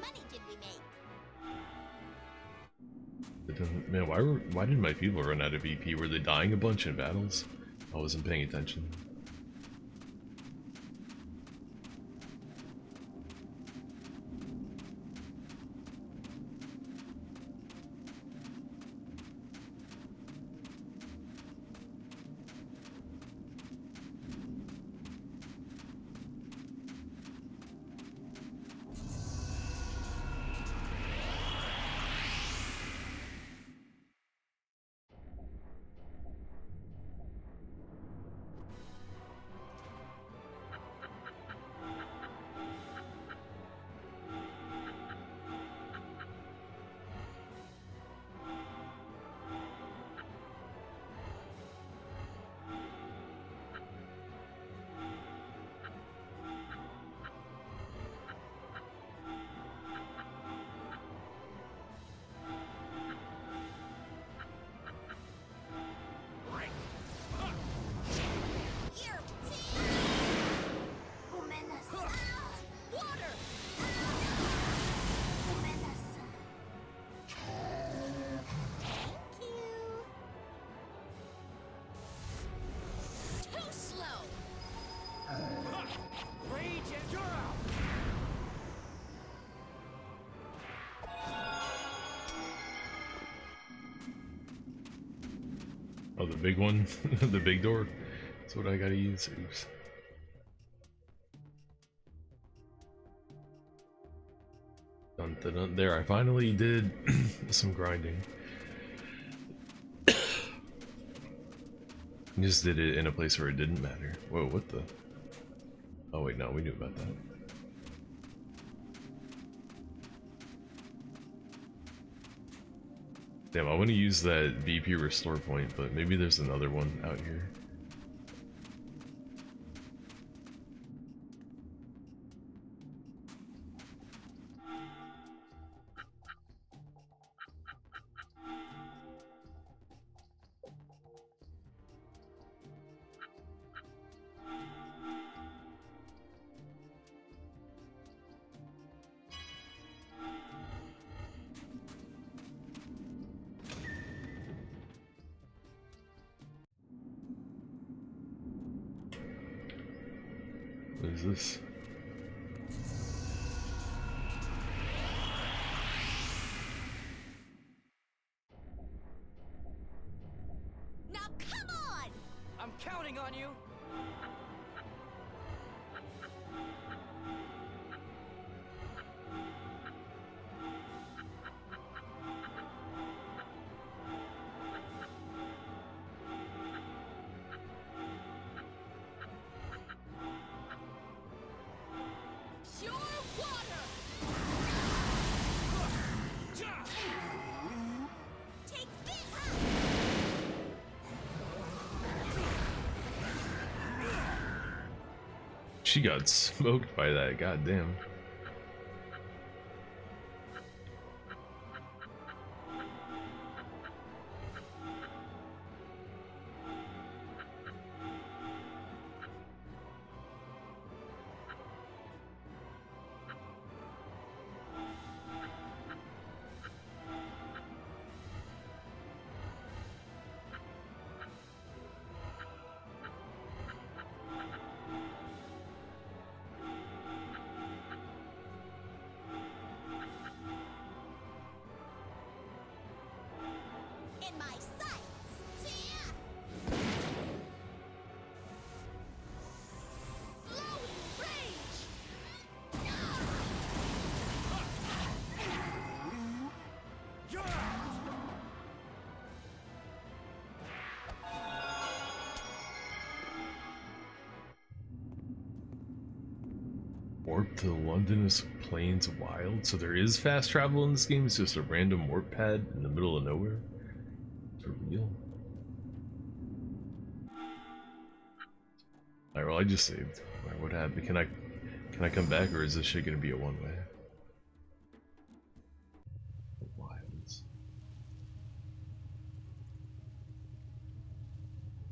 Money did we make? It doesn't, man, why did my people run out of VP? Were they dying a bunch in battles? I wasn't paying attention. Oh, the big one? The big door? That's what I gotta use. Oops. Dun, dun, dun. There, I finally did some grinding. Just did it in a place where it didn't matter. Whoa, what the? Oh wait, no, we knew about that. Damn, I want to use that VP restore point, but maybe there's another one out here. What is this? Now come on! I'm counting on you. Pure water! Take this! She got smoked by that, goddamn. In my sights! Flowing rage! Warp to London's Plains Wild. So there is fast travel in this game. It's just a random warp pad in the middle of nowhere. For real. Alright, well I just saved. Alright, what happened? Can I come back, or is this shit gonna be a one-way? Wilds.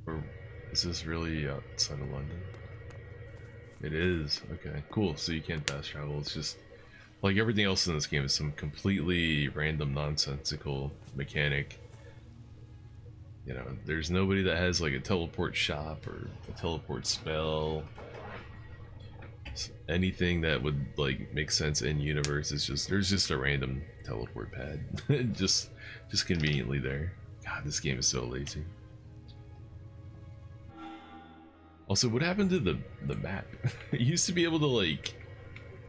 Or is this really outside of London? It is. Okay, cool. So you can't fast travel. It's just like everything else in this game is some completely random, nonsensical mechanic. You know, there's nobody that has like a teleport shop or a teleport spell. Anything that would like make sense in universe is just there's just a random teleport pad, just conveniently there. God, this game is so lazy. Also, what happened to the map? It used to be able to like,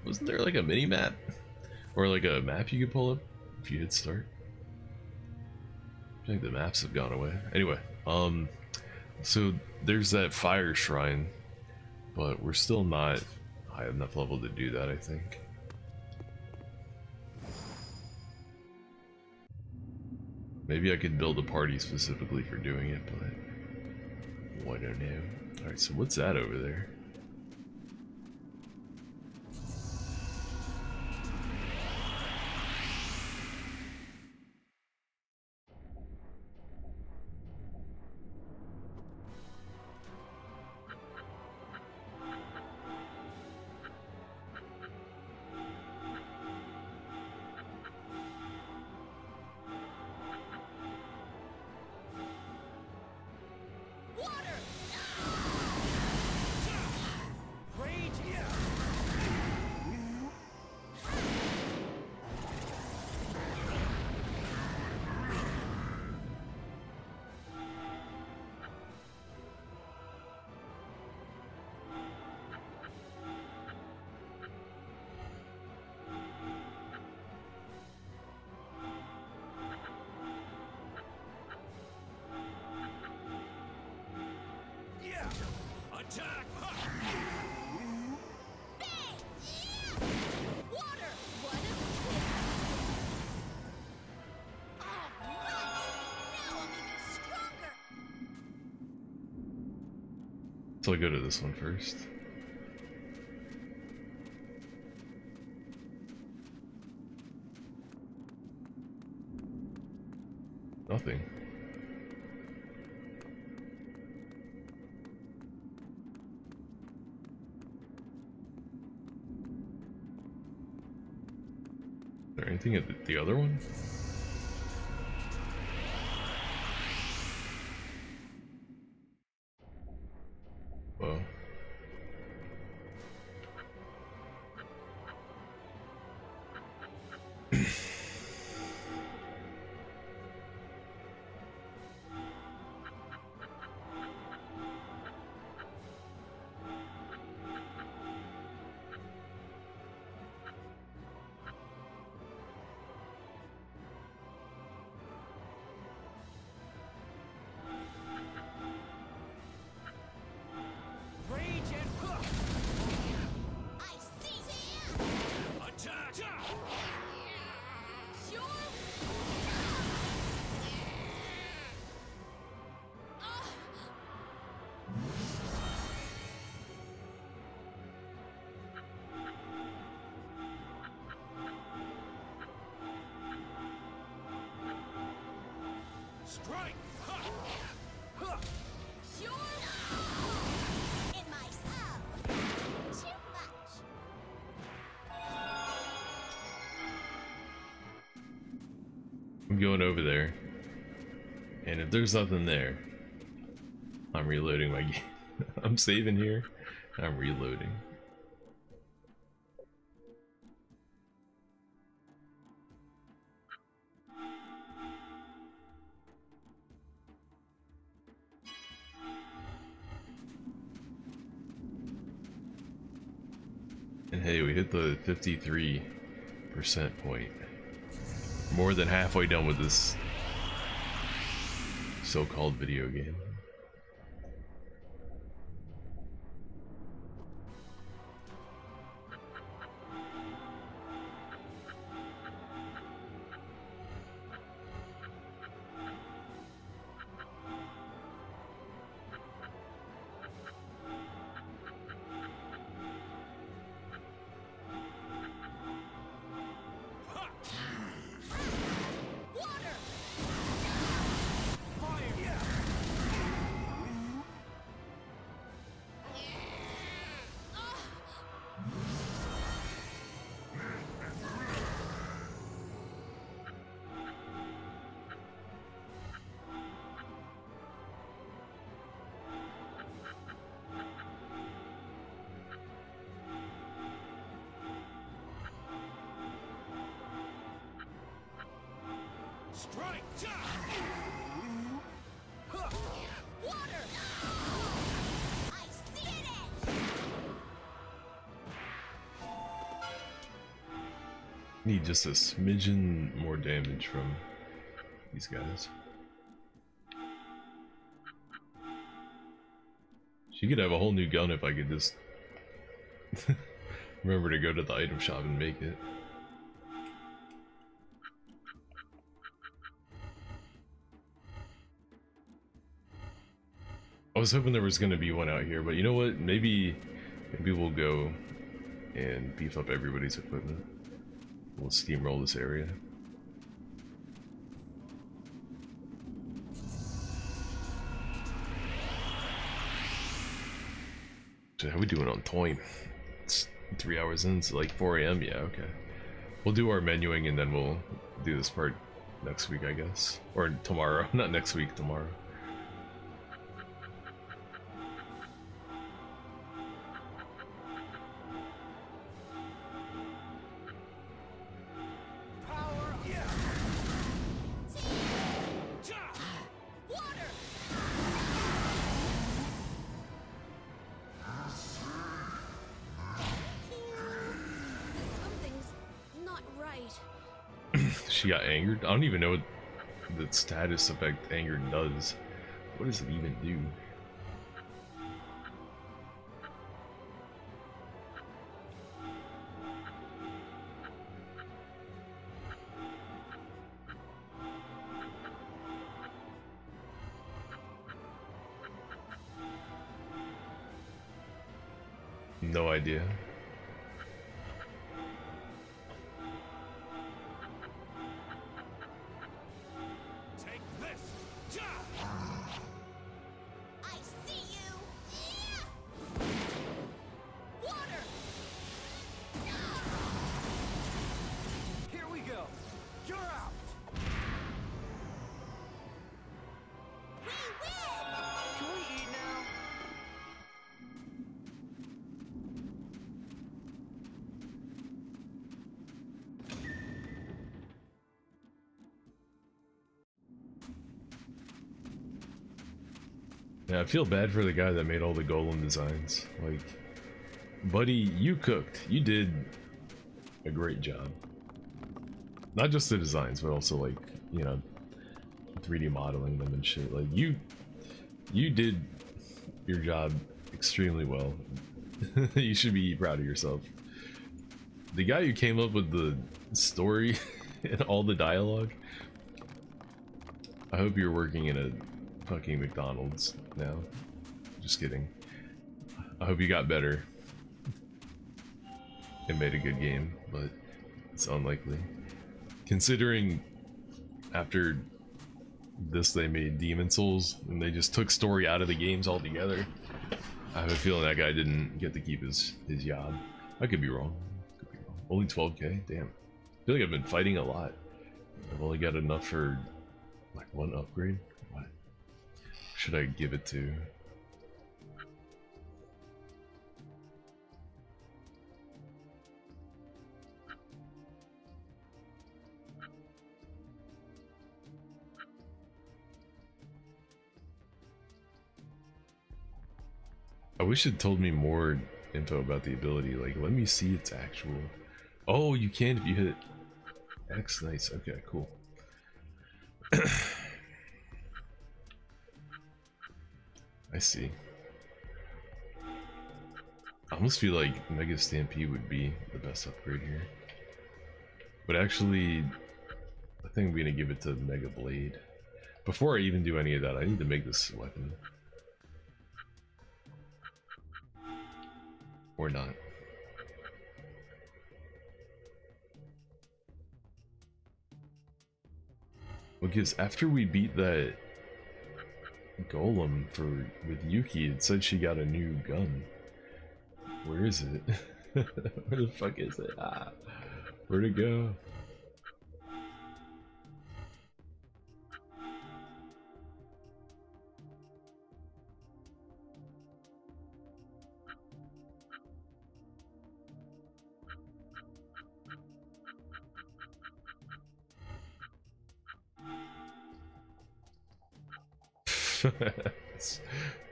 wasn't there like a mini map or like a map you could pull up if you hit start? I think the maps have gone away. Anyway, so there's that fire shrine, but we're still not high enough level to do that, I think. Maybe I could build a party specifically for doing it, but I don't know. Alright, so what's that over there? Attack! Water! What a now I'm even stronger! So I'll go to this one first. Nothing. Is there anything at the other one? Whoa. Rage and hook! I see! Attack! Sure? Strike! Ha! Sure? In my cell! Too much! I'm going over there, and if there's nothing there, I'm reloading my game. I'm saving here, and I'm reloading. And hey, we hit the 53% point. More than halfway done with this so-called video game. Water! Fire! Strike! Water! I see it! Need just a smidgen more damage from these guys. She could have a whole new gun if I could just remember to go to the item shop and make it. I was hoping there was going to be one out here, but you know what? Maybe we'll go and beef up everybody's equipment. We'll steamroll this area. So how we doing on time? It's 3 hours in, it's like 4 AM, yeah, okay. We'll do our menuing and then we'll do this part next week, I guess. Or tomorrow, not next week, tomorrow. Power! Water! Something's not right. She got angered? I don't even know what the status effect anger does. What does it even do? No idea. Take this! I see you! Water! Here we go! You're out! We win! Can we eat now? Yeah, I feel bad for the guy that made all the golem designs. Like, buddy, you cooked. You did a great job. Not just the designs, but also like, you know, 3D modeling them and shit. Like you did your job extremely well. You should be proud of yourself. The guy who came up with the story and all the dialogue, I hope you're working in a fucking McDonald's now. Just kidding. I hope you got better and made a good game, but it's unlikely. Considering after this they made Demon Souls and they just took story out of the games altogether, I have a feeling that guy didn't get to keep his job. I could be wrong. Only 12k? Damn. I feel like I've been fighting a lot. I've only got enough for like one upgrade. What should I give it to? I wish it told me more info about the ability. Like, let me see its actual... Oh, you can if you hit X. Nice. Okay, cool. I see. I almost feel like Mega Stampede would be the best upgrade here. But actually, I think I'm gonna give it to Mega Blade. Before I even do any of that, I need to make this weapon. Or not. Because after we beat that golem with Yuki, it said she got a new gun. Where is it? Where the fuck is it? Ah, where'd it go?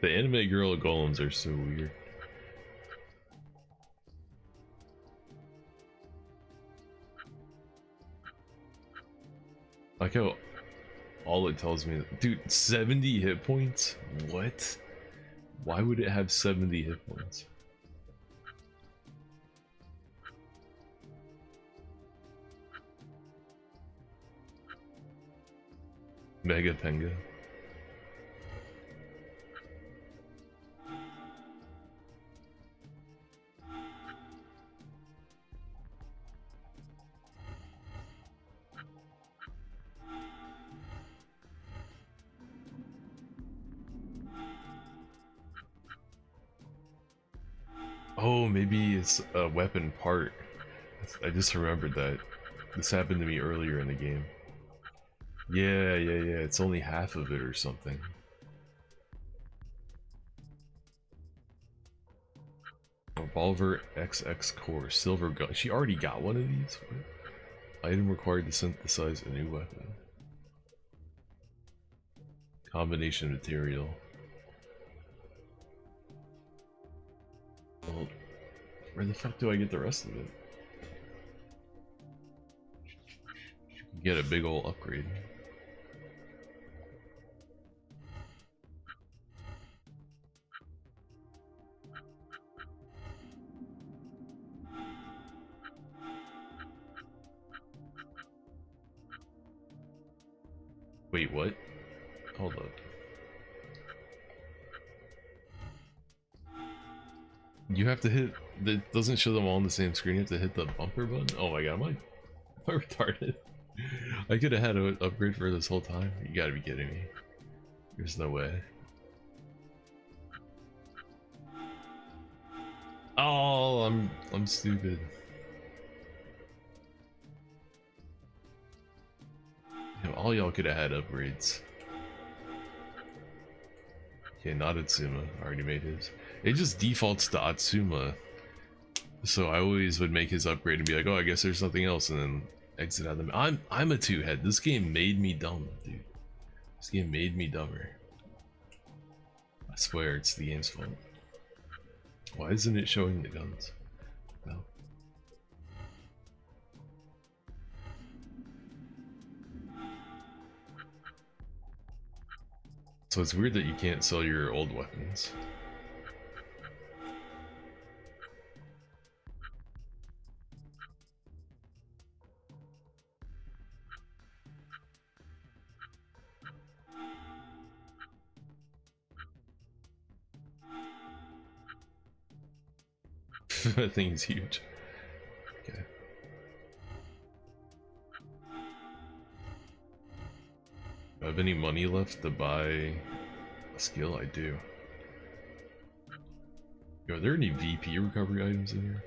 The anime girl golems are so weird. Like how all it tells me, dude, 70 hit points? What? Why would it have 70 hit points? Mega Penga. Oh, maybe it's a weapon part. I just remembered that. This happened to me earlier in the game. Yeah, it's only half of it or something. Revolver XX Core, silver gun. She already got one of these? What? Item required to synthesize a new weapon. Combination material. Well, where the fuck do I get the rest of it? Get a big ol' upgrade. Wait, what? Hold up. You have to hit... That doesn't show them all on the same screen. You have to hit the bumper button? Oh my god, am I retarded? I could have had an upgrade for this whole time. You gotta be kidding me. There's no way. Oh, I'm stupid. Damn, all y'all could have had upgrades. Okay, not Atsuma. I already made his. It just defaults to Atsuma. So I always would make his upgrade and be like, oh, I guess there's something else, and then exit out of the... I'm a two-head. This game made me dumb, dude. This game made me dumber. I swear it's the game's fault. Why isn't it showing the guns? No. So it's weird that you can't sell your old weapons. That thing's huge. Okay. Do I have any money left to buy a skill? I do. Are there any VP recovery items in here?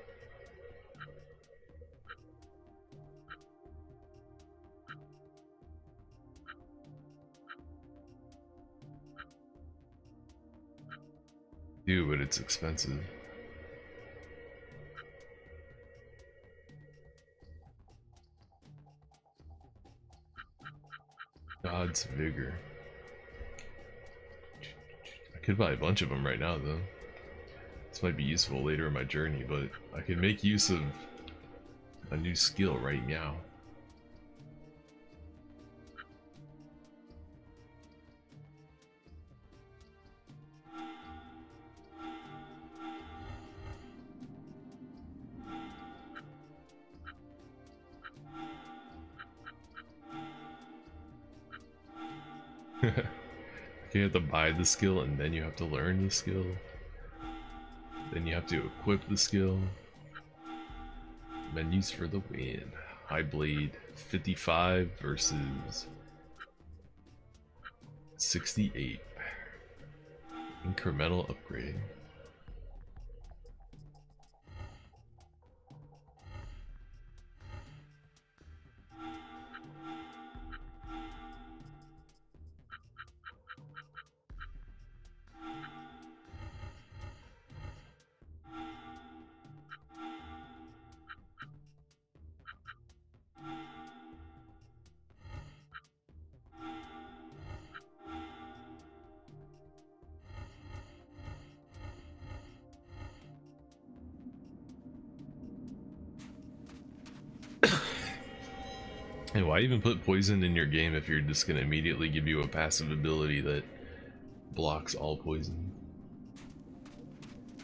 Do, but it's expensive. God's vigor. I could buy a bunch of them right now though. This might be useful later in my journey, but I could make use of a new skill right now. You have to buy the skill and then you have to learn the skill. Then you have to equip the skill. Menus for the win. High Blade 55 versus 68. Incremental upgrade. And why even put poison in your game if you're just gonna immediately give you a passive ability that blocks all poison?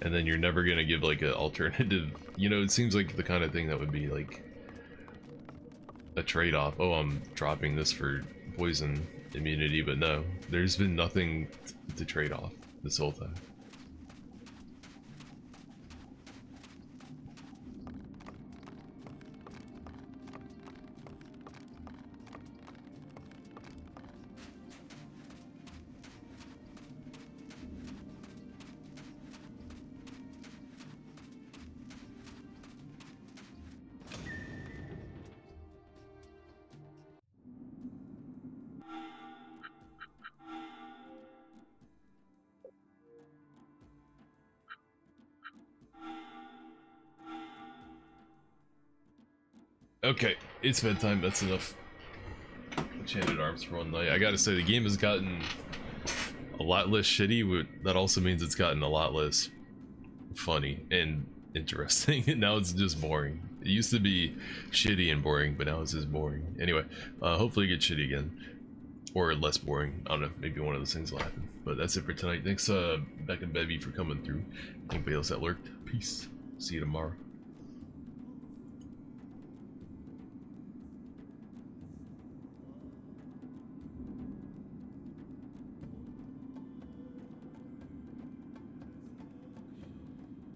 And then you're never gonna give like an alternative, you know, it seems like the kind of thing that would be like a trade-off. Oh, I'm dropping this for poison immunity, but no, there's been nothing to trade off this whole time. Okay, it's bedtime, that's enough. Enchanted Arms for one night. I gotta say, the game has gotten a lot less shitty, but that also means it's gotten a lot less funny and interesting. Now it's just boring. It used to be shitty and boring, but now it's just boring. Anyway, hopefully it gets shitty again. Or less boring. I don't know, maybe one of those things will happen. But that's it for tonight. Thanks, Beck and Bevy, for coming through. Anybody else that lurked, peace. See you tomorrow.